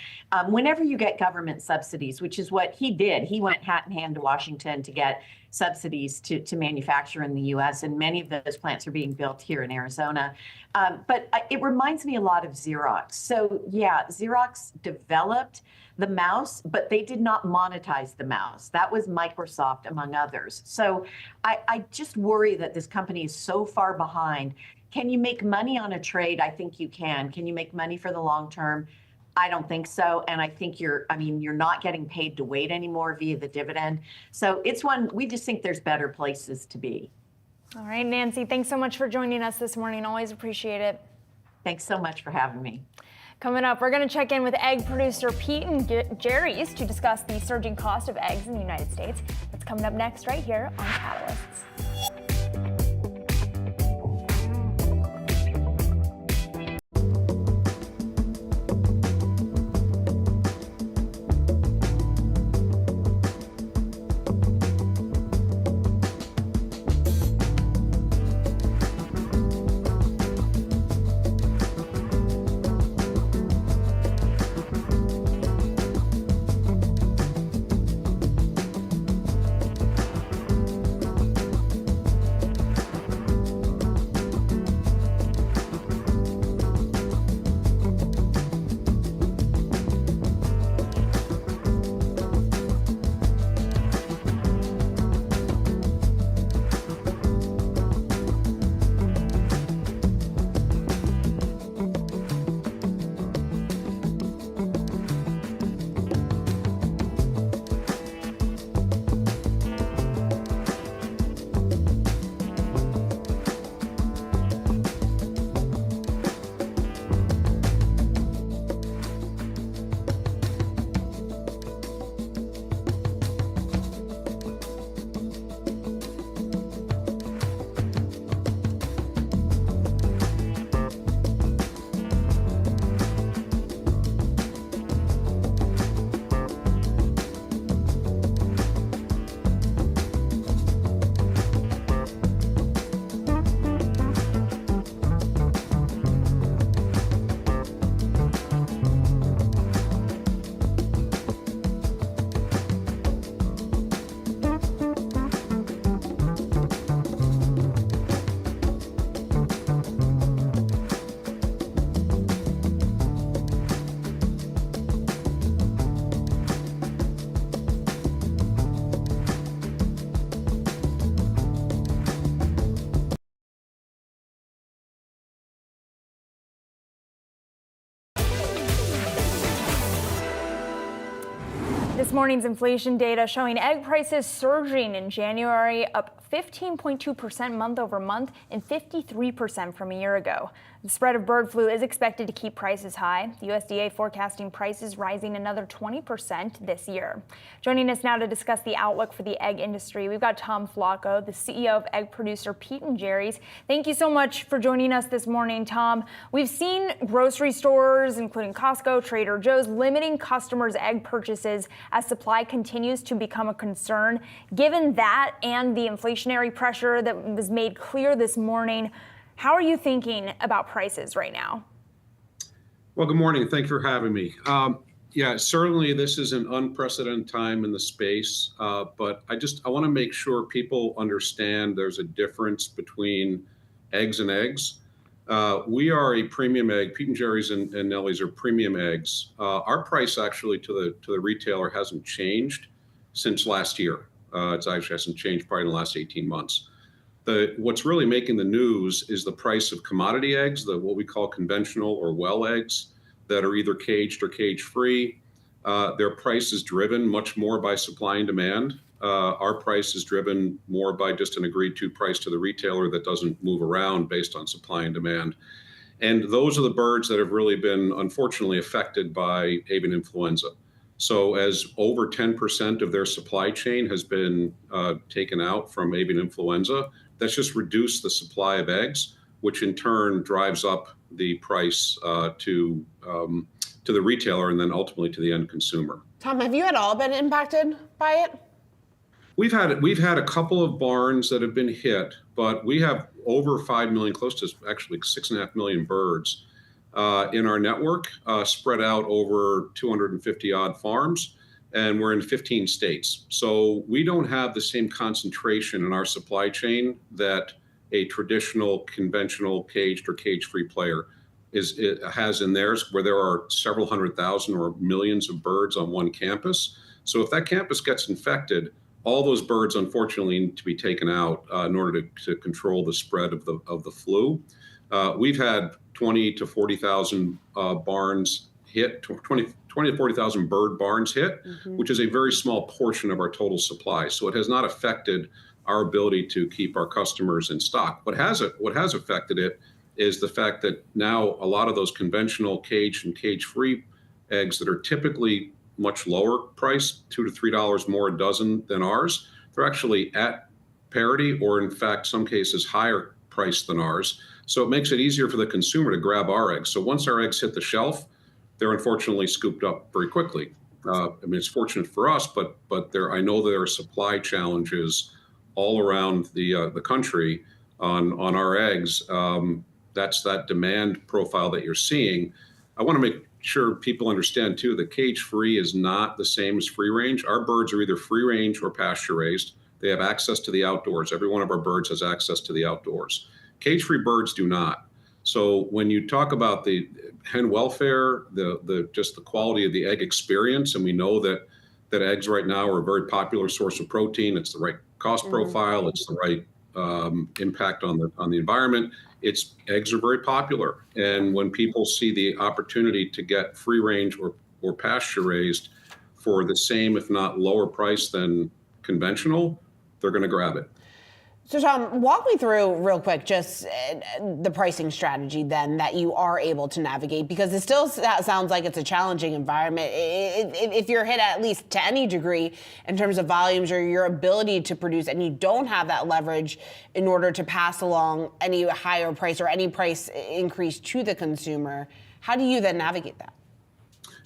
Whenever you get government subsidies, which is what he did, he went hat in hand to Washington to get subsidies to manufacture in the U.S., and many of those plants are being built here in Arizona. But it reminds me a lot of Xerox. So yeah, Xerox developed the mouse, but they did not monetize the mouse. That was Microsoft, among others. So I just worry that this company is so far behind. Can you make money on a trade? I think you can. Can you make money for the long term? I don't think so. And I think you're not getting paid to wait anymore via the dividend. So it's one, we just think there's better places to be. All right, Nancy, thanks so much for joining us this morning. Always appreciate it. Thanks so much for having me. Coming up, we're going to check in with egg producer Pete and Jerry's to discuss the surging cost of eggs in the United States. That's coming up next right here on Catalysts. This morning's inflation data showing egg prices surging in January, up 15.2% month over month and 53% from a year ago. The spread of bird flu is expected to keep prices high. The USDA forecasting prices rising another 20% this year. Joining us now to discuss the outlook for the egg industry, we've got Tom Flacco, the CEO of egg producer Pete and Jerry's. Thank you so much for joining us this morning, Tom. We've seen grocery stores, including Costco, Trader Joe's, limiting customers' egg purchases as supply continues to become a concern. Given that and the inflationary pressure that was made clear this morning, how are you thinking about prices right now? Well, good morning. Thanks for having me. Yeah, certainly this is an unprecedented time in the space, but I want to make sure people understand there's a difference between eggs and eggs. We are a premium egg. Pete and Jerry's and Nellie's are premium eggs. Our price actually to the retailer hasn't changed since last year. It actually hasn't changed probably in the last 18 months. What's really making the news is the price of commodity eggs, what we call conventional or well eggs that are either caged or cage-free. Their price is driven much more by supply and demand. Our price is driven more by just an agreed-to price to the retailer that doesn't move around based on supply and demand. And those are the birds that have really been, unfortunately, affected by avian influenza. So as over 10% of their supply chain has been taken out from avian influenza, that's just reduced the supply of eggs, which in turn drives up the price to the retailer and then ultimately to the end consumer. Tom, have you at all been impacted by it? We've had a couple of barns that have been hit, but we have over 5 million, close to actually 6.5 million birds in our network, spread out over 250 odd farms, and we're in 15 states. So we don't have the same concentration in our supply chain that a traditional conventional caged or cage-free player has in theirs, where there are several 100,000 or millions of birds on one campus. So if that campus gets infected, all those birds unfortunately need to be taken out in order to control the spread of the flu. We've had 20 to 40,000 barns hit, 20 to 40,000 bird barns hit, which is a very small portion of our total supply. So it has not affected our ability to keep our customers in stock. What has affected it is the fact that now a lot of those conventional cage and cage-free eggs that are typically much lower price, $2 to $3 more a dozen than ours, they're actually at parity or in fact, some cases higher price than ours. So it makes it easier for the consumer to grab our eggs. So once our eggs hit the shelf, they're unfortunately scooped up very quickly. I mean, it's fortunate for us, but I know there are supply challenges all around the country on our eggs. That's that demand profile that you're seeing. I want to make sure people understand too that cage-free is not the same as free range. Our birds are either free range or pasture raised. They have access to the outdoors. Every one of our birds has access to the outdoors. Cage-free birds do not. So when you talk about the hen welfare, just the quality of the egg experience, and we know that eggs right now are a very popular source of protein. It's the right cost profile. It's the right impact on the environment. Eggs are very popular. And when people see the opportunity to get free range or pasture raised for the same, if not lower price than conventional, they're going to grab it. So Tom, walk me through real quick just the pricing strategy then that you are able to navigate, because it still sounds like it's a challenging environment. If you're hit at least to any degree in terms of volumes or your ability to produce, and you don't have that leverage in order to pass along any higher price or any price increase to the consumer, how do you then navigate that?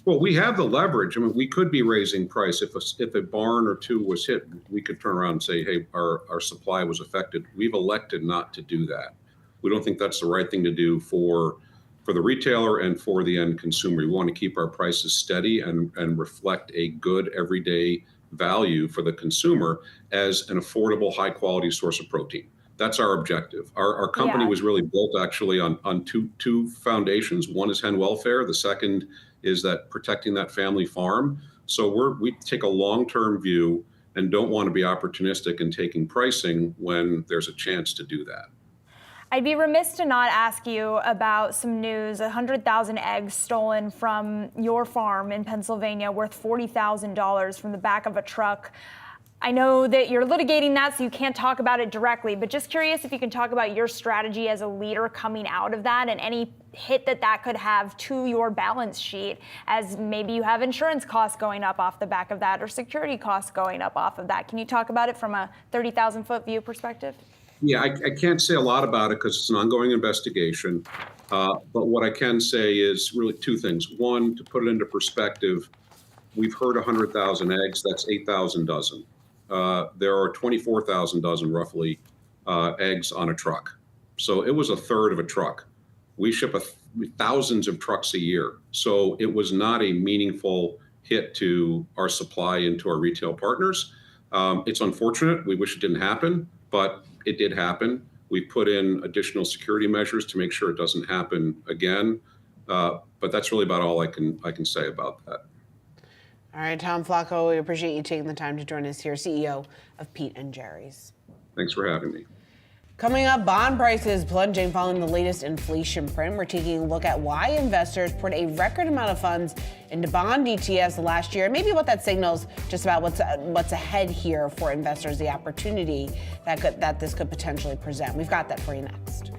Well, we have the leverage. I mean, we could be raising price. If a barn or two was hit, we could turn around and say, hey, our supply was affected. We've elected not to do that. We don't think that's the right thing to do for the retailer and for the end consumer. We want to keep our prices steady and reflect a good everyday value for the consumer as an affordable, high quality source of protein. That's our objective. Our company was really built actually on two foundations. One is hen welfare. The second is that protecting that family farm. So we take a long-term view and don't want to be opportunistic in taking pricing when there's a chance to do that. I'd be remiss to not ask you about some news. 100,000 eggs stolen from your farm in Pennsylvania worth $40,000 from the back of a truck. I know that you're litigating that, so you can't talk about it directly, but just curious if you can talk about your strategy as a leader coming out of that and any hit that could have to your balance sheet, as maybe you have insurance costs going up off the back of that or security costs going up off of that. Can you talk about it from a 30,000-foot view perspective? Yeah, I can't say a lot about it because it's an ongoing investigation. But what I can say is really two things. One, to put it into perspective, we've heard 100,000 eggs, that's 8,000 dozen. There are 24,000 dozen roughly eggs on a truck. So it was a third of a truck. We ship thousands of trucks a year. So it was not a meaningful hit to our supply and to our retail partners. It's unfortunate. We wish it didn't happen, but it did happen. We put in additional security measures to make sure it doesn't happen again. But that's really about all I can say about that. All right, Tom Flacco, we appreciate you taking the time to join us here, CEO of Pete & Jerry's. Thanks for having me. Coming up, bond prices plunging following the latest inflation print. We're taking a look at why investors poured a record amount of funds into bond ETFs last year, and maybe what that signals just about what's ahead here for investors, the opportunity that this could potentially present. We've got that for you next.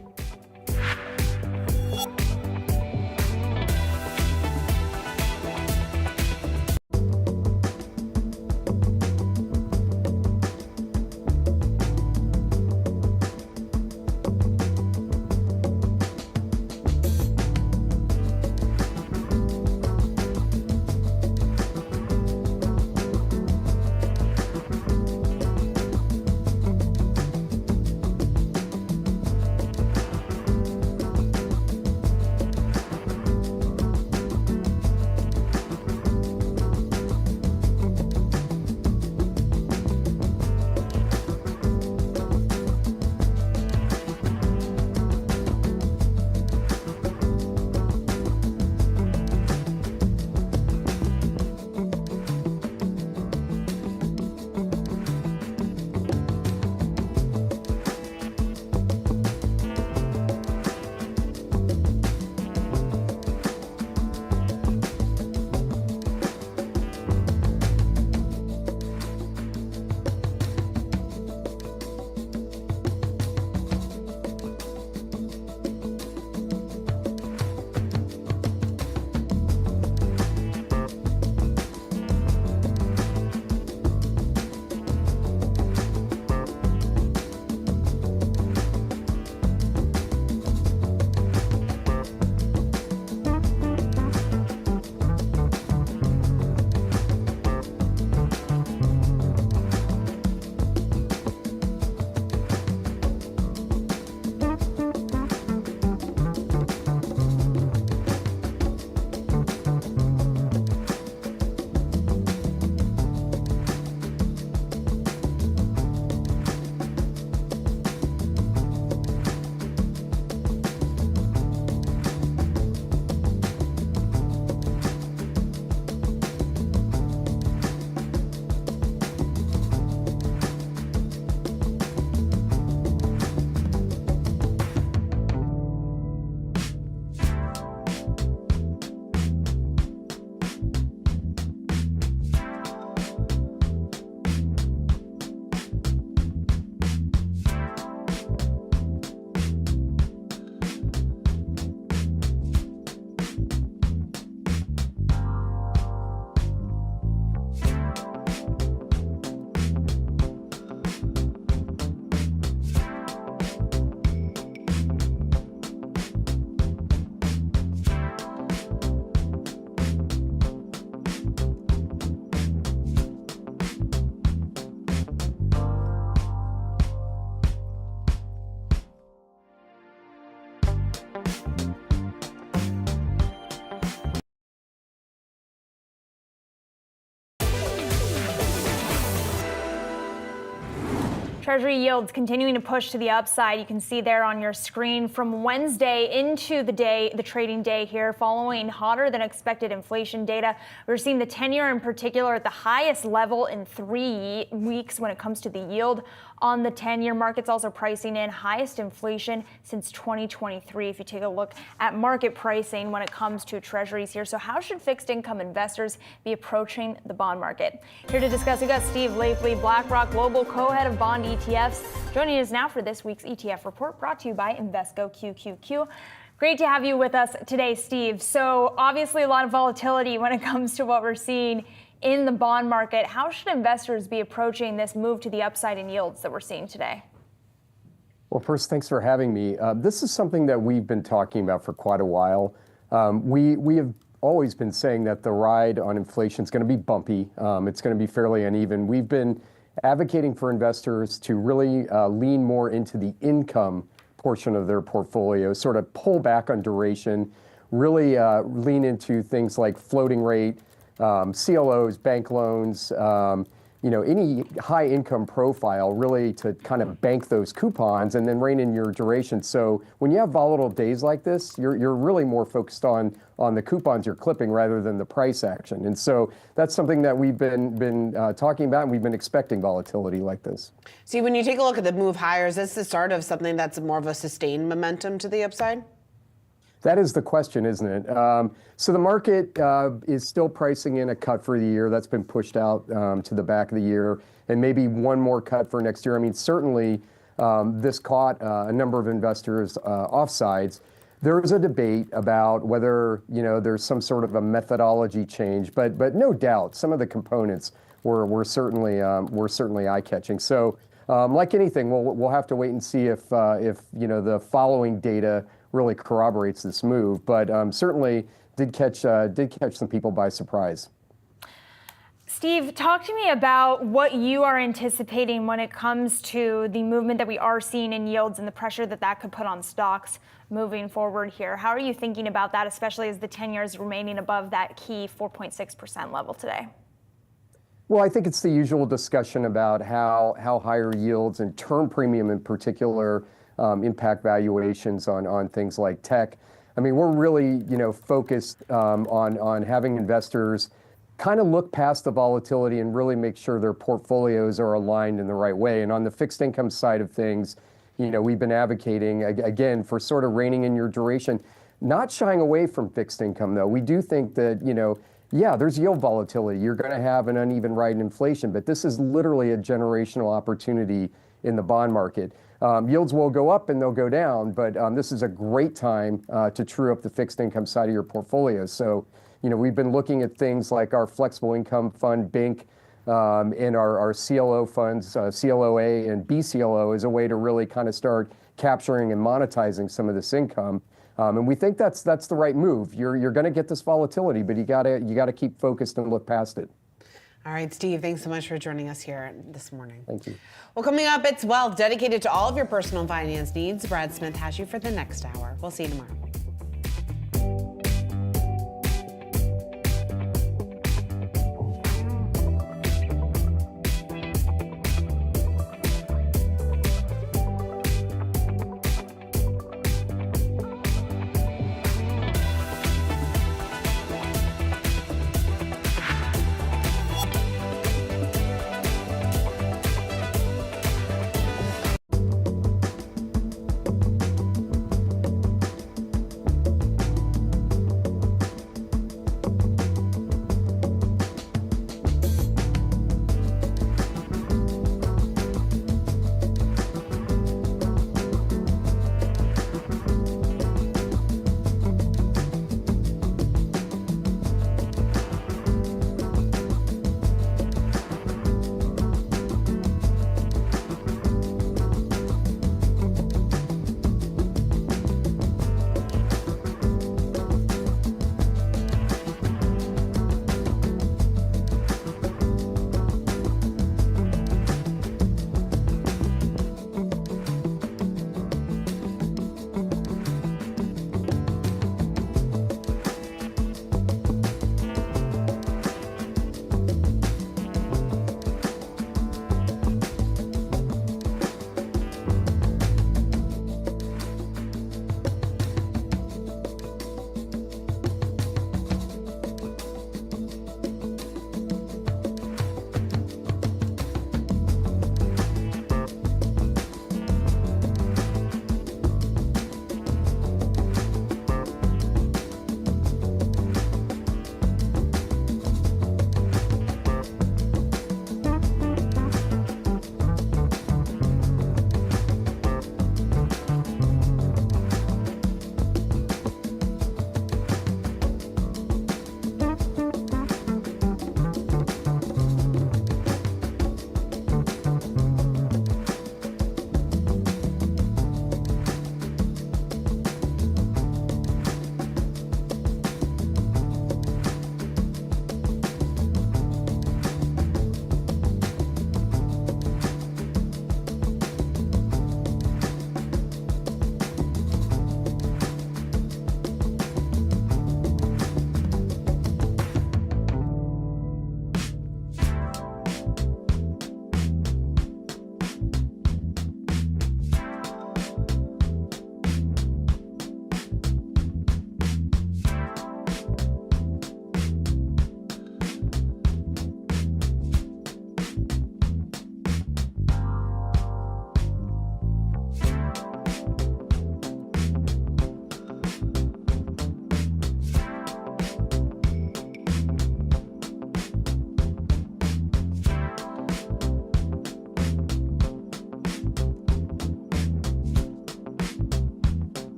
Treasury yields continuing to push to the upside. You can see there on your screen from Wednesday into the trading day here, following hotter than expected inflation data. We're seeing the 10-year in particular at the highest level in 3 weeks when it comes to the yield on the 10-year. Markets also pricing in highest inflation since 2023. If you take a look at market pricing when it comes to treasuries here. So how should fixed income investors be approaching the bond market? Here to discuss, we've got Steve Laifley, BlackRock Global co-head of bond ETFs, joining us now for this week's ETF report brought to you by Invesco QQQ. Great to have you with us today, Steve. So obviously a lot of volatility when it comes to what we're seeing in the bond market. How should investors be approaching this move to the upside in yields that we're seeing today? Well, first, thanks for having me. This is something that we've been talking about for quite a while. We have always been saying that the ride on inflation is going to be bumpy. It's going to be fairly uneven. We've been advocating for investors to really lean more into the income portion of their portfolio, sort of pull back on duration, really lean into things like floating rate, CLOs, bank loans, any high income profile really to kind of bank those coupons and then rein in your duration. So when you have volatile days like this, you're really more focused on the coupons you're clipping rather than the price action. And so that's something that we've been talking about, and we've been expecting volatility like this. See, when you take a look at the move higher, is this the start of something that's more of a sustained momentum to the upside? That is the question, isn't it? So the market is still pricing in a cut for the year. That's been pushed out to the back of the year, and maybe one more cut for next year. I mean, certainly this caught a number of investors offsides. There is a debate about whether there's some sort of a methodology change, but no doubt some of the components were certainly eye-catching. So like anything, we'll have to wait and see if the following data really corroborates this move, but certainly did catch some people by surprise. Steve, talk to me about what you are anticipating when it comes to the movement that we are seeing in yields and the pressure that could put on stocks moving forward here. How are you thinking about that, especially as the 10-year is remaining above that key 4.6% level today? Well, I think it's the usual discussion about how higher yields and term premium in particular impact valuations on things like tech. I mean, we're really focused on having investors kind of look past the volatility and really make sure their portfolios are aligned in the right way. And on the fixed income side of things, we've been advocating again for sort of reining in your duration, not shying away from fixed income though. We do think that yeah, there's yield volatility. You're going to have an uneven ride in inflation, but this is literally a generational opportunity in the bond market. Yields will go up and they'll go down, but this is a great time to true up the fixed income side of your portfolio. So, we've been looking at things like our flexible income fund, BINC, and our CLO funds, CLOA and BCLO, as a way to really kind of start capturing and monetizing some of this income. And we think that's the right move. You're going to get this volatility, but you gotta keep focused and look past it. All right, Steve, thanks so much for joining us here this morning. Thank you. Well, coming up, it's Wealth, dedicated to all of your personal finance needs. Brad Smith has you for the next hour. We'll see you tomorrow.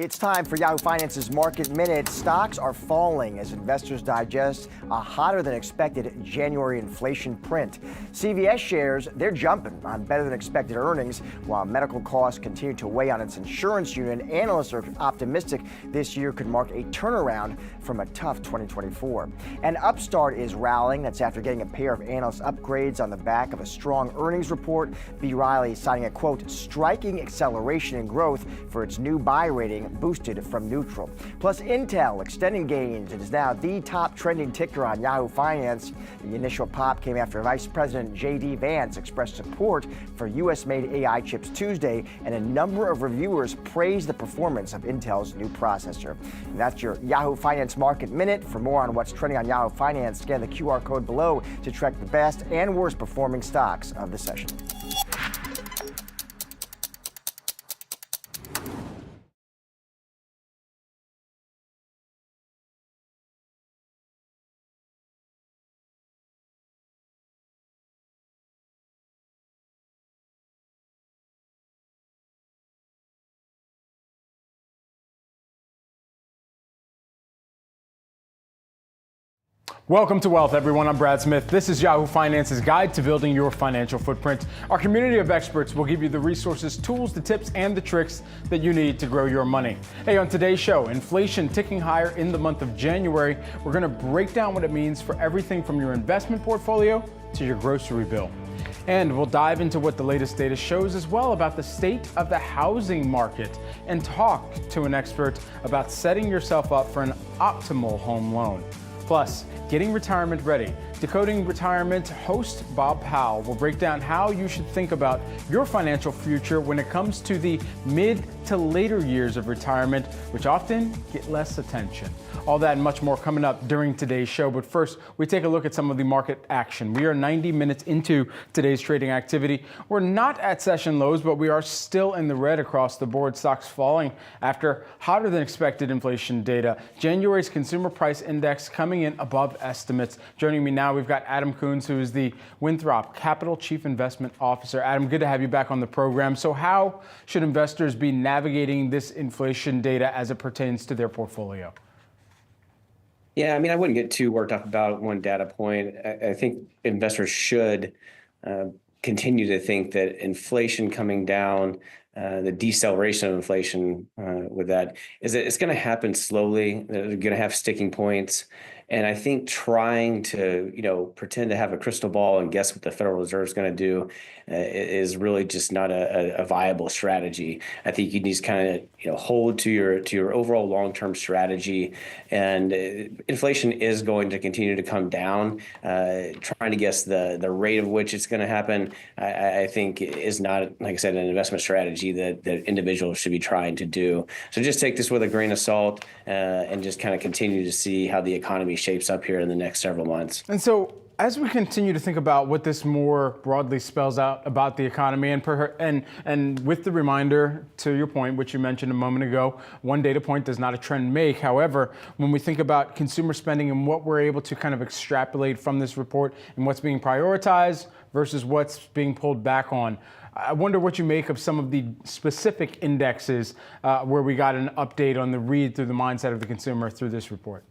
It's time for Yahoo Finance's Market Minute. Stocks are falling as investors digest a hotter than expected January inflation print. CVS shares, they're jumping on better than expected earnings, while medical costs continue to weigh on its insurance unit. Analysts are optimistic this year could mark a turnaround from a tough 2024. And Upstart is rallying. That's after getting a pair of analyst upgrades on the back of a strong earnings report. B. Riley citing a, quote, striking acceleration in growth for its new buy rating, boosted from neutral. Plus, Intel extending gains. It is now the top trending ticker on Yahoo Finance. The initial pop came after Vice President J.D. Vance expressed support for U.S.-made AI chips Tuesday, and a number of reviewers praised the performance of Intel's new processor. And that's your Yahoo Finance Market Minute. For more on what's trending on Yahoo Finance, scan the QR code below to track the best and worst performing stocks of the session. Welcome to Wealth, everyone. I'm Brad Smith. This is Yahoo Finance's guide to building your financial footprint. Our community of experts will give you the resources, tools, the tips, and the tricks that you need to grow your money. Hey, on today's show, inflation ticking higher in the month of January. We're going to break down what it means for everything from your investment portfolio to your grocery bill. And we'll dive into what the latest data shows as well about the state of the housing market and talk to an expert about setting yourself up for an optimal home loan. Plus, getting retirement ready. Decoding Retirement host Bob Powell will break down how you should think about your financial future when it comes to the mid to later years of retirement, which often get less attention. All that and much more coming up during today's show. But first, we take a look at some of the market action. We are 90 minutes into today's trading activity. We're not at session lows, but we are still in the red across the board. Stocks falling after hotter than expected inflation data. January's consumer price index coming in above estimates. Joining me now, we've got Adam Coons, who is the Winthrop Capital Chief Investment Officer. Adam, good to have you back on the program. So how should investors be navigating this inflation data as it pertains to their portfolio? Yeah, I mean, I wouldn't get too worked up about one data point. I think investors should continue to think that inflation coming down, the deceleration of inflation with that, is that it's going to happen slowly. They're going to have sticking points. And I think trying to, pretend to have a crystal ball and guess what the Federal Reserve is going to do is really just not a viable strategy. I think you need to kind of, hold to your overall long-term strategy. And inflation is going to continue to come down. Trying to guess the rate of which it's going to happen, I think is not, like I said, an investment strategy that individuals should be trying to do. So just take this with a grain of salt and just kind of continue to see how the economy shapes up here in the next several months. And so as we continue to think about what this more broadly spells out about the economy, and with the reminder, to your point, which you mentioned a moment ago, one data point does not a trend make. However, when we think about consumer spending and what we're able to kind of extrapolate from this report and what's being prioritized versus what's being pulled back on, I wonder what you make of some of the specific indexes where we got an update on the read through the mindset of the consumer through this report.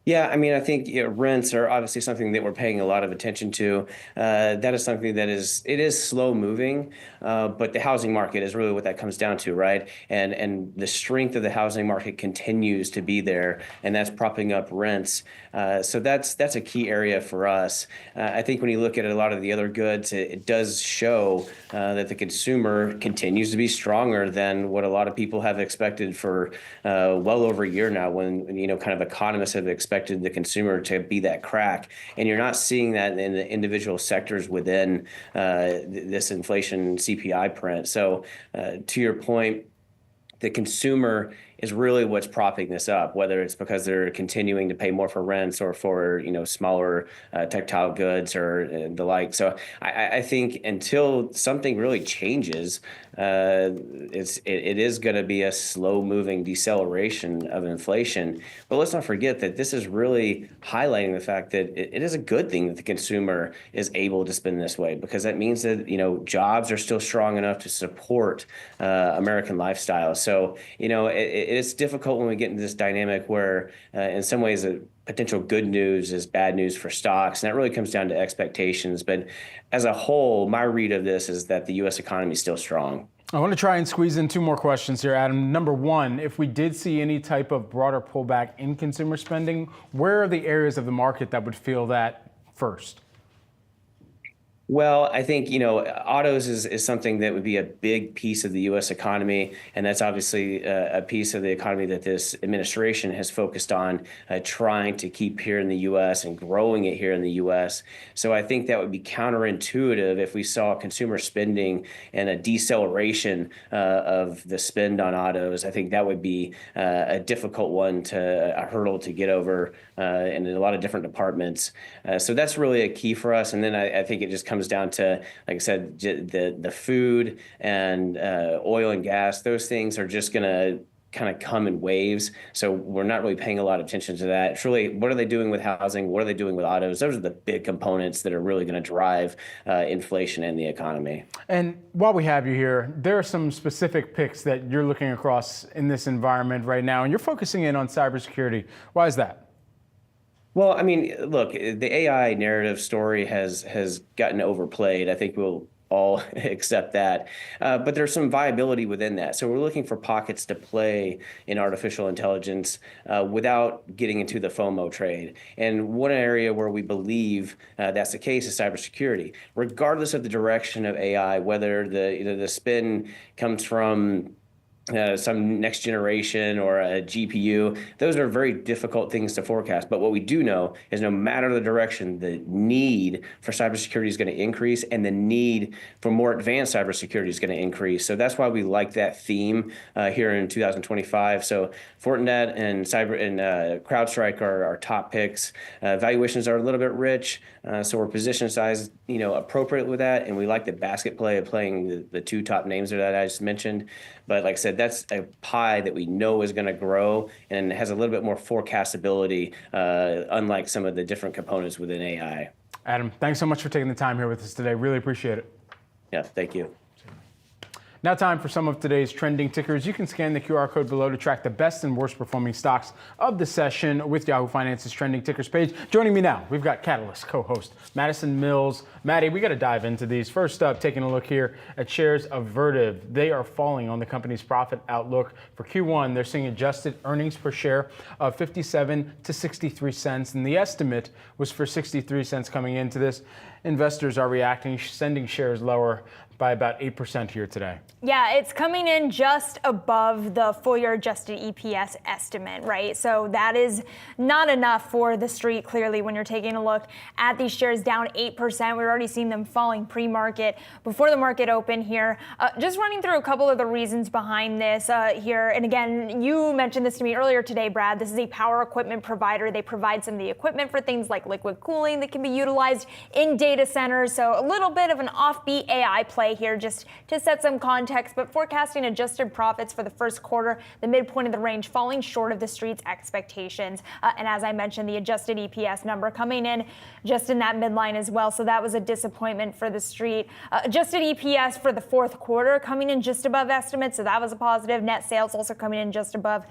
Yeah, I mean, I think rents are obviously something that we're paying a lot of attention to. That is something that is slow moving, but the housing market is really what that comes down to, right? And the strength of the housing market continues to be there, and that's propping up rents. So that's a key area for us. I think when you look at a lot of the other goods, it does show that the consumer continues to be stronger than what a lot of people have expected for well over a year now, when kind of economists have expected the consumer to be that crack. And you're not seeing that in the individual sectors within this inflation CPI print. So to your point, the consumer is really what's propping this up, whether it's because they're continuing to pay more for rents or for, smaller tactile goods or the like. So I think until something really changes, it is going to be a slow moving deceleration of inflation. But let's not forget that this is really highlighting the fact that it is a good thing that the consumer is able to spend this way, because that means that, jobs are still strong enough to support American lifestyle. So, it's difficult when we get into this dynamic where in some ways potential good news is bad news for stocks. And that really comes down to expectations. But as a whole, my read of this is that the U.S. economy is still strong. I want to try and squeeze in two more questions here, Adam. Number one, if we did see any type of broader pullback in consumer spending, where are the areas of the market that would feel that first? Well, I think, autos is something that would be a big piece of the U.S. economy, and that's obviously a piece of the economy that this administration has focused on trying to keep here in the U.S. and growing it here in the U.S. So I think that would be counterintuitive if we saw consumer spending and a deceleration of the spend on autos. I think that would be a difficult a hurdle to get over in a lot of different departments. So that's really a key for us. And then I think it just comes down to, like I said, the food and oil and gas. Those things are just going to kind of come in waves. So we're not really paying a lot of attention to that. It's really, what are they doing with housing? What are they doing with autos? Those are the big components that are really going to drive inflation in the economy. And while we have you here, there are some specific picks that you're looking across in this environment right now, and you're focusing in on cybersecurity. Why is that? Well, I mean, look, the AI narrative story has gotten overplayed. I think we'll all accept that. But there's some viability within that. So we're looking for pockets to play in artificial intelligence without getting into the FOMO trade. And one area where we believe that's the case is cybersecurity. Regardless of the direction of AI, whether the spin comes from some next generation or a GPU, those are very difficult things to forecast. But what we do know is no matter the direction, the need for cybersecurity is going to increase, and the need for more advanced cybersecurity is going to increase. So that's why we like that theme here in 2025. So Fortinet and CrowdStrike are our top picks. Valuations are a little bit rich, so we're position sized, appropriate with that, and we like the basket play of playing the two top names that I just mentioned. But like I said, that's a pie that we know is going to grow and has a little bit more forecastability, unlike some of the different components within AI. Adam, thanks so much for taking the time here with us today. Really appreciate it. Yeah, thank you. Now time for some of today's trending tickers. You can scan the QR code below to track the best and worst performing stocks of the session with Yahoo Finance's trending tickers page. Joining me now, we've got Catalyst co-host Madison Mills. Maddie, we got to dive into these. First up, taking a look here at shares of Vertiv. They are falling on the company's profit outlook for Q1. They're seeing adjusted earnings per share of 57 to 63 cents, and the estimate was for 63 cents coming into this. Investors are reacting, sending shares lower by about 8% here today. Yeah, it's coming in just above the full year adjusted EPS estimate, right? So that is not enough for the street, clearly, when you're taking a look at these shares down 8%. We've already seen them falling pre-market, before the market open here. Just running through a couple of the reasons behind this here. And again, you mentioned this to me earlier today, Brad. This is a power equipment provider. They provide some of the equipment for things like liquid cooling that can be utilized in data centers. So a little bit of an offbeat AI play here, just to set some context, but forecasting adjusted profits for the first quarter, the midpoint of the range falling short of the street's expectations. And as I mentioned, the adjusted EPS number coming in just in that midline as well. So that was a disappointment for the street. Adjusted EPS for the fourth quarter coming in just above estimates. So that was a positive. Net sales also coming in just above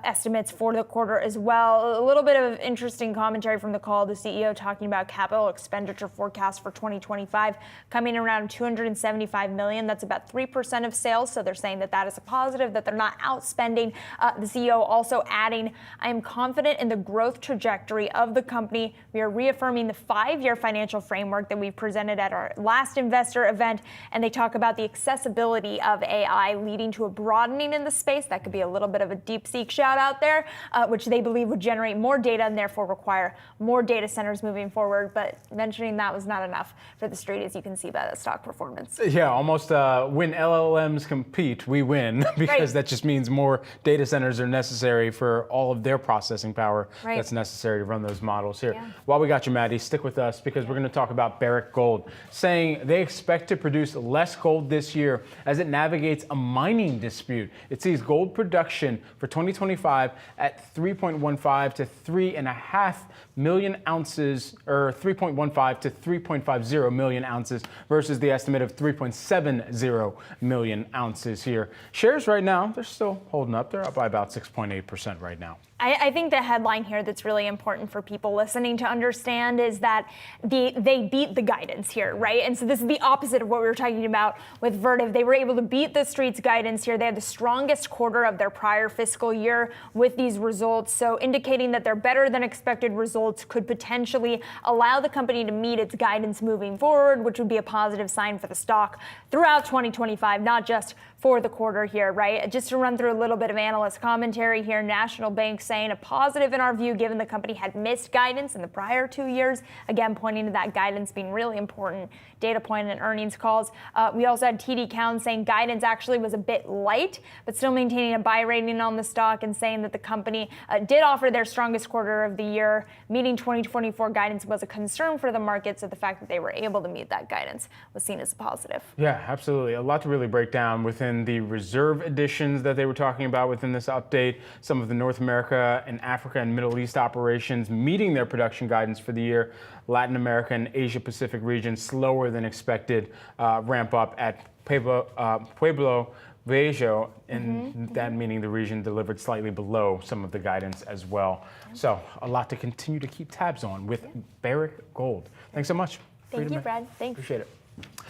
estimates for the quarter as well. A little bit of interesting commentary from the call. The CEO talking about capital expenditure forecast for 2025 coming around $275 million. That's about 3% of sales. So they're saying that is a positive, that they're not outspending. The CEO also adding, I am confident in the growth trajectory of the company. We are reaffirming the 5-year financial framework that we presented at our last investor event. And they talk about the accessibility of AI leading to a broadening in the space. That could be a little bit of a DeepSeek shout out there, which they believe would generate more data and therefore require more data centers moving forward. But mentioning that was not enough for the street, as you can see by the stock performance. Yeah, almost when LLMs compete, we win because that just means more data centers are necessary for all of their processing power that's necessary to run those models here. While we got you, Maddie, stick with us because we're going to talk about Barrick Gold, saying they expect to produce less gold this year as it navigates a mining dispute. It sees gold production for 2025 at 3.15 to 3.5 million ounces, or 3.15 to 3.50 million ounces versus the estimate of 3.70 million ounces here. Shares right now, they're still holding up. They're up by about 6.8% right now. I think the headline here that's really important for people listening to understand is that they beat the guidance here, right? And so this is the opposite of what we were talking about with Vertiv. They were able to beat the street's guidance here. They had the strongest quarter of their prior fiscal year with these results, so indicating that their better than expected results could potentially allow the company to meet its guidance moving forward, which would be a positive sign for the stock throughout 2025, not just for the quarter here, right? Just to run through a little bit of analyst commentary here, National Bank saying a positive in our view, given the company had missed guidance in the prior 2 years. Again, pointing to that guidance being really important data point in earnings calls. We also had TD Cowen saying guidance actually was a bit light, but still maintaining a buy rating on the stock and saying that the company did offer their strongest quarter of the year. Meeting 2024 guidance was a concern for the market, so the fact that they were able to meet that guidance was seen as a positive. Yeah, absolutely. A lot to really break down within the reserve additions that they were talking about within this update. Some of the North America and Africa and Middle East operations meeting their production guidance for the year. Latin America and Asia Pacific region slower than expected ramp up at Pueblo Viejo, and that meaning the region delivered slightly below some of the guidance as well. So a lot to continue to keep tabs on with Barrick Gold. Thanks so much. Thank you, Brad. Thanks. Appreciate it.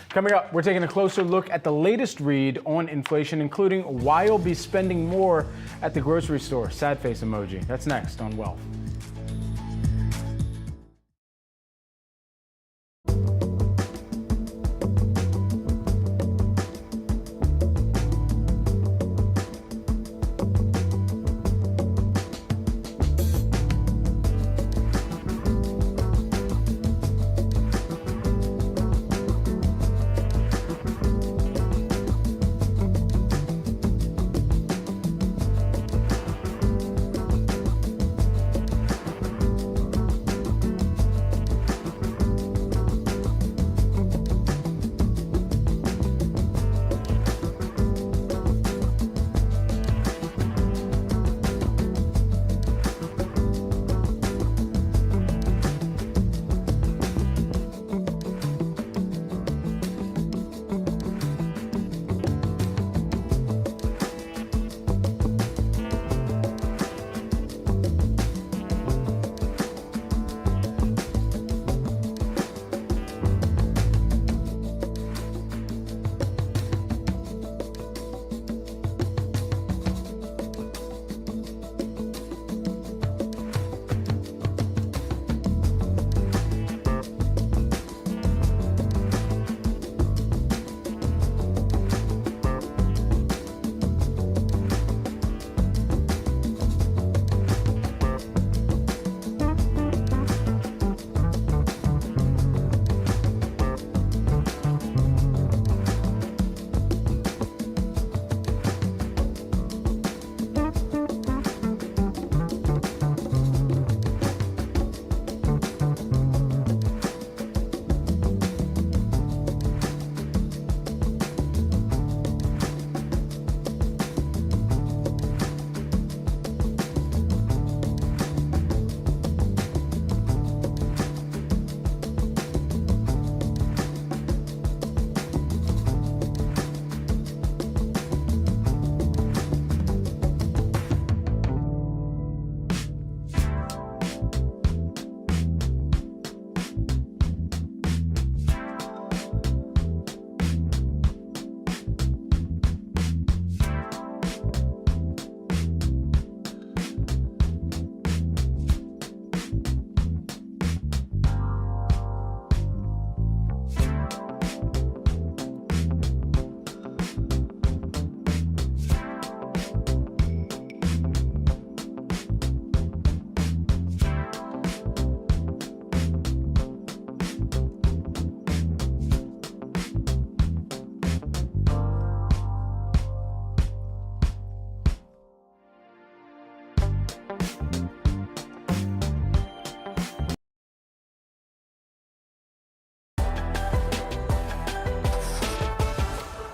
Coming up, we're taking a closer look at the latest read on inflation, including why you'll be spending more at the grocery store. Sad face emoji. That's next on Wealth.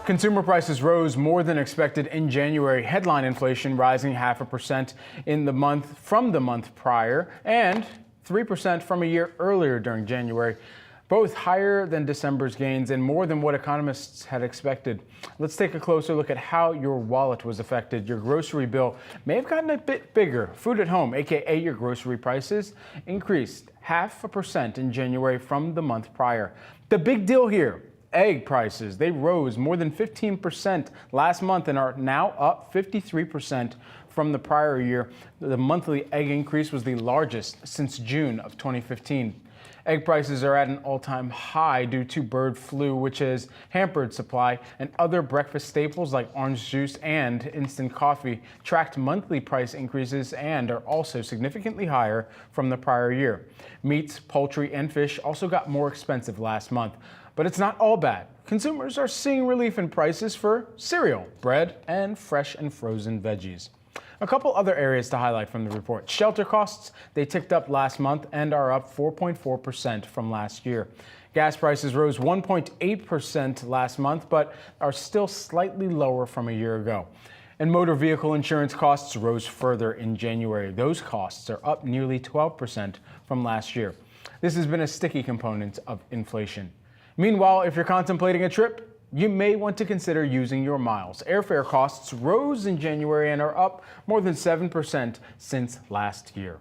Consumer prices rose more than expected in January. Headline inflation rising 0.5% in the month from the month prior and 3% from a year earlier during January. Both higher than December's gains and more than what economists had expected. Let's take a closer look at how your wallet was affected. Your grocery bill may have gotten a bit bigger. Food at home, aka your grocery prices, increased 0.5% in January from the month prior. The big deal here, egg prices. They rose more than 15% last month and are now up 53% from the prior year. The monthly egg increase was the largest since June of 2015. Egg prices are at an all-time high due to bird flu, which has hampered supply, and other breakfast staples like orange juice and instant coffee tracked monthly price increases and are also significantly higher from the prior year. Meats, poultry, and fish also got more expensive last month. But it's not all bad. Consumers are seeing relief in prices for cereal, bread, and fresh and frozen veggies. A couple other areas to highlight from the report. Shelter costs, they ticked up last month and are up 4.4% from last year. Gas prices rose 1.8% last month, but are still slightly lower from a year ago. And motor vehicle insurance costs rose further in January. Those costs are up nearly 12% from last year. This has been a sticky component of inflation. Meanwhile, if you're contemplating a trip, you may want to consider using your miles. Airfare costs rose in January and are up more than 7% since last year.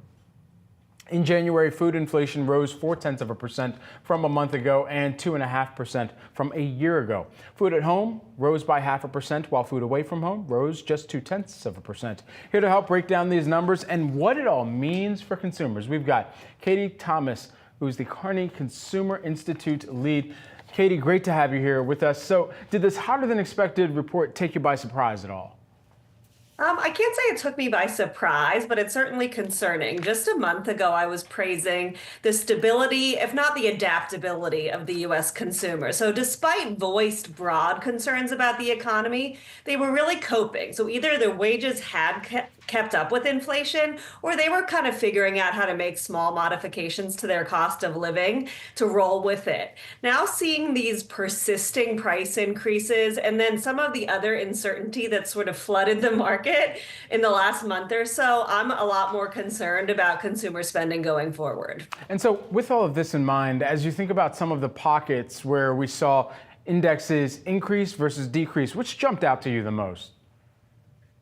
In January, food inflation rose 0.4% from a month ago and 2.5% from a year ago. Food at home rose by 0.5%, while food away from home rose just 0.2%. Here to help break down these numbers and what it all means for consumers, we've got Katie Thomas, who's the Carney Consumer Institute lead. Katie, great to have you here with us. So did this hotter than expected report take you by surprise at all? I can't say it took me by surprise, but it's certainly concerning. Just a month ago, I was praising the stability, if not the adaptability of the U.S. consumer. So despite voiced broad concerns about the economy, they were really coping. So either their wages had kept up with inflation, or they were kind of figuring out how to make small modifications to their cost of living to roll with it. Now seeing these persisting price increases and then some of the other uncertainty that sort of flooded the market in the last month or so, I'm a lot more concerned about consumer spending going forward. And so with all of this in mind, as you think about some of the pockets where we saw indexes increase versus decrease, which jumped out to you the most?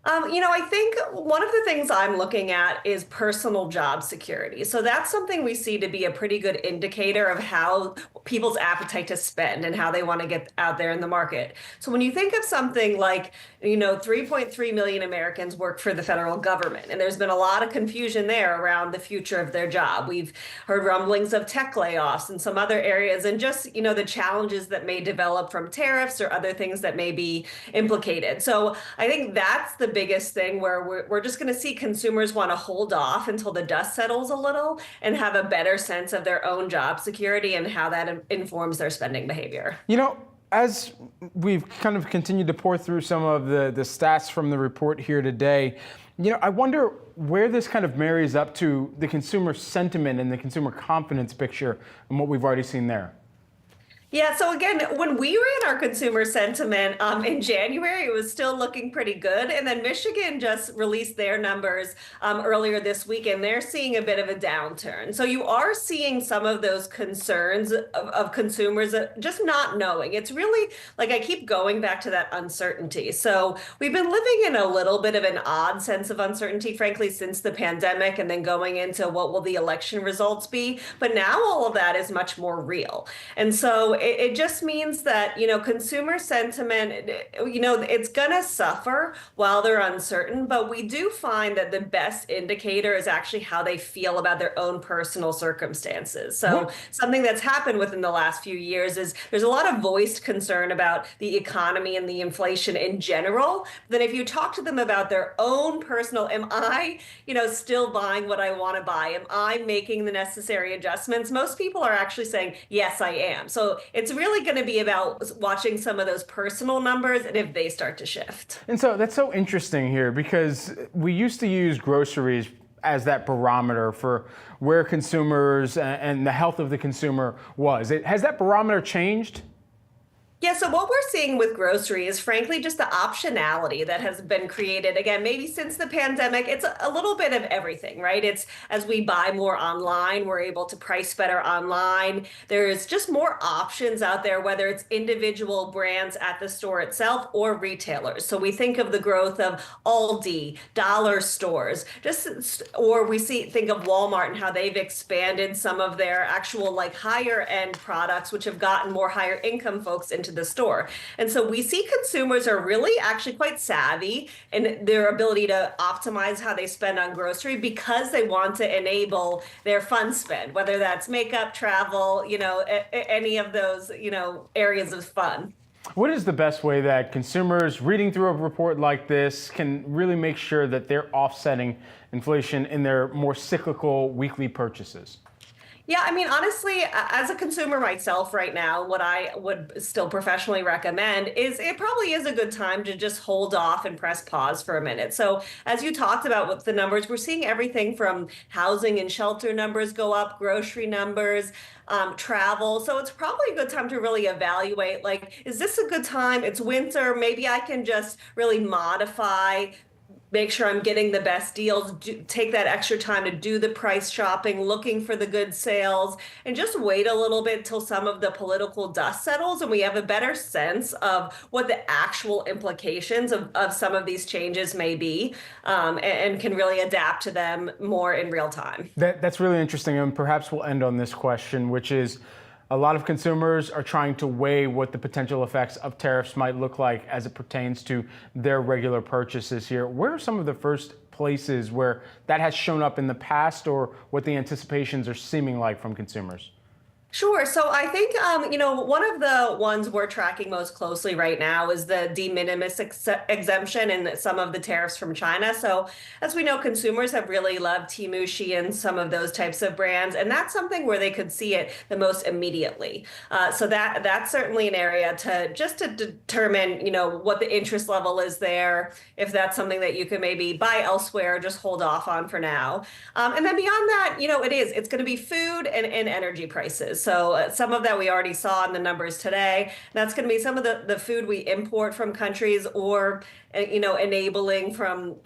I think one of the things I'm looking at is personal job security. So that's something we see to be a pretty good indicator of how people's appetite to spend and how they want to get out there in the market. So when you think of something like, 3.3 million Americans work for the federal government, and there's been a lot of confusion there around the future of their job. We've heard rumblings of tech layoffs in some other areas, and just, the challenges that may develop from tariffs or other things that may be implicated. So I think that's the biggest thing where we're just going to see consumers want to hold off until the dust settles a little and have a better sense of their own job security and how that informs their spending behavior. As we've kind of continued to pour through some of the stats from the report here today, I wonder where this kind of marries up to the consumer sentiment and the consumer confidence picture and what we've already seen there. Yeah, so again, when we ran our consumer sentiment in January, it was still looking pretty good. And then Michigan just released their numbers earlier this week, and they're seeing a bit of a downturn. So you are seeing some of those concerns of consumers just not knowing. It's really, like, I keep going back to that uncertainty. So we've been living in a little bit of an odd sense of uncertainty, frankly, since the pandemic, and then going into what will the election results be. But now all of that is much more real. And so it just means that, consumer sentiment, it's going to suffer while they're uncertain. But we do find that the best indicator is actually how they feel about their own personal circumstances. So something that's happened within the last few years is there's a lot of voiced concern about the economy and the inflation in general. Then if you talk to them about their own personal, am I, still buying what I want to buy? Am I making the necessary adjustments? Most people are actually saying, yes, I am. So it's really going to be about watching some of those personal numbers and if they start to shift. And so that's so interesting here because we used to use groceries as that barometer for where consumers and the health of the consumer was. Has that barometer changed? Yeah, so what we're seeing with grocery is frankly just the optionality that has been created. Again, maybe since the pandemic, it's a little bit of everything, right? It's as we buy more online, we're able to price better online. There's just more options out there, whether it's individual brands at the store itself or retailers. So we think of the growth of Aldi, dollar stores, or we think of Walmart and how they've expanded some of their actual like higher end products, which have gotten more higher income folks into the store. And so we see consumers are really actually quite savvy in their ability to optimize how they spend on grocery because they want to enable their fun spend, whether that's makeup, travel, any of those, areas of fun. What is the best way that consumers reading through a report like this can really make sure that they're offsetting inflation in their more cyclical weekly purchases? Yeah, I mean, honestly, as a consumer myself right now, what I would still professionally recommend is it probably is a good time to just hold off and press pause for a minute. So as you talked about with the numbers, we're seeing everything from housing and shelter numbers go up, grocery numbers, travel. So it's probably a good time to really evaluate, like, is this a good time? It's winter. Maybe I can just really modify, make sure I'm getting the best deals, take that extra time to do the price shopping, looking for the good sales, and just wait a little bit till some of the political dust settles and we have a better sense of what the actual implications of some of these changes may be, and can really adapt to them more in real time. That's really interesting, and perhaps we'll end on this question, which is, a lot of consumers are trying to weigh what the potential effects of tariffs might look like as it pertains to their regular purchases here. Where are some of the first places where that has shown up in the past, or what the anticipations are seeming like from consumers? Sure. So I think, one of the ones we're tracking most closely right now is the de minimis exemption and some of the tariffs from China. So as we know, consumers have really loved Temu, Shein, some of those types of brands, and that's something where they could see it the most immediately. So that's certainly an area to determine, what the interest level is there, if that's something that you can maybe buy elsewhere, just hold off on for now. And then beyond that, it's going to be food and energy prices. So some of that we already saw in the numbers today. That's going to be some of the food we import from countries or, enabling from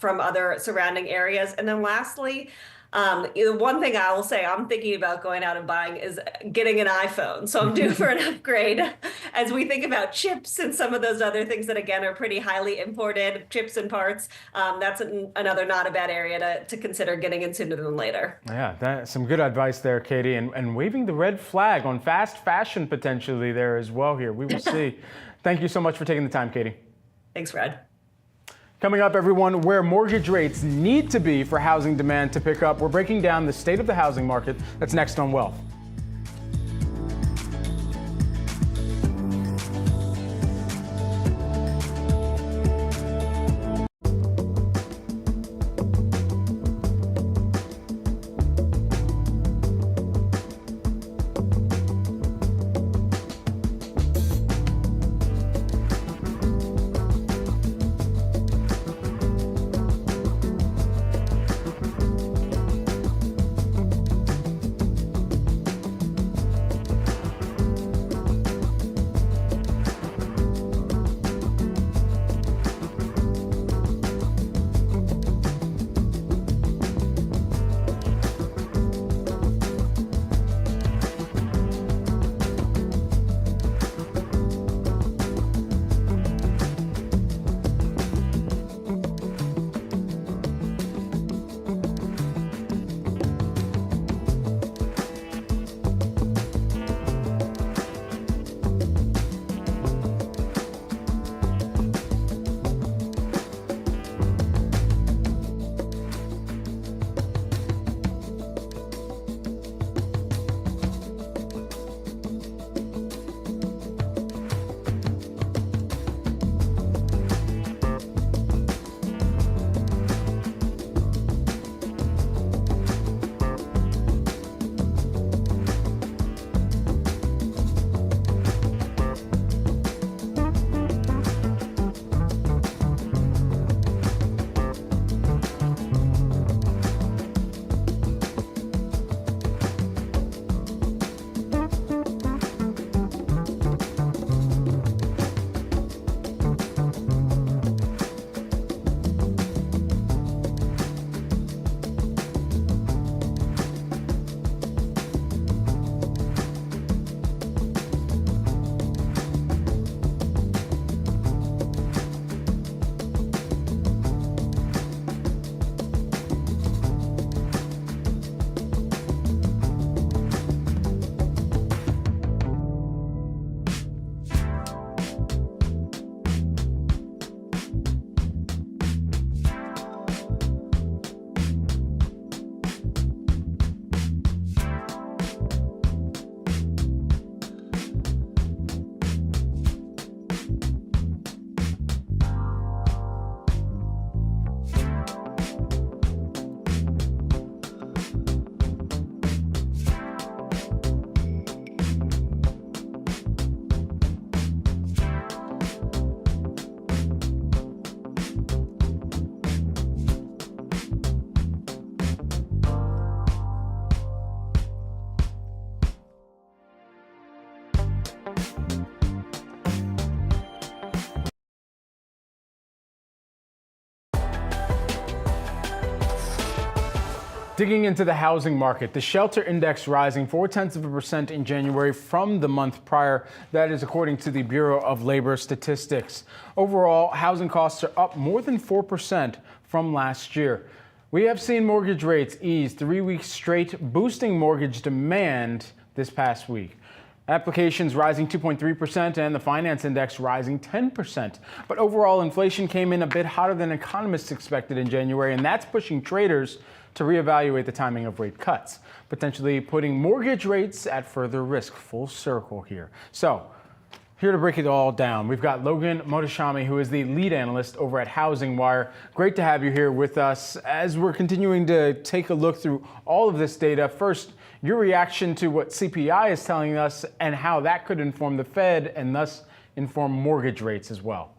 other surrounding areas. And then lastly, one thing I will say I'm thinking about going out and buying is getting an iPhone. So I'm due for an upgrade as we think about chips and some of those other things that, again, are pretty highly imported, chips and parts. That's another not a bad area to consider getting into sooner than later. Yeah, that's some good advice there, Katie, and waving the red flag on fast fashion potentially there as well here. We will see. Thank you so much for taking the time, Katie. Thanks, Fred. Coming up, everyone, where mortgage rates need to be for housing demand to pick up. We're breaking down the state of the housing market. That's next on Wealth. Digging into the housing market, the shelter index rising 0.4% in January from the month prior. That is according to the Bureau of Labor Statistics. Overall, housing costs are up more than 4% from last year. We have seen mortgage rates ease 3 weeks straight, boosting mortgage demand this past week. Applications rising 2.3% and the finance index rising 10%. But overall, inflation came in a bit hotter than economists expected in January, and that's pushing traders to reevaluate the timing of rate cuts, potentially putting mortgage rates at further risk. Full circle here. So, here to break it all down, we've got Logan Mohtashami, who is the lead analyst over at Housing Wire. Great to have you here with us as we're continuing to take a look through all of this data. First, your reaction to what CPI is telling us and how that could inform the Fed and thus inform mortgage rates as well.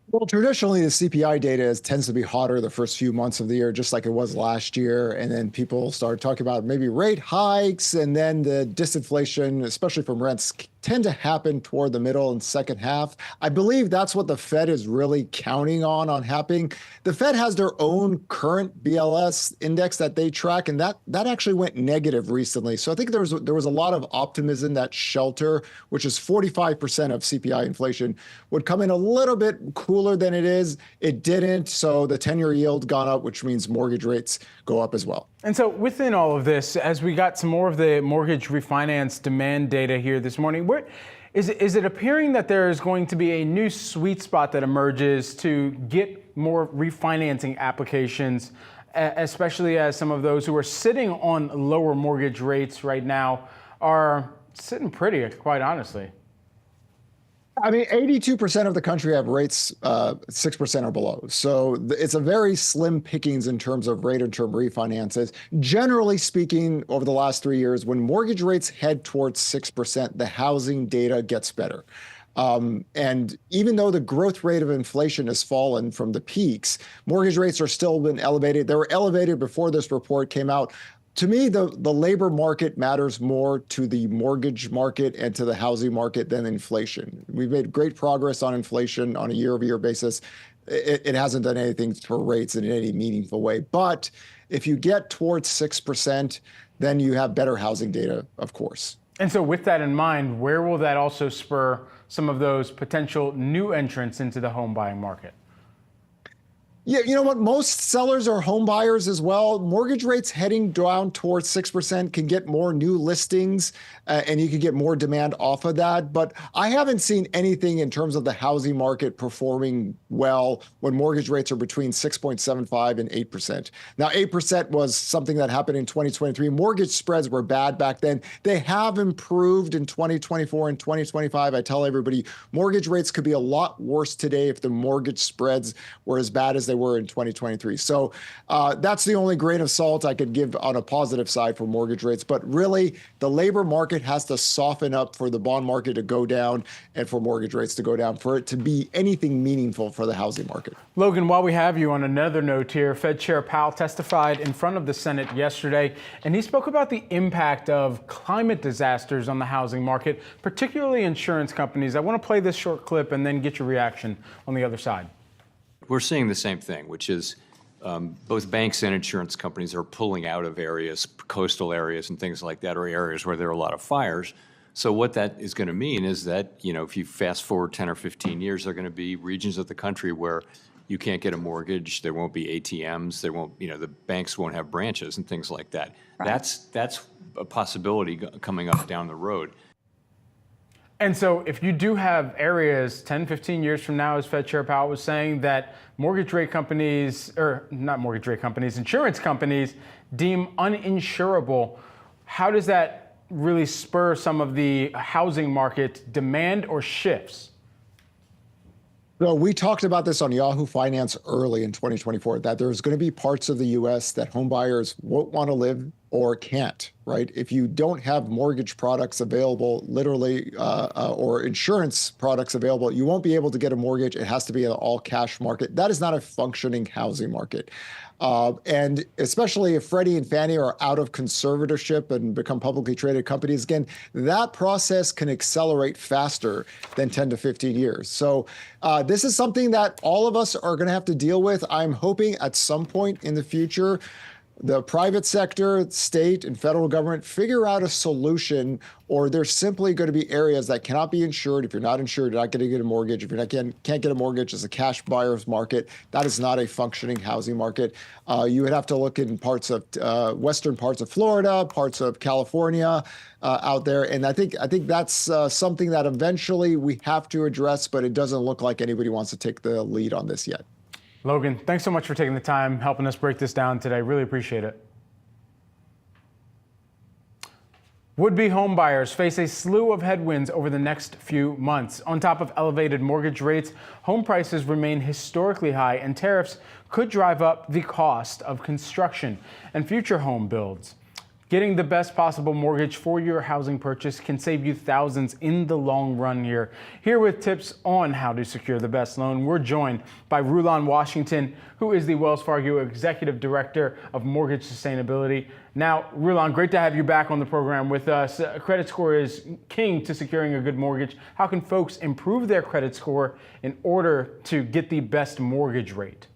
Well, traditionally, the CPI data tends to be hotter the first few months of the year, just like it was last year. And then people start talking about maybe rate hikes, and then the disinflation, especially from rents, tend to happen toward the middle and second half. I believe that's what the Fed is really counting on happening. The Fed has their own current BLS index that they track, and that actually went negative recently. So I think there was a lot of optimism that shelter, which is 45% of CPI inflation, would come in a little bit cooler than it is. It didn't, so the 10-year yield gone up, which means mortgage rates go up as well. And so within all of this, as we got some more of the mortgage refinance demand data here this morning, is it appearing that there is going to be a new sweet spot that emerges to get more refinancing applications, especially as some of those who are sitting on lower mortgage rates right now are sitting pretty, quite honestly? I mean, 82% of the country have rates 6% or below. So it's a very slim pickings in terms of rate and term refinances. Generally speaking, over the last 3 years, when mortgage rates head towards 6%, the housing data gets better. And even though the growth rate of inflation has fallen from the peaks, mortgage rates are still been elevated. They were elevated before this report came out. To me, the labor market matters more to the mortgage market and to the housing market than inflation. We've made great progress on inflation on a year-over-year basis. It hasn't done anything for rates in any meaningful way. But if you get towards 6%, then you have better housing data, of course. And so with that in mind, where will that also spur some of those potential new entrants into the home buying market? Yeah, you know what? Most sellers are home buyers as well. Mortgage rates heading down towards 6% can get more new listings and you can get more demand off of that. But I haven't seen anything in terms of the housing market performing well when mortgage rates are between 6.75 and 8%. Now, 8% was something that happened in 2023. Mortgage spreads were bad back then. They have improved in 2024 and 2025. I tell everybody mortgage rates could be a lot worse today if the mortgage spreads were as bad as they were in 2023. So that's the only grain of salt I could give on a positive side for mortgage rates. But really, the labor market has to soften up for the bond market to go down and for mortgage rates to go down for it to be anything meaningful for the housing market. Logan, while we have you, on another note here, Fed Chair Powell testified in front of the Senate yesterday, and he spoke about the impact of climate disasters on the housing market, particularly insurance companies. I want to play this short clip and then get your reaction on the other side. We're seeing the same thing, which is both banks and insurance companies are pulling out of areas, coastal areas and things like that, or areas where there are a lot of fires. So what that is going to mean is that, you know, if you fast forward 10 or 15 years, there are going to be regions of the country where you can't get a mortgage. There won't be ATMs. There won't, you know, the banks won't have branches and things like that. Right. That's a possibility coming up down the road. And so if you do have areas 10, 15 years from now, as Fed Chair Powell was saying, that mortgage rate companies, or not mortgage rate companies, insurance companies deem uninsurable, how does that really spur some of the housing market demand or shifts? So we talked about this on Yahoo Finance early in 2024, that there's going to be parts of the U.S. that home buyers won't want to live or can't, right? If you don't have mortgage products available, literally, or insurance products available, you won't be able to get a mortgage. It has to be an all cash market. That is not a functioning housing market. And especially if Freddie and Fannie are out of conservatorship and become publicly traded companies, again, that process can accelerate faster than 10 to 15 years. So this is something that all of us are going to have to deal with. I'm hoping at some point in the future, the private sector, state and federal government figure out a solution, or there's simply going to be areas that cannot be insured. If you're not insured, you're not going to get a mortgage. If you're not can't get a mortgage, it's a cash buyer's market. That is not a functioning housing market. You would have to look in parts of western parts of Florida, parts of California out there. And I think that's something that eventually we have to address, but it doesn't look like anybody wants to take the lead on this yet. Logan, thanks so much for taking the time, helping us break this down today. Really appreciate it. Would-be homebuyers face a slew of headwinds over the next few months. On top of elevated mortgage rates, home prices remain historically high, and tariffs could drive up the cost of construction and future home builds. Getting the best possible mortgage for your housing purchase can save you thousands in the long run here. Here with tips on how to secure the best loan, we're joined by Rulon Washington, who is the Wells Fargo Executive Director of Mortgage Sustainability. Now, Rulon, great to have you back on the program with us. Credit score is king to securing a good mortgage. How can folks improve their credit score in order to get the best mortgage rate?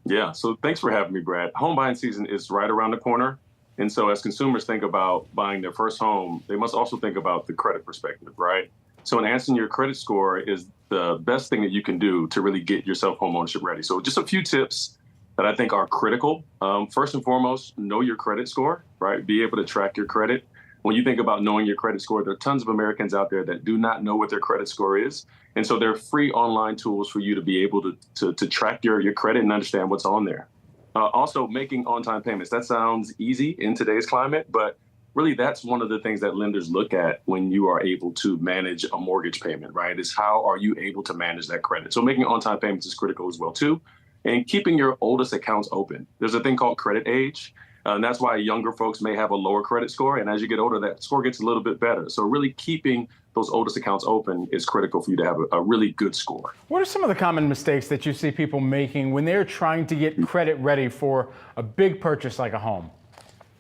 Yeah, so thanks for having me, Brad. Home buying season is right around the corner. And so as consumers think about buying their first home, they must also think about the credit perspective, right? So enhancing your credit score is the best thing that you can do to really get yourself home ownership ready. So just a few tips that I think are critical. First and foremost, know your credit score, right? Be able to track your credit. When you think about knowing your credit score, there are tons of Americans out there that do not know what their credit score is. And so there are free online tools for you to be able to track your credit and understand what's on there. Also, making on-time payments. That sounds easy in today's climate, but really that's one of the things that lenders look at when you are able to manage a mortgage payment, right? Is how are you able to manage that credit? So making on-time payments is critical as well, too. And keeping your oldest accounts open. There's a thing called credit age. And that's why younger folks may have a lower credit score. And as you get older, that score gets a little bit better. So really keeping those oldest accounts open is critical for you to have a really good score. What are some of the common mistakes that you see people making when they're trying to get credit ready for a big purchase like a home?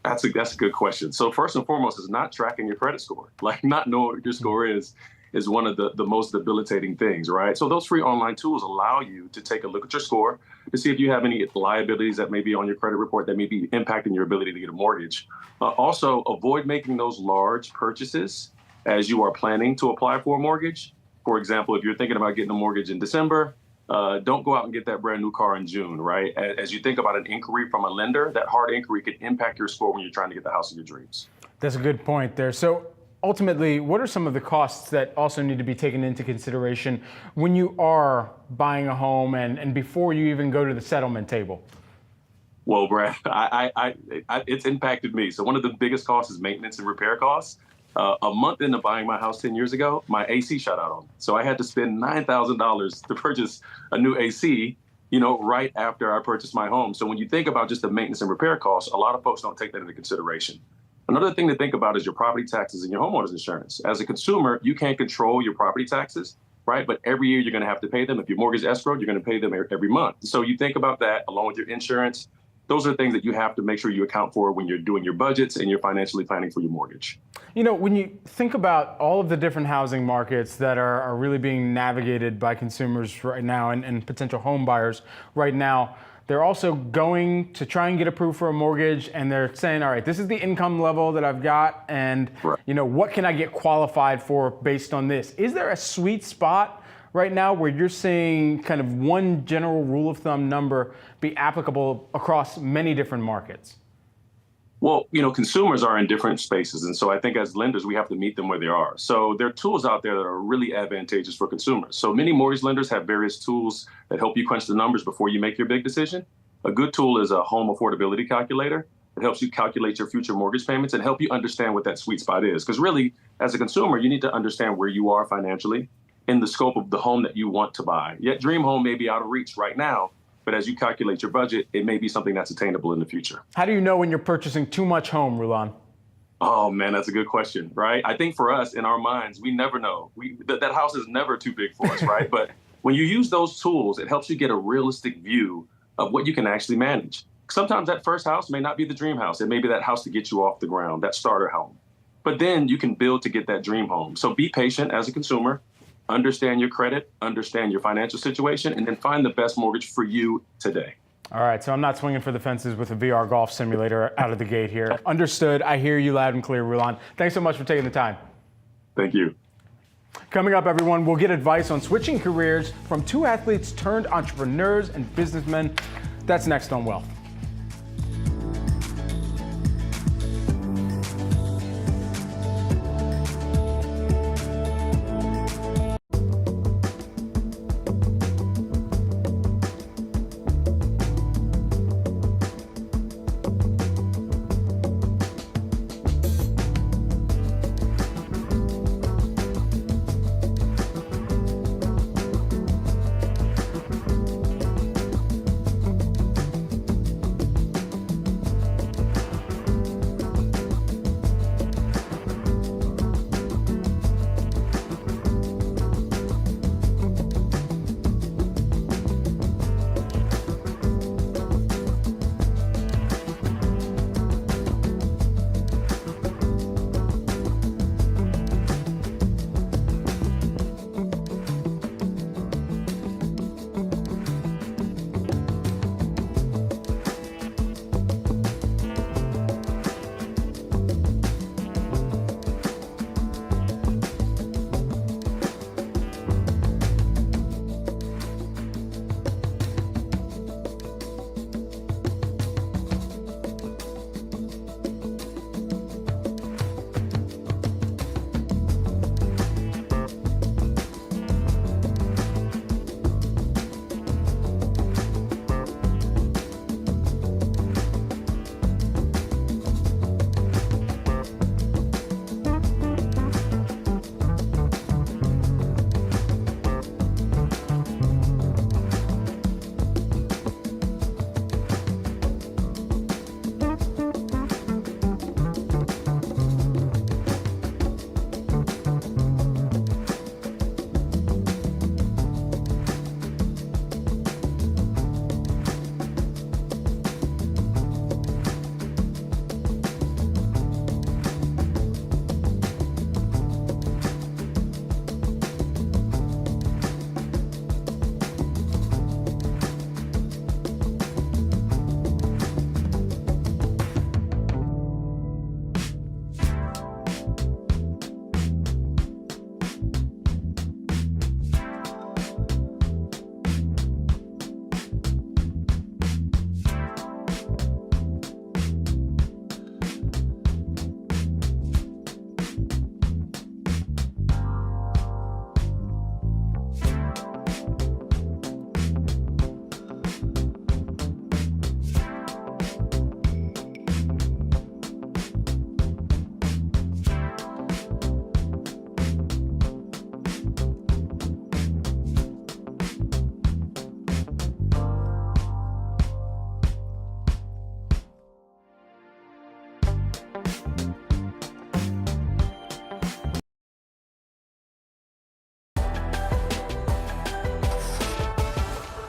That's a good question. So first and foremost is not tracking your credit score. Like not knowing what your score is one of the most debilitating things, right? So those free online tools allow you to take a look at your score to see if you have any liabilities that may be on your credit report that may be impacting your ability to get a mortgage. Also, avoid making those large purchases as you are planning to apply for a mortgage. For example, if you're thinking about getting a mortgage in December, don't go out and get that brand new car in June, right? As you think about an inquiry from a lender, that hard inquiry could impact your score when you're trying to get the house of your dreams. That's a good point there. So ultimately, what are some of the costs that also need to be taken into consideration when you are buying a home and before you even go to the settlement table? Well, Brad, it's impacted me. So one of the biggest costs is maintenance and repair costs. A month into buying my house 10 years ago, my AC shut out on me. So I had to spend $9,000 to purchase a new AC, right after I purchased my home. So when you think about just the maintenance and repair costs, a lot of folks don't take that into consideration. Another thing to think about is your property taxes and your homeowner's insurance. As a consumer, you can't control your property taxes, right? But every year you're going to have to pay them. If your mortgage is escrowed, you're going to pay them every month. So you think about that along with your insurance. Those are things that you have to make sure you account for when you're doing your budgets and you're financially planning for your mortgage. When you think about all of the different housing markets that are really being navigated by consumers right now and potential home buyers right now, they're also going to try and get approved for a mortgage, and they're saying, all right, this is the income level that I've got, and what can I get qualified for based on this? Is there a sweet spot right now where you're seeing kind of one general rule of thumb number be applicable across many different markets? Well, consumers are in different spaces. And so I think as lenders, we have to meet them where they are. So there are tools out there that are really advantageous for consumers. So many mortgage lenders have various tools that help you crunch the numbers before you make your big decision. A good tool is a home affordability calculator. It helps you calculate your future mortgage payments and help you understand what that sweet spot is. Because really, as a consumer, you need to understand where you are financially in the scope of the home that you want to buy. Yet dream home may be out of reach right now, but as you calculate your budget, it may be something that's attainable in the future. How do you know when you're purchasing too much home, Rulon? Oh man, that's a good question, right? I think for us, in our minds, we never know. That house is never too big for us, right? But when you use those tools, it helps you get a realistic view of what you can actually manage. Sometimes that first house may not be the dream house. It may be that house to get you off the ground, that starter home. But then you can build to get that dream home. So be patient as a consumer. Understand your credit, understand your financial situation, and then find the best mortgage for you today. All right, so I'm not swinging for the fences with a VR golf simulator out of the gate here. Understood. I hear you loud and clear, Rulon. Thanks so much for taking the time. Thank you. Coming up, everyone, we'll get advice on switching careers from two athletes turned entrepreneurs and businessmen. That's next on Wealth.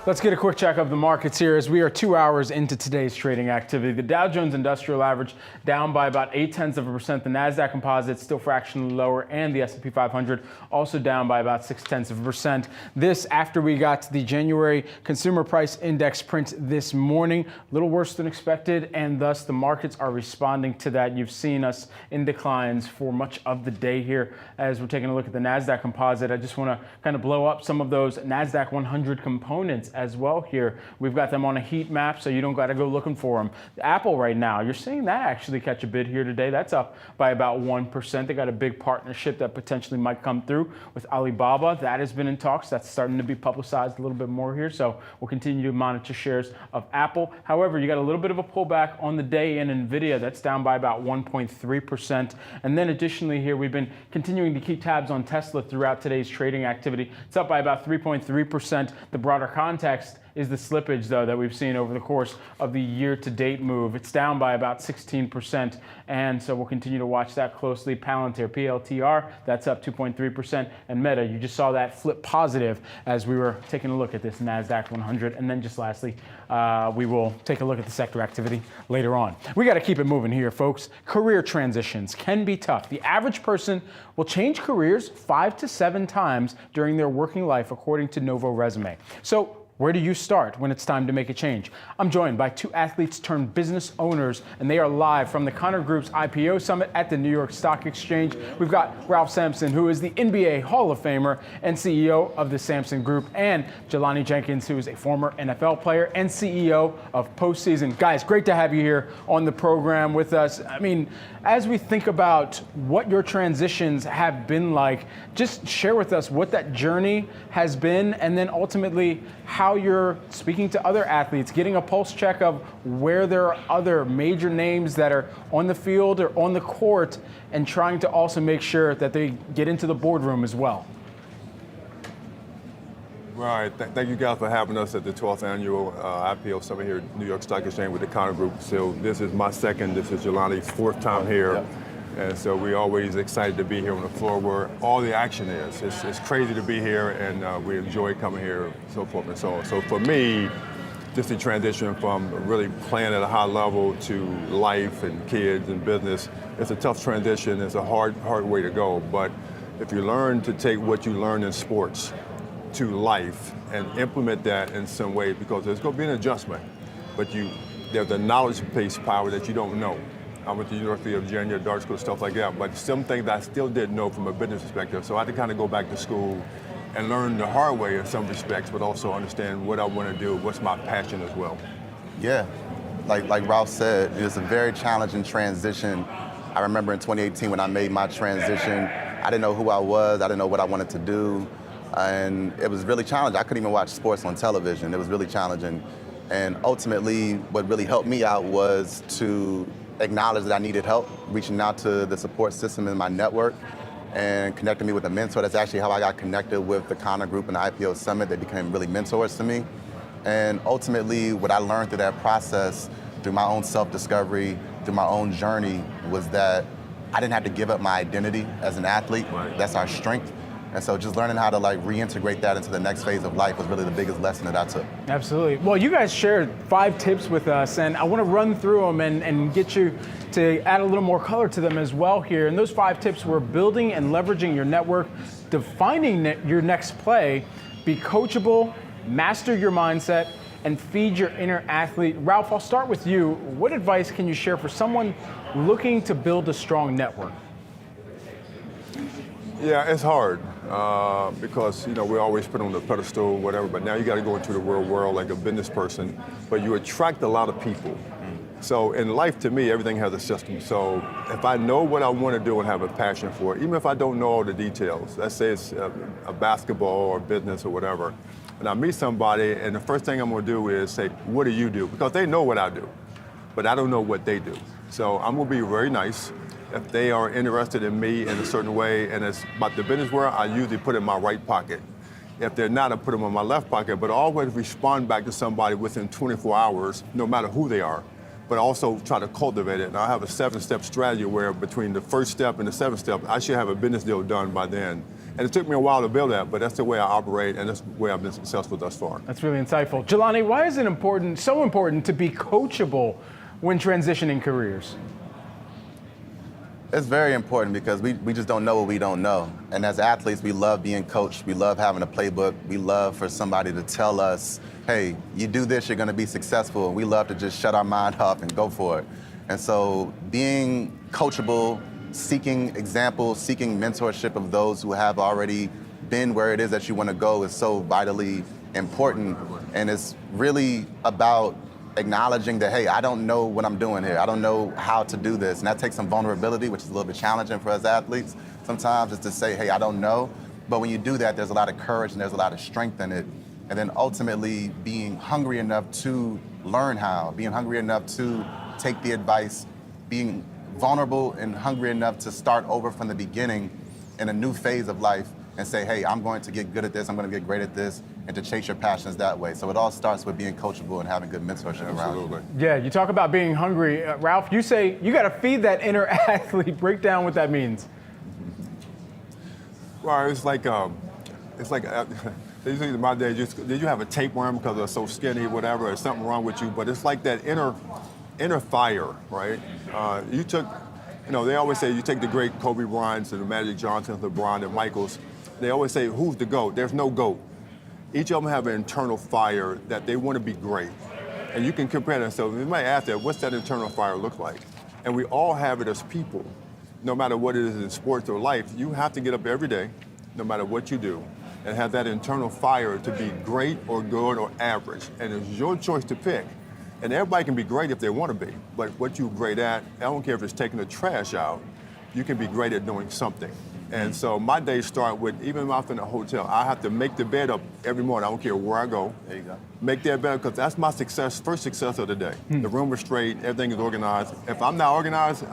Let's get a quick check of the markets here as we are 2 hours into today's trading activity. The Dow Jones Industrial Average down by about 0.8%. The Nasdaq Composite still fractionally lower, and the S&P 500 also down by about 0.6%. This after we got the January Consumer Price Index print this morning, a little worse than expected, and thus the markets are responding to that. You've seen us in declines for much of the day here as we're taking a look at the Nasdaq Composite. I just want to kind of blow up some of those Nasdaq 100 components as well here. We've got them on a heat map, so you don't got to go looking for them. Apple right now, you're seeing that actually catch a bid here today. That's up by about 1%. They got a big partnership that potentially might come through with Alibaba. That has been in talks. That's starting to be publicized a little bit more here, so we'll continue to monitor shares of Apple. However, you got a little bit of a pullback on the day in NVIDIA. That's down by about 1.3%. And then additionally here, we've been continuing to keep tabs on Tesla throughout today's trading activity. It's up by about 3.3%. The broader context is the slippage, though, that we've seen over the course of the year-to-date move. It's down by about 16%, and so we'll continue to watch that closely. Palantir, PLTR, that's up 2.3%, and Meta, you just saw that flip positive as we were taking a look at this NASDAQ 100. And then just lastly, we will take a look at the sector activity later on. We got to keep it moving here, folks. Career transitions can be tough. The average person will change careers 5 to 7 times during their working life, according to Novo Resume. So Where do you start when it's time to make a change? I'm joined by two athletes turned business owners, and they are live from the Connor Group's IPO Summit at the New York Stock Exchange. We've got Ralph Sampson, who is the NBA Hall of Famer and CEO of the Sampson Group, and Jelani Jenkins, who is a former NFL player and CEO of Postseason. Guys, great to have you here on the program with us. I mean, as we think about what your transitions have been like, just share with us what that journey has been, and then ultimately how you're speaking to other athletes, getting a pulse check of where there are other major names that are on the field or on the court, and trying to also make sure that they get into the boardroom as well. All right, thank you guys for having us at the 12th annual IPO Summit here at New York Stock Exchange with the Connor Group. So this is my second, this is Jelani's fourth time here. Yep. And so we're always excited to be here on the floor where all the action is. It's crazy to be here, and we enjoy coming here, so forth and so on. So for me, just the transition from really playing at a high level to life and kids and business, it's a tough transition. It's a hard way to go. But if you learn to take what you learn in sports to life and implement that in some way, because there's going to be an adjustment, but there's a knowledge-based power that you don't know. I went to the University of Virginia, Dart School, stuff like that, but some things I still didn't know from a business perspective. So I had to kind of go back to school and learn the hard way in some respects, but also understand what I want to do, what's my passion as well. Yeah, like Ralph said, it was a very challenging transition. I remember in 2018 when I made my transition, I didn't know who I was, I didn't know what I wanted to do, and it was really challenging. I couldn't even watch sports on television. It was really challenging. And ultimately, what really helped me out was to acknowledge that I needed help, reaching out to the support system in my network and connecting me with a mentor. That's actually how I got connected with the Connor Group and the IPO Summit. They became really mentors to me. And ultimately, what I learned through that process, through my own self-discovery, through my own journey, was that I didn't have to give up my identity as an athlete. Right. That's our strength. And so just learning how to reintegrate that into the next phase of life was really the biggest lesson that I took. Absolutely. Well, you guys shared 5 tips with us, and I want to run through them and get you to add a little more color to them as well here. And those 5 tips were building and leveraging your network, defining your next play, be coachable, master your mindset, and feed your inner athlete. Ralph, I'll start with you. What advice can you share for someone looking to build a strong network? Yeah, it's hard because we always put on the pedestal or whatever, but now you got to go into the real world like a business person, but you attract a lot of people. So in life, to me, everything has a system. So if I know what I want to do and have a passion for it, even if I don't know all the details, let's say it's a basketball or business or whatever, and I meet somebody and the first thing I'm going to do is say, what do you do? Because they know what I do, but I don't know what they do. So I'm going to be very nice. If they are interested in me in a certain way and it's about the business world, I usually put it in my right pocket. If they're not, I put them in my left pocket, but always respond back to somebody within 24 hours, no matter who they are, but also try to cultivate it. And I have a 7-step strategy where between the first step and the 7th step, I should have a business deal done by then. And it took me a while to build that, but that's the way I operate, and that's the way I've been successful thus far. That's really insightful. Jelani, why is it so important to be coachable when transitioning careers? It's very important because we just don't know what we don't know. And as athletes, we love being coached. We love having a playbook. We love for somebody to tell us, hey, you do this, you're going to be successful. And we love to just shut our mind off and go for it. And so being coachable, seeking examples, seeking mentorship of those who have already been where it is that you want to go is so vitally important. And it's really about acknowledging that, hey, I don't know what I'm doing here. I don't know how to do this. And that takes some vulnerability, which is a little bit challenging for us athletes sometimes, is to say, hey, I don't know. But when you do that, there's a lot of courage and there's a lot of strength in it. And then ultimately being hungry enough to learn how, being hungry enough to take the advice, being vulnerable and hungry enough to start over from the beginning in a new phase of life and say, hey, I'm going to get good at this, I'm going to get great at this, and to chase your passions that way. So it all starts with being coachable and having good mentorship around you. Yeah, you talk about being hungry. Ralph, you say you got to feed that inner athlete. Break down what that means. Well, it's like they used to in my day, did you have a tapeworm because they're so skinny, whatever, or something wrong with you? But it's like that inner fire, right? You took, they always say you take the great Kobe Bryants and the Magic Johnsons, LeBron and Michaels. They always say, who's the GOAT? There's no GOAT. each of them have an internal fire that they want to be great. And you can compare that. So you might ask that, what's that internal fire look like? And we all have it as people. No matter what it is in sports or life, you have to get up every day, no matter what you do, and have that internal fire to be great or good or average. And it's your choice to pick. And everybody can be great if they want to be, but what you're great at, I don't care if it's taking the trash out, you can be great at doing something. And so my days start with, even if I'm in a hotel, I have to make the bed up every morning. I don't care where I go. There you go. Make that bed, because that's my success, first success of the day. The room is straight, everything is organized. If I'm not organized,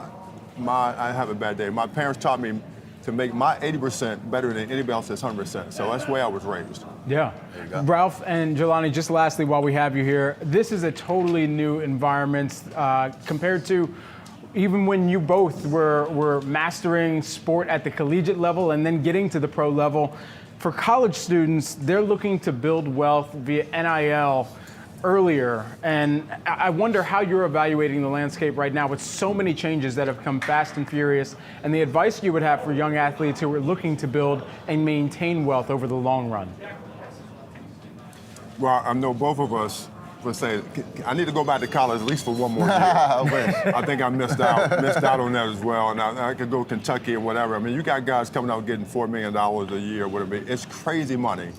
I have a bad day. My parents taught me to make my 80% better than anybody else's 100%. So that's the way I was raised. Yeah. Ralph and Jelani, just lastly, while we have you here, this is a totally new environment compared to even when you both were mastering sport at the collegiate level and then getting to the pro level. For college students, they're looking to build wealth via NIL earlier. And I wonder how you're evaluating the landscape right now with so many changes that have come fast and furious, and the advice you would have for young athletes who are looking to build and maintain wealth over the long run. Well, I know both of us would say, I need to go back to college at least for one more year. I think I missed out on that as well. And I could go to Kentucky or whatever. I mean, you got guys coming out getting $4 million a year, whatever. It's crazy money.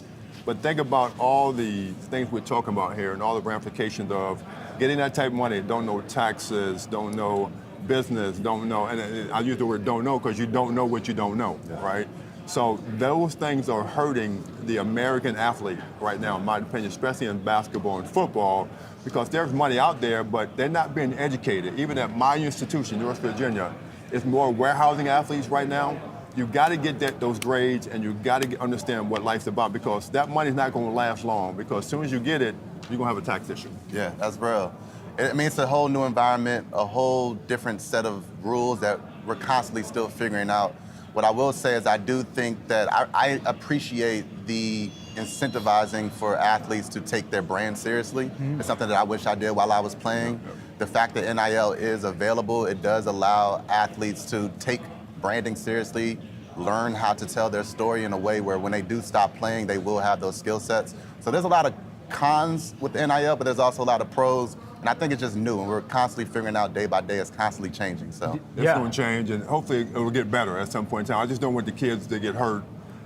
But think about all the things we're talking about here and all the ramifications of getting that type of money. Don't know taxes, don't know business, don't know. And I use the word don't know because you don't know what you don't know, right? So those things are hurting the American athlete right now, in my opinion, especially in basketball and football, because there's money out there, but they're not being educated. Even at my institution, North Virginia, it's more warehousing athletes right now. You got to get those grades, and you got to understand what life's about, because that money's not going to last long, because as soon as you get it, you're going to have a tax issue. Yeah, that's real. I mean, it's a whole new environment, a whole different set of rules that we're constantly still figuring out. What I will say is I do think that I appreciate the incentivizing for athletes to take their brand seriously. It's something that I wish I did while I was playing. The fact that NIL is available, it does allow athletes to take branding seriously, learn how to tell their story in a way where when they do stop playing, they will have those skill sets. So there's a lot of cons with NIL, but there's also a lot of pros. And I think it's just new, and we're constantly figuring out day by day. It's constantly changing. So it's going to change, and hopefully it will get better at some point in time. I just don't want the kids to get hurt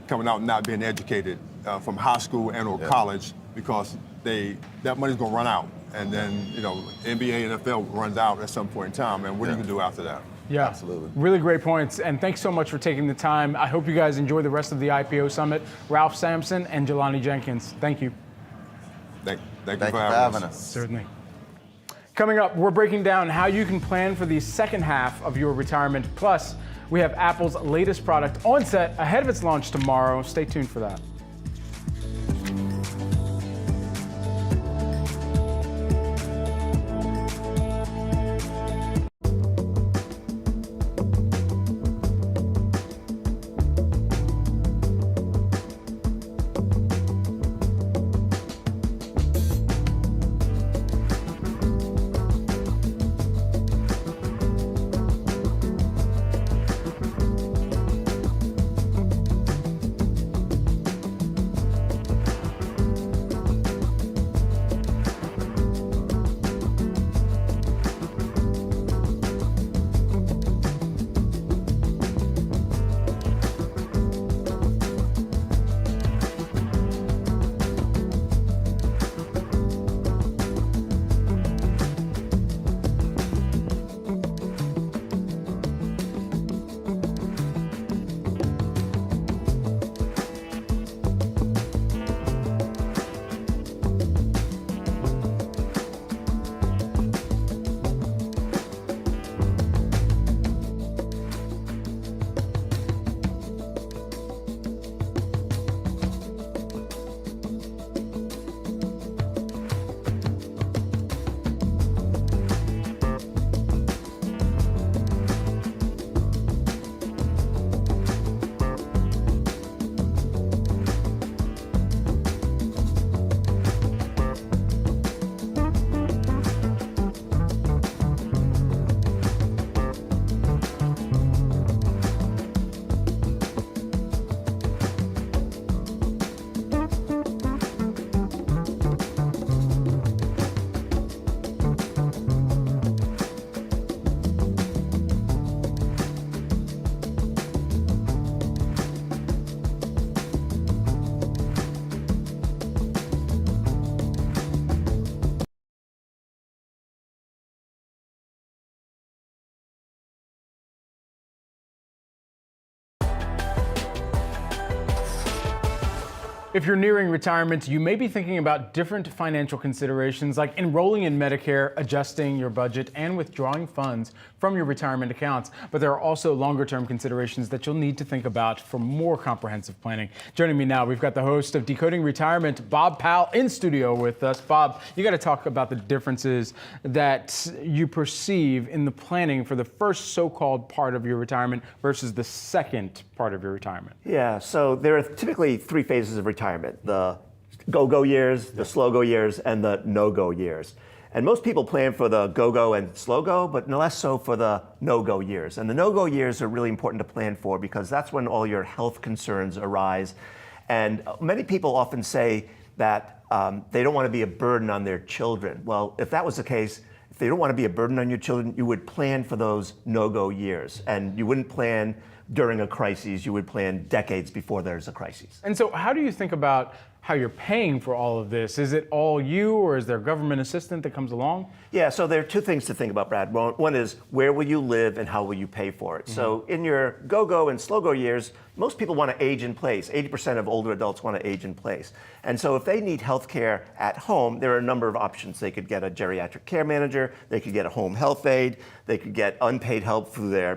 coming out and not being educated from high school and or college, because that money's going to run out, and then NBA, NFL runs out at some point in time, and what are you going to do after that? Yeah, absolutely. Really great points, and thanks so much for taking the time. I hope you guys enjoy the rest of the IPO Summit. Ralph Sampson and Jelani Jenkins, thank you. Thank you for having us. Certainly. Coming up, we're breaking down how you can plan for the second half of your retirement. Plus, we have Apple's latest product on set ahead of its launch tomorrow. Stay tuned for that. If you're nearing retirement, you may be thinking about different financial considerations like enrolling in Medicare, adjusting your budget, and withdrawing funds from your retirement accounts. But there are also longer-term considerations that you'll need to think about for more comprehensive planning. Joining me now, we've got the host of Decoding Retirement, Bob Powell, in studio with us. Bob, you got to talk about the differences that you perceive in the planning for the first so-called part of your retirement versus the second part of your retirement. Yeah, so there are typically three phases of retirement: the go-go years, the slow-go years, and the no-go years. And most people plan for the go-go and slow-go, but less so for the no-go years. And the no-go years are really important to plan for because that's when all your health concerns arise. And many people often say that they don't want to be a burden on their children. Well, if that was the case, if they don't want to be a burden on your children, you would plan for those no-go years. And you wouldn't plan during a crisis, you would plan decades before there's a crisis. And so how do you think about how you're paying for all of this? Is it all you, or is there government assistance that comes along? Yeah, so there are two things to think about, Brad. One is where will you live and how will you pay for it? So in your go-go and slow-go years, most people want to age in place. 80% of older adults want to age in place. And so if they need health care at home, there are a number of options. They could get a geriatric care manager, they could get a home health aide, they could get unpaid help through their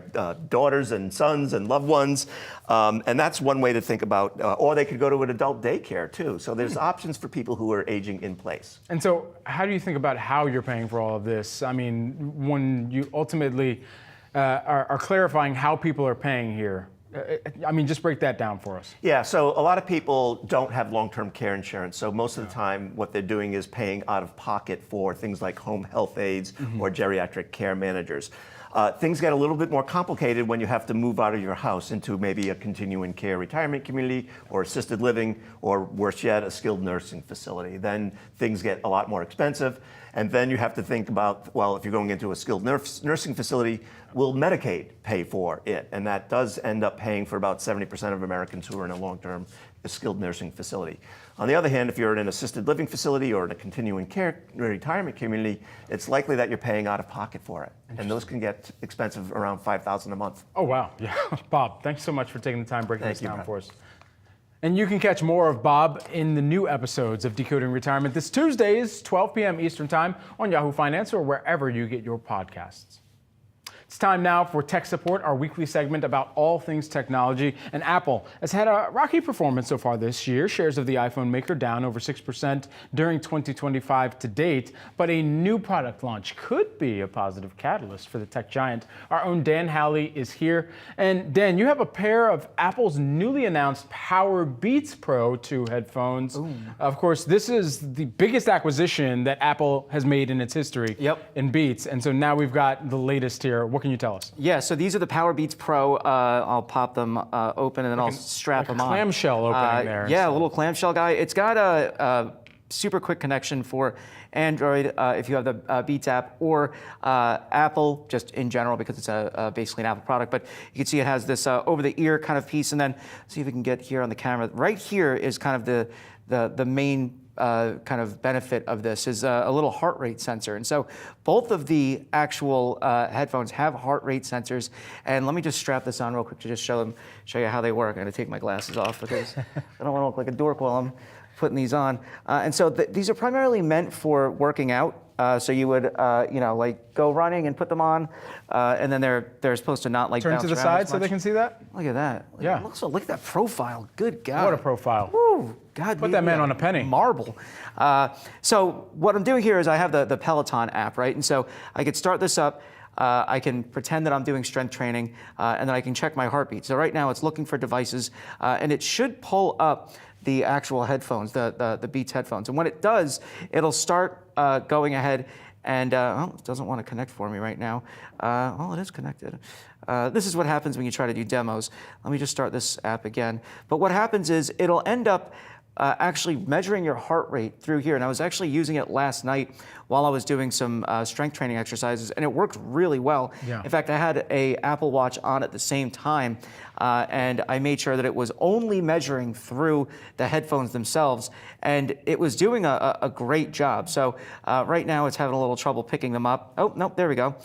daughters and sons and loved ones. And that's one way to think about, or they could go to an adult daycare too. So there's options for people who are aging in place. And so how do you think about how you're paying for all of this? I mean, when you ultimately are clarifying how people are paying here, I mean, just break that down for us. Yeah, so a lot of people don't have long-term care insurance. So most of the time, what they're doing is paying out of pocket for things like home health aides or geriatric care managers. Things get a little bit more complicated when you have to move out of your house into maybe a continuing care retirement community or assisted living, or worse yet, a skilled nursing facility. Then things get a lot more expensive. And then you have to think about, well, if you're going into a skilled nursing facility, will Medicaid pay for it? And that does end up paying for about 70% of Americans who are in a long-term skilled nursing facility. On the other hand, if you're in an assisted living facility or in a continuing care retirement community, it's likely that you're paying out of pocket for it. And those can get expensive, around $5,000 a month. Oh, wow. Yeah. Bob, thanks so much for taking the time breaking this down for us. And you can catch more of Bob in the new episodes of Decoding Retirement this Tuesdays, 12 p.m. Eastern Time on Yahoo Finance or wherever you get your podcasts. It's time now for Tech Support, our weekly segment about all things technology. And Apple has had a rocky performance so far this year. Shares of the iPhone maker down over 6% during 2025 to date. But a new product launch could be a positive catalyst for the tech giant. Our own Dan Howley is here. And Dan, you have a pair of Apple's newly announced Power Beats Pro 2 headphones. Ooh. Of course, this is the biggest acquisition that Apple has made in its history in Beats. And so now we've got the latest here. What can you tell us? Yeah, so these are the Power Beats Pro. I'll pop them open and then I'll strap them on. Clamshell opening there. Yeah, a little clamshell guy. It's got a super quick connection for Android if you have the Beats app, or Apple just in general because it's basically an Apple product. But you can see it has this over-the-ear kind of piece, and then see if we can get here on the camera. Right here is kind of the main kind of benefit of this is a little heart rate sensor. And so both of the actual headphones have heart rate sensors. And let me just strap this on real quick to just show you how they work. I'm gonna take my glasses off because I don't wanna look like a dork while I'm putting these on. And so these are primarily meant for working out. So you would, like go running and put them on, and then they're supposed to not like turn bounce to the around side as so much. they can see that. Look at that. Yeah. Look at that profile. Good God. What a profile. Woo. God. Put that man on a penny. Marble. So what I'm doing here is I have the Peloton app, right? And so I could start this up. I can pretend that I'm doing strength training, and then I can check my heartbeat. So right now it's looking for devices, and it should pull up the actual headphones, the Beats headphones. And when it does, it'll start going ahead and, it doesn't want to connect for me right now. Well, it is connected. This is what happens when you try to do demos. Let me just start this app again. But what happens is it'll end up actually measuring your heart rate through here. And I was actually using it last night while I was doing some strength training exercises, and it worked really well. Yeah. In fact, I had a Apple Watch on at the same time, and I made sure that it was only measuring through the headphones themselves, and it was doing a great job. So right now it's having a little trouble picking them up. Oh, nope, there we go.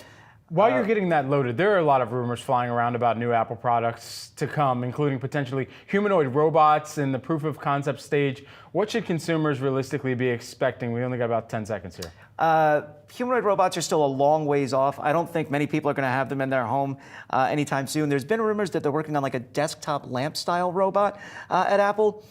While you're getting that loaded, there are a lot of rumors flying around about new Apple products to come, including potentially humanoid robots in the proof of concept stage. What should consumers realistically be expecting? We only got about 10 seconds here. Humanoid robots are still a long ways off. I don't think many people are going to have them in their home anytime soon. There's been rumors that they're working on like a desktop lamp style robot at Apple.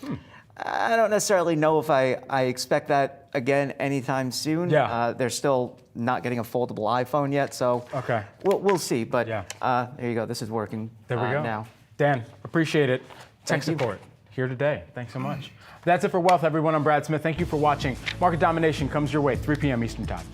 I don't necessarily know if I expect that again anytime soon. Yeah. They're still not getting a foldable iPhone yet, so okay. We'll see. But there you go. This is working There we go. now. Dan, appreciate it. Tech Thank you. support here today. Thanks so much. That's it for Wealth, everyone. I'm Brad Smith. Thank you for watching. Market Domination comes your way, 3 p.m. Eastern Time.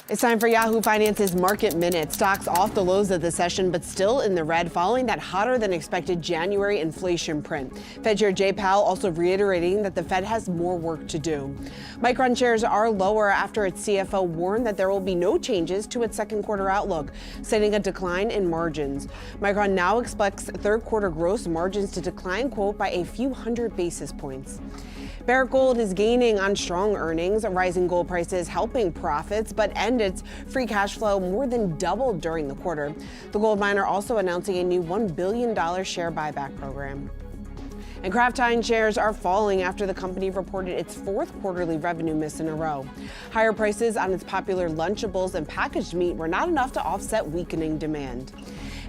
It's time for Yahoo Finance's Market Minute. Stocks off the lows of the session, but still in the red following that hotter than expected January inflation print. Fed Chair Jay Powell also reiterating that the Fed has more work to do. Micron shares are lower after its CFO warned that there will be no changes to its second quarter outlook, citing a decline in margins. Micron now expects third quarter gross margins to decline, quote, by a few hundred basis points. Barrick Gold is gaining on strong earnings, rising gold prices helping profits, but its free cash flow more than doubled during the quarter. The gold miner also announcing a new $1 billion share buyback program. And Kraft Heinz shares are falling after the company reported its fourth quarterly revenue miss in a row. Higher prices on its popular Lunchables and packaged meat were not enough to offset weakening demand.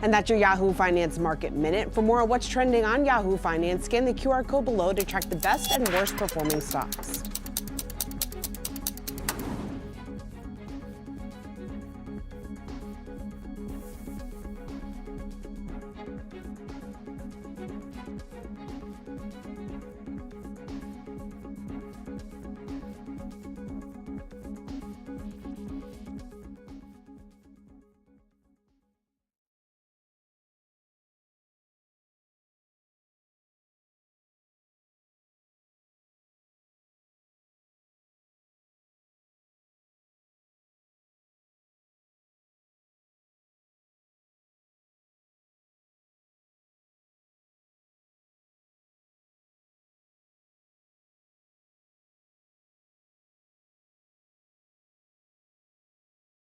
And that's your Yahoo Finance Market Minute. For more on what's trending on Yahoo Finance, scan the QR code below to track the best and worst performing stocks.